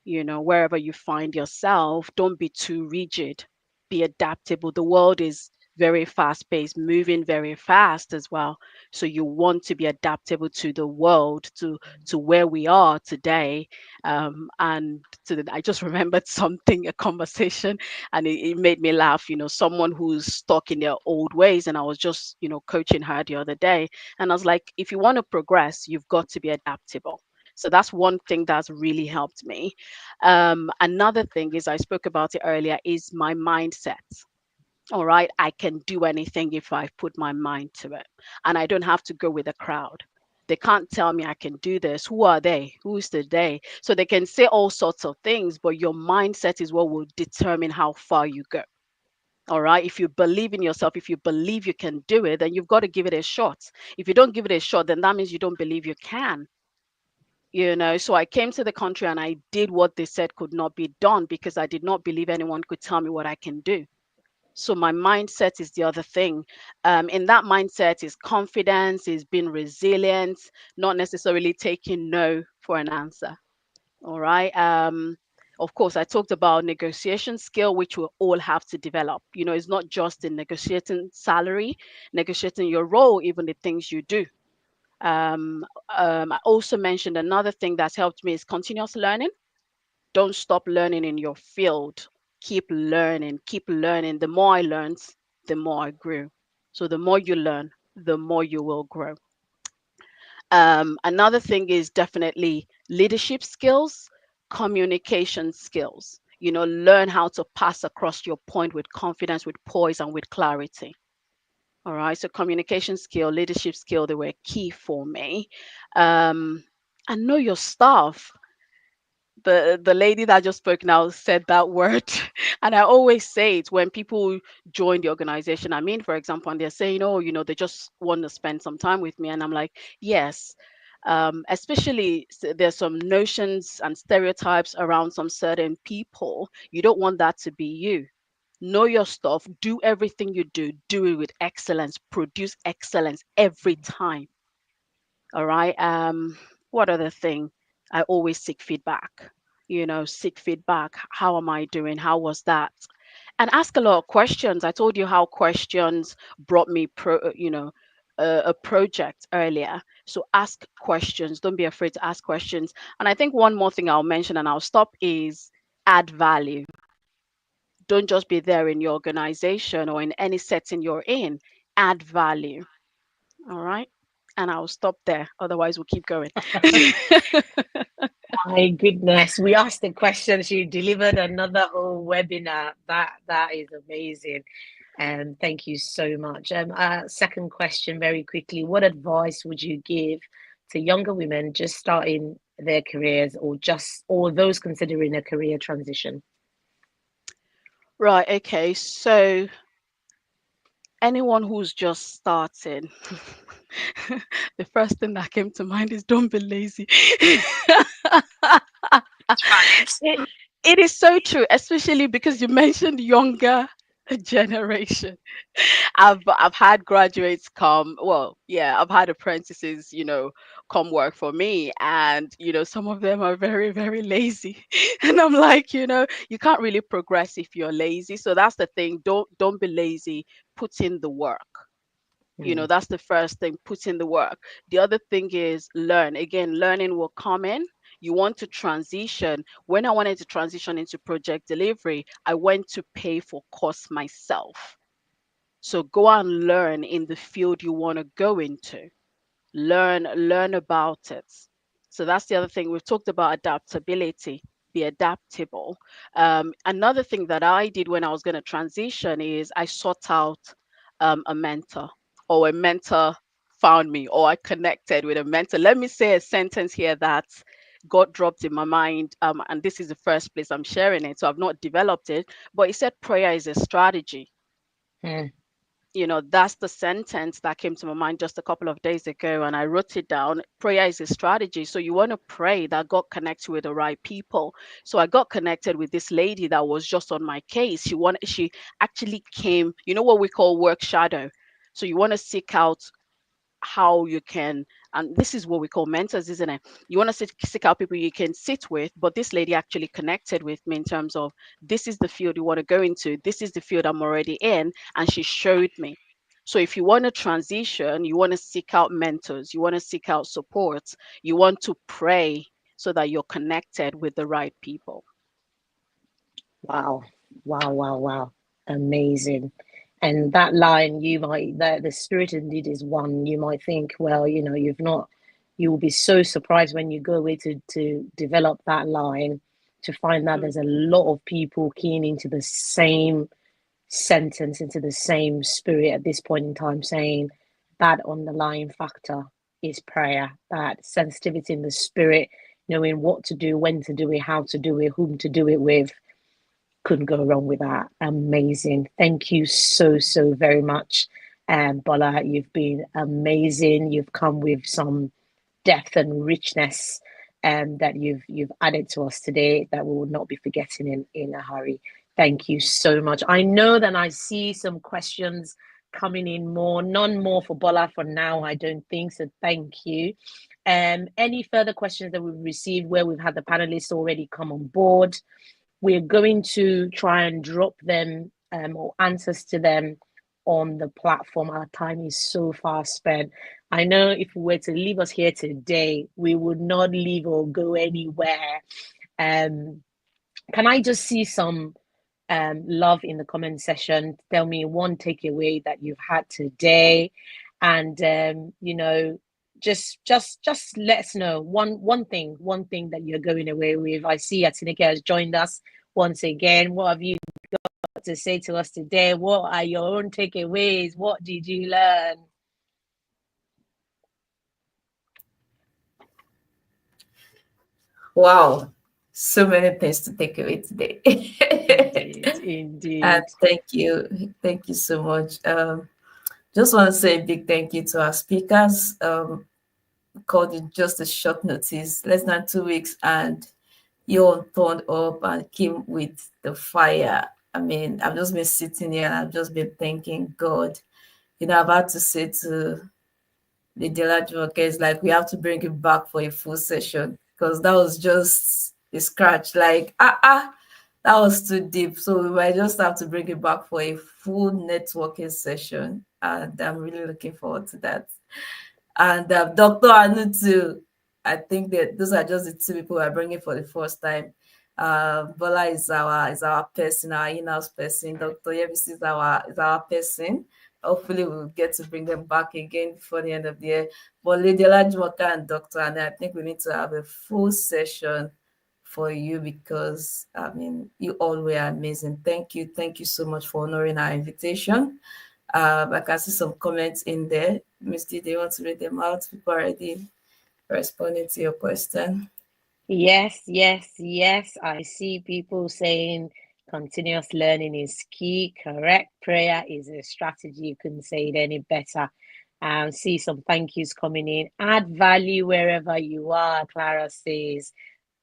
Speaker 7: Wherever you find yourself, don't be too rigid. Be adaptable. The world is very fast paced, moving very fast as well. So you want to be adaptable to the world, to where we are today. And I just remembered something, a conversation, and it made me laugh. Someone who's stuck in their old ways, and I was just, coaching her the other day, and I was like, if you want to progress, you've got to be adaptable. So that's one thing that's really helped me. Another thing is, I spoke about it earlier, is my mindset. All right, I can do anything if I put my mind to it, and I don't have to go with the crowd. They can't tell me I can do this. Who are they? Who is the they? So they can say all sorts of things, but your mindset is what will determine how far you go. All right. If you believe in yourself, if you believe you can do it, then you've got to give it a shot. If you don't give it a shot, then that means you don't believe you can. So I came to the country and I did what they said could not be done because I did not believe anyone could tell me what I can do. So my mindset is the other thing. In that mindset is confidence, is being resilient, not necessarily taking no for an answer. All right. Of course, I talked about negotiation skill, which we all have to develop. It's not just in negotiating salary, negotiating your role, even the things you do. I also mentioned another thing that's helped me is continuous learning. Don't stop learning in your field. Keep learning, keep learning. The more I learned, the more I grew. So the more you learn, the more you will grow. Another thing is definitely leadership skills, communication skills. Learn how to pass across your point with confidence, with poise, and with clarity. All right. So communication skill, leadership skill, they were key for me. Um, and know your staff. The lady that just spoke now said that word, and I always say it when people join the organization. I mean, for example, and they're saying, "Oh, they just want to spend some time with me," and I'm like, "Yes." Especially there's some notions and stereotypes around some certain people. You don't want that to be you. Know your stuff, do everything you do it with excellence, produce excellence every time. All right. What other thing? I always seek feedback. Seek feedback. How am I doing? How was that? And ask a lot of questions. I told you how questions brought me a project earlier. So ask questions. Don't be afraid to ask questions. And I think one more thing I'll mention and I'll stop is add value. Don't just be there in your organization or in any setting you're in. Add value. All right. And I'll stop there. Otherwise, we'll keep going.
Speaker 2: My goodness, we asked the questions. You delivered another whole webinar. That is amazing. And thank you so much. Second question, very quickly. What advice would you give to younger women just starting their careers or those considering a career transition?
Speaker 7: Right. Okay. So anyone who's just starting, the first thing that came to mind is don't be lazy. it, it is so true, especially because you mentioned younger generation. I've had graduates come, well, yeah, I've had apprentices, come work for me, and some of them are very, very lazy. And I'm like, you can't really progress if you're lazy. So that's the thing. Don't be lazy. Put in the work. That's the first thing. Put in the work. The other thing is learn. Again, learning will come in. You want to transition. When I wanted to transition into project delivery, I went to pay for course myself. So go and learn in the field you want to go into. Learn about it. So that's the other thing. We've talked about adaptability. Be adaptable. Another thing that I did when I was going to transition is I sought out a mentor or a mentor found me, or I connected with a mentor. Let me say a sentence here that God dropped in my mind, and this is the first place I'm sharing it, so I've not developed it, but he said prayer is a strategy.
Speaker 2: Mm.
Speaker 7: That's the sentence that came to my mind just a couple of days ago, and I wrote it down. Prayer is a strategy. So you want to pray that God connects you with the right people. So I got connected with this lady that was just on my case. She actually came, what we call work shadow. So you want to seek out how you can, and this is what we call mentors, isn't it? You want to seek out people you can sit with, but this lady actually connected with me in terms of, this is the field you want to go into, this is the field I'm already in, and she showed me. So if you want to transition, you want to seek out mentors, you want to seek out support, you want to pray so that you're connected with the right people.
Speaker 2: Wow, wow, wow, wow. Amazing. And that line, the spirit indeed is one. You might think, well, you've not, you will be so surprised when you go away to develop that line to find that
Speaker 7: Mm.
Speaker 2: there's a lot of people keying into the same sentence, into the same spirit at this point in time, saying that underlying factor is prayer, that sensitivity in the spirit, knowing what to do, when to do it, how to do it, whom to do it with. Couldn't go wrong with that. Amazing. Thank you so, so very much. Bola, you've been amazing. You've come with some depth and richness that you've added to us today that we will not be forgetting in a hurry. Thank you so much. I know that I see some questions coming in more, none more for Bola for now, I don't think. So thank you. Any further questions that we've received where we've had the panelists already come on board? We're going to try and drop them or answers to them on the platform. Our time is so far spent. I know if we were to leave us here today, we would not leave or go anywhere. Can I just see some love in the comment section? Tell me one takeaway that you've had today, and just let us know one thing that you're going away with. I see Atineke has joined us once again. What have you got to say to us today? What are your own takeaways? What did you learn?
Speaker 1: Wow, so many things to take away today. And
Speaker 2: Indeed.
Speaker 1: thank you so much. Just want to say a big thank you to our speakers. Called it just a short notice, less than 2 weeks, and you all turned up and came with the fire. I mean, I've just been sitting here and I've just been thanking God. I've had to say to the Dela it's like we have to bring it back for a full session because that was just a scratch. Like, that was too deep. So we might just have to bring it back for a full networking session. And I'm really looking forward to that. And Dr. Anu too. I think that those are just the two people we're bringing for the first time. Bola is our person, our in-house person. Dr. Yebisi is our person. Hopefully, we'll get to bring them back again before the end of the year. But Lady Olajumoka and Dr. Anu, I think we need to have a full session for you because I mean, you all were amazing. Thank you so much for honoring our invitation. I can see some comments in there. Misty, do you want to read them out? People are already responding to your question.
Speaker 2: Yes, yes, yes. I see people saying continuous learning is key. Correct. Prayer is a strategy. You couldn't say it any better. See some thank yous coming in. Add value wherever you are, Clara says.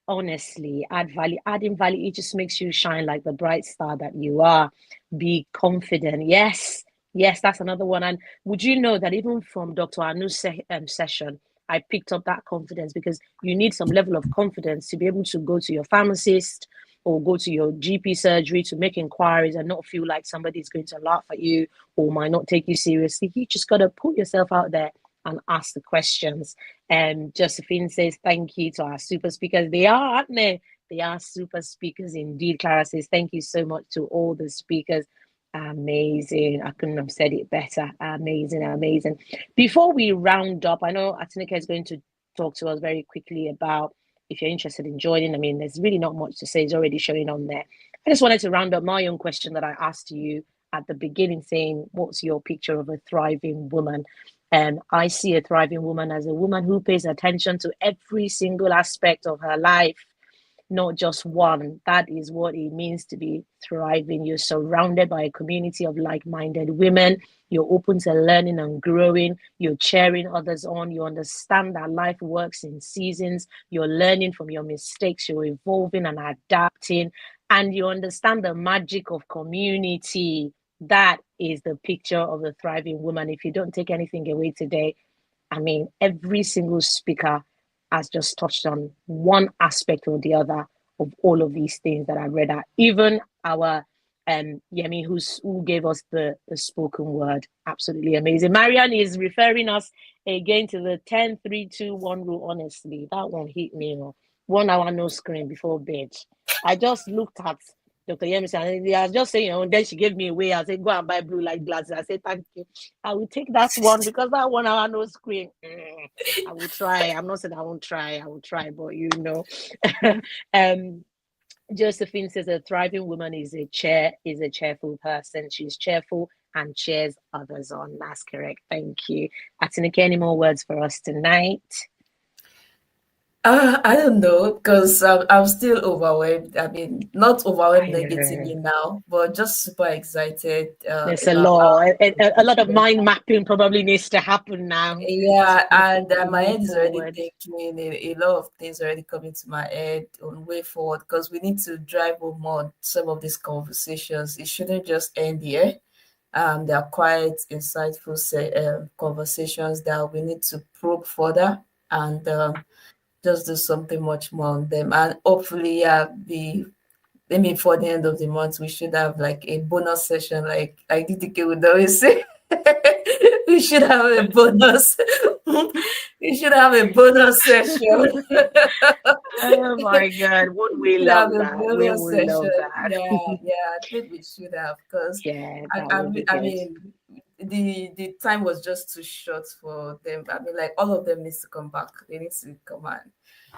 Speaker 2: Honestly, add value. Adding value, it just makes you shine like the bright star that you are. Be confident. Yes, yes, that's another one. And would you know that even from Dr. Anu's session, I picked up that confidence because you need some level of confidence to be able to go to your pharmacist or go to your GP surgery to make inquiries and not feel like somebody's going to laugh at you or might not take you seriously. You just got to put yourself out there and ask the questions. And Josephine says, thank you to our super speakers. They are, aren't they? They are super speakers indeed. Clara says, thank you so much to all the speakers. Amazing. I couldn't have said it better. Amazing, amazing. Before we round up, I know Atinika is going to talk to us very quickly about if you're interested in joining. I mean, there's really not much to say. It's already showing on there. I just wanted to round up my own question that I asked you at the beginning, saying, what's your picture of a thriving woman? I see a thriving woman as a woman who pays attention to every single aspect of her life, not just one. That is what it means to be thriving. You're surrounded by a community of like minded women. You're open to learning and growing. You're cheering others on. You understand that life works in seasons. You're learning from your mistakes. You're evolving and adapting. And you understand the magic of community. That is the picture of the thriving woman. If you don't take anything away today, I mean, every single speaker has just touched on one aspect or the other of all of these things that I read out. Even our Yemi, who gave us the spoken word, absolutely amazing. Marianne is referring us again to the 10-3-2-1 rule. Honestly, that one hit me. 1 hour no screen before bed. I just looked at Dr. Yemi and I was just saying, and then she gave me away. I said, go and buy blue light glasses. I said, thank you. I will take that one because that 1 hour no screen. I will try. I'm not saying I won't try. I will try, but um, Josephine says a thriving woman is a cheerful person. She's cheerful and cheers others on. That's correct. Thank you. Atinuke, any more words for us tonight?
Speaker 1: I don't know because I'm still overwhelmed. I mean, not overwhelmed
Speaker 2: I
Speaker 1: negatively
Speaker 2: know.
Speaker 1: now, but just super excited
Speaker 2: There's a
Speaker 1: about
Speaker 2: lot.
Speaker 1: how
Speaker 2: A lot of mind mapping probably needs to happen now
Speaker 1: yeah, and
Speaker 2: to
Speaker 1: my
Speaker 2: move
Speaker 1: head is already
Speaker 2: forward.
Speaker 1: thinking a lot of things already coming to my head on way forward because we need to drive home more some of these conversations. It shouldn't just end here. They are quite insightful conversations that we need to probe further and just do something much more on them. And hopefully, yeah, be maybe for the end of the month, we should have like a bonus session, like DTK would always say. We should have a bonus. We should have a bonus session.
Speaker 2: Oh my God, would we
Speaker 1: Should have
Speaker 2: love
Speaker 1: a
Speaker 2: that? We
Speaker 1: bonus
Speaker 2: would love
Speaker 1: session.
Speaker 2: that.
Speaker 1: Yeah, yeah. I think we should have because
Speaker 2: Yeah,
Speaker 1: I,
Speaker 2: that
Speaker 1: I,
Speaker 2: would
Speaker 1: mean-
Speaker 2: be
Speaker 1: I
Speaker 2: good.
Speaker 1: mean the time was just too short for them. I mean, like all of them needs to come back. They need to come and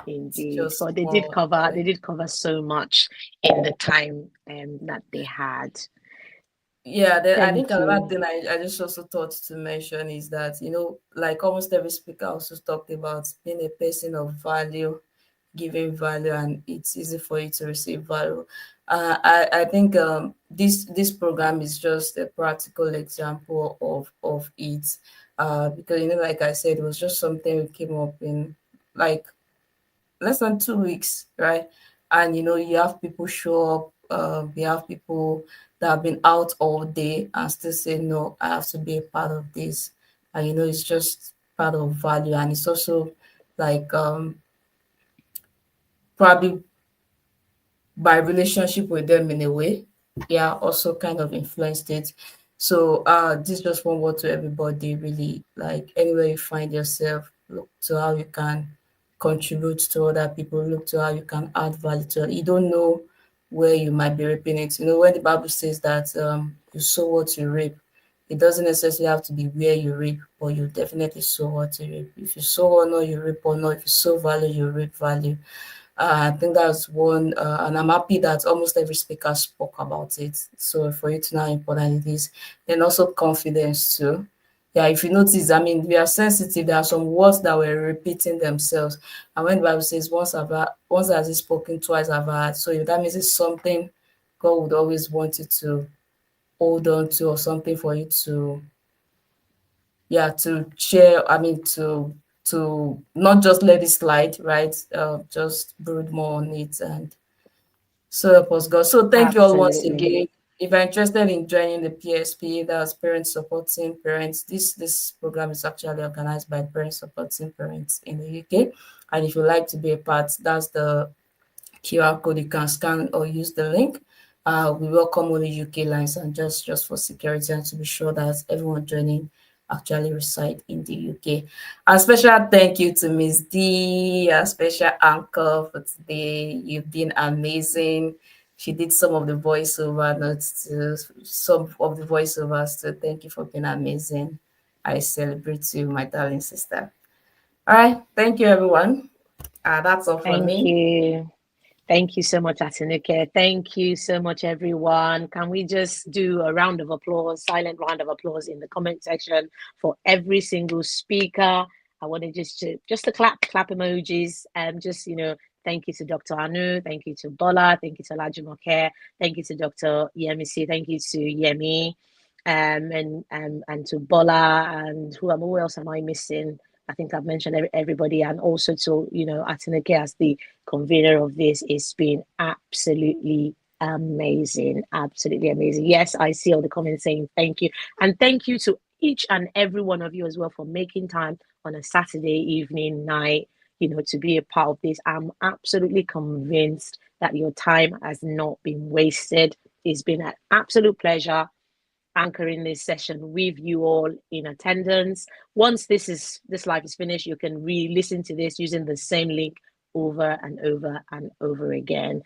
Speaker 1: it's
Speaker 2: Indeed.
Speaker 1: just
Speaker 2: But they did
Speaker 1: more.
Speaker 2: cover
Speaker 1: Yeah.
Speaker 2: they did cover so much in the time that they had.
Speaker 1: Yeah, I think
Speaker 2: Thank
Speaker 1: another
Speaker 2: you.
Speaker 1: thing I just also thought to mention is that, like almost every speaker also talked about being a person of value, giving value, and it's easy for you to receive value. I think this program is just a practical example of it. Because like I said, it was just something we came up in like less than 2 weeks, right? And you have people show up. You have people that have been out all day and still say, "No, I have to be a part of this." And it's just part of value, and it's also like probably by relationship with them in a way, yeah, also kind of influenced it. So this just one word to everybody, really, like anywhere you find yourself, look to how you can contribute to other people, look to how you can add value to it. You don't know where you might be reaping it. When the Bible says that you sow what you reap, it doesn't necessarily have to be where you reap, but you definitely sow what you reap. If you sow honor, you reap honor. If you sow value, you reap value. I think that's one, and I'm happy that almost every speaker spoke about it. So for you to know how important it is, and also confidence too. Yeah, if you notice, I mean, we are sensitive. There are some words that were repeating themselves, and when the Bible says, once has it spoken, twice I've heard." So if that means it's something God would always want you to hold on to, or something for you to, yeah, to share. I mean, to not just let it slide, right? Just brood more on it, and so help us God. So thank you all once
Speaker 2: Absolutely.
Speaker 1: again. If you're interested in joining the PSP, that's Parents Supporting Parents. This program is actually organized by Parents Supporting Parents in the UK. And if you'd like to be a part, that's the QR code. You can scan or use the link. We welcome only UK lines, and just for security and to be sure that everyone joining actually reside in the UK. A special thank you to Miss D, a special anchor for today. You've been amazing. She did some of the voiceover notes to some of the voiceovers. So thank you for being amazing. I celebrate you, my darling sister. All right, thank you, everyone. That's all for
Speaker 2: Thank
Speaker 1: me.
Speaker 2: you. Thank you so much, Atinuke. Thank you so much, everyone. Can we just do a round of applause, silent round of applause in the comment section for every single speaker? I want to just to clap emojis, and just thank you to Dr. Anu, thank you to Bola, thank you to Lajumoke, thank you to Dr. Yemisi, thank you to Yemi, and to Bola, and who else am I missing? I think I've mentioned everybody, and also to Atinuke as the convener of this. It's been absolutely amazing. Absolutely amazing. Yes, I see all the comments saying thank you. And thank you to each and every one of you as well for making time on a Saturday evening, night, to be a part of this. I'm absolutely convinced that your time has not been wasted. It's been an absolute pleasure anchoring this session with you all in attendance. Once this live is finished, you can re-listen to this using the same link over and over and over again.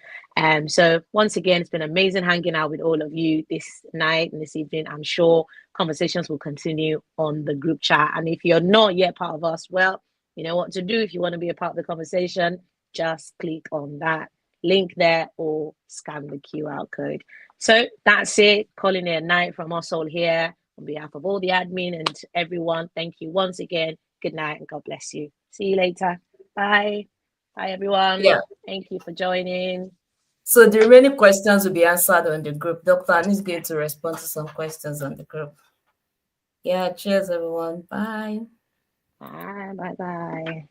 Speaker 2: So once again, it's been amazing hanging out with all of you this night and this evening. I'm sure conversations will continue on the group chat. And if you're not yet part of us, well, you know what to do. If you want to be a part of the conversation, just click on that link there or scan the QR code. So that's it. Calling it a night from us all here on behalf of all the admin and everyone. Thank you once again. Good night and God bless you. See you later. Bye. Bye, everyone.
Speaker 1: Yeah.
Speaker 2: Thank you for joining.
Speaker 1: So the remaining questions will be answered on the group. Dr. Annie is going to respond to some questions on the group. Yeah, cheers, everyone. Bye.
Speaker 2: Bye. Bye. Bye.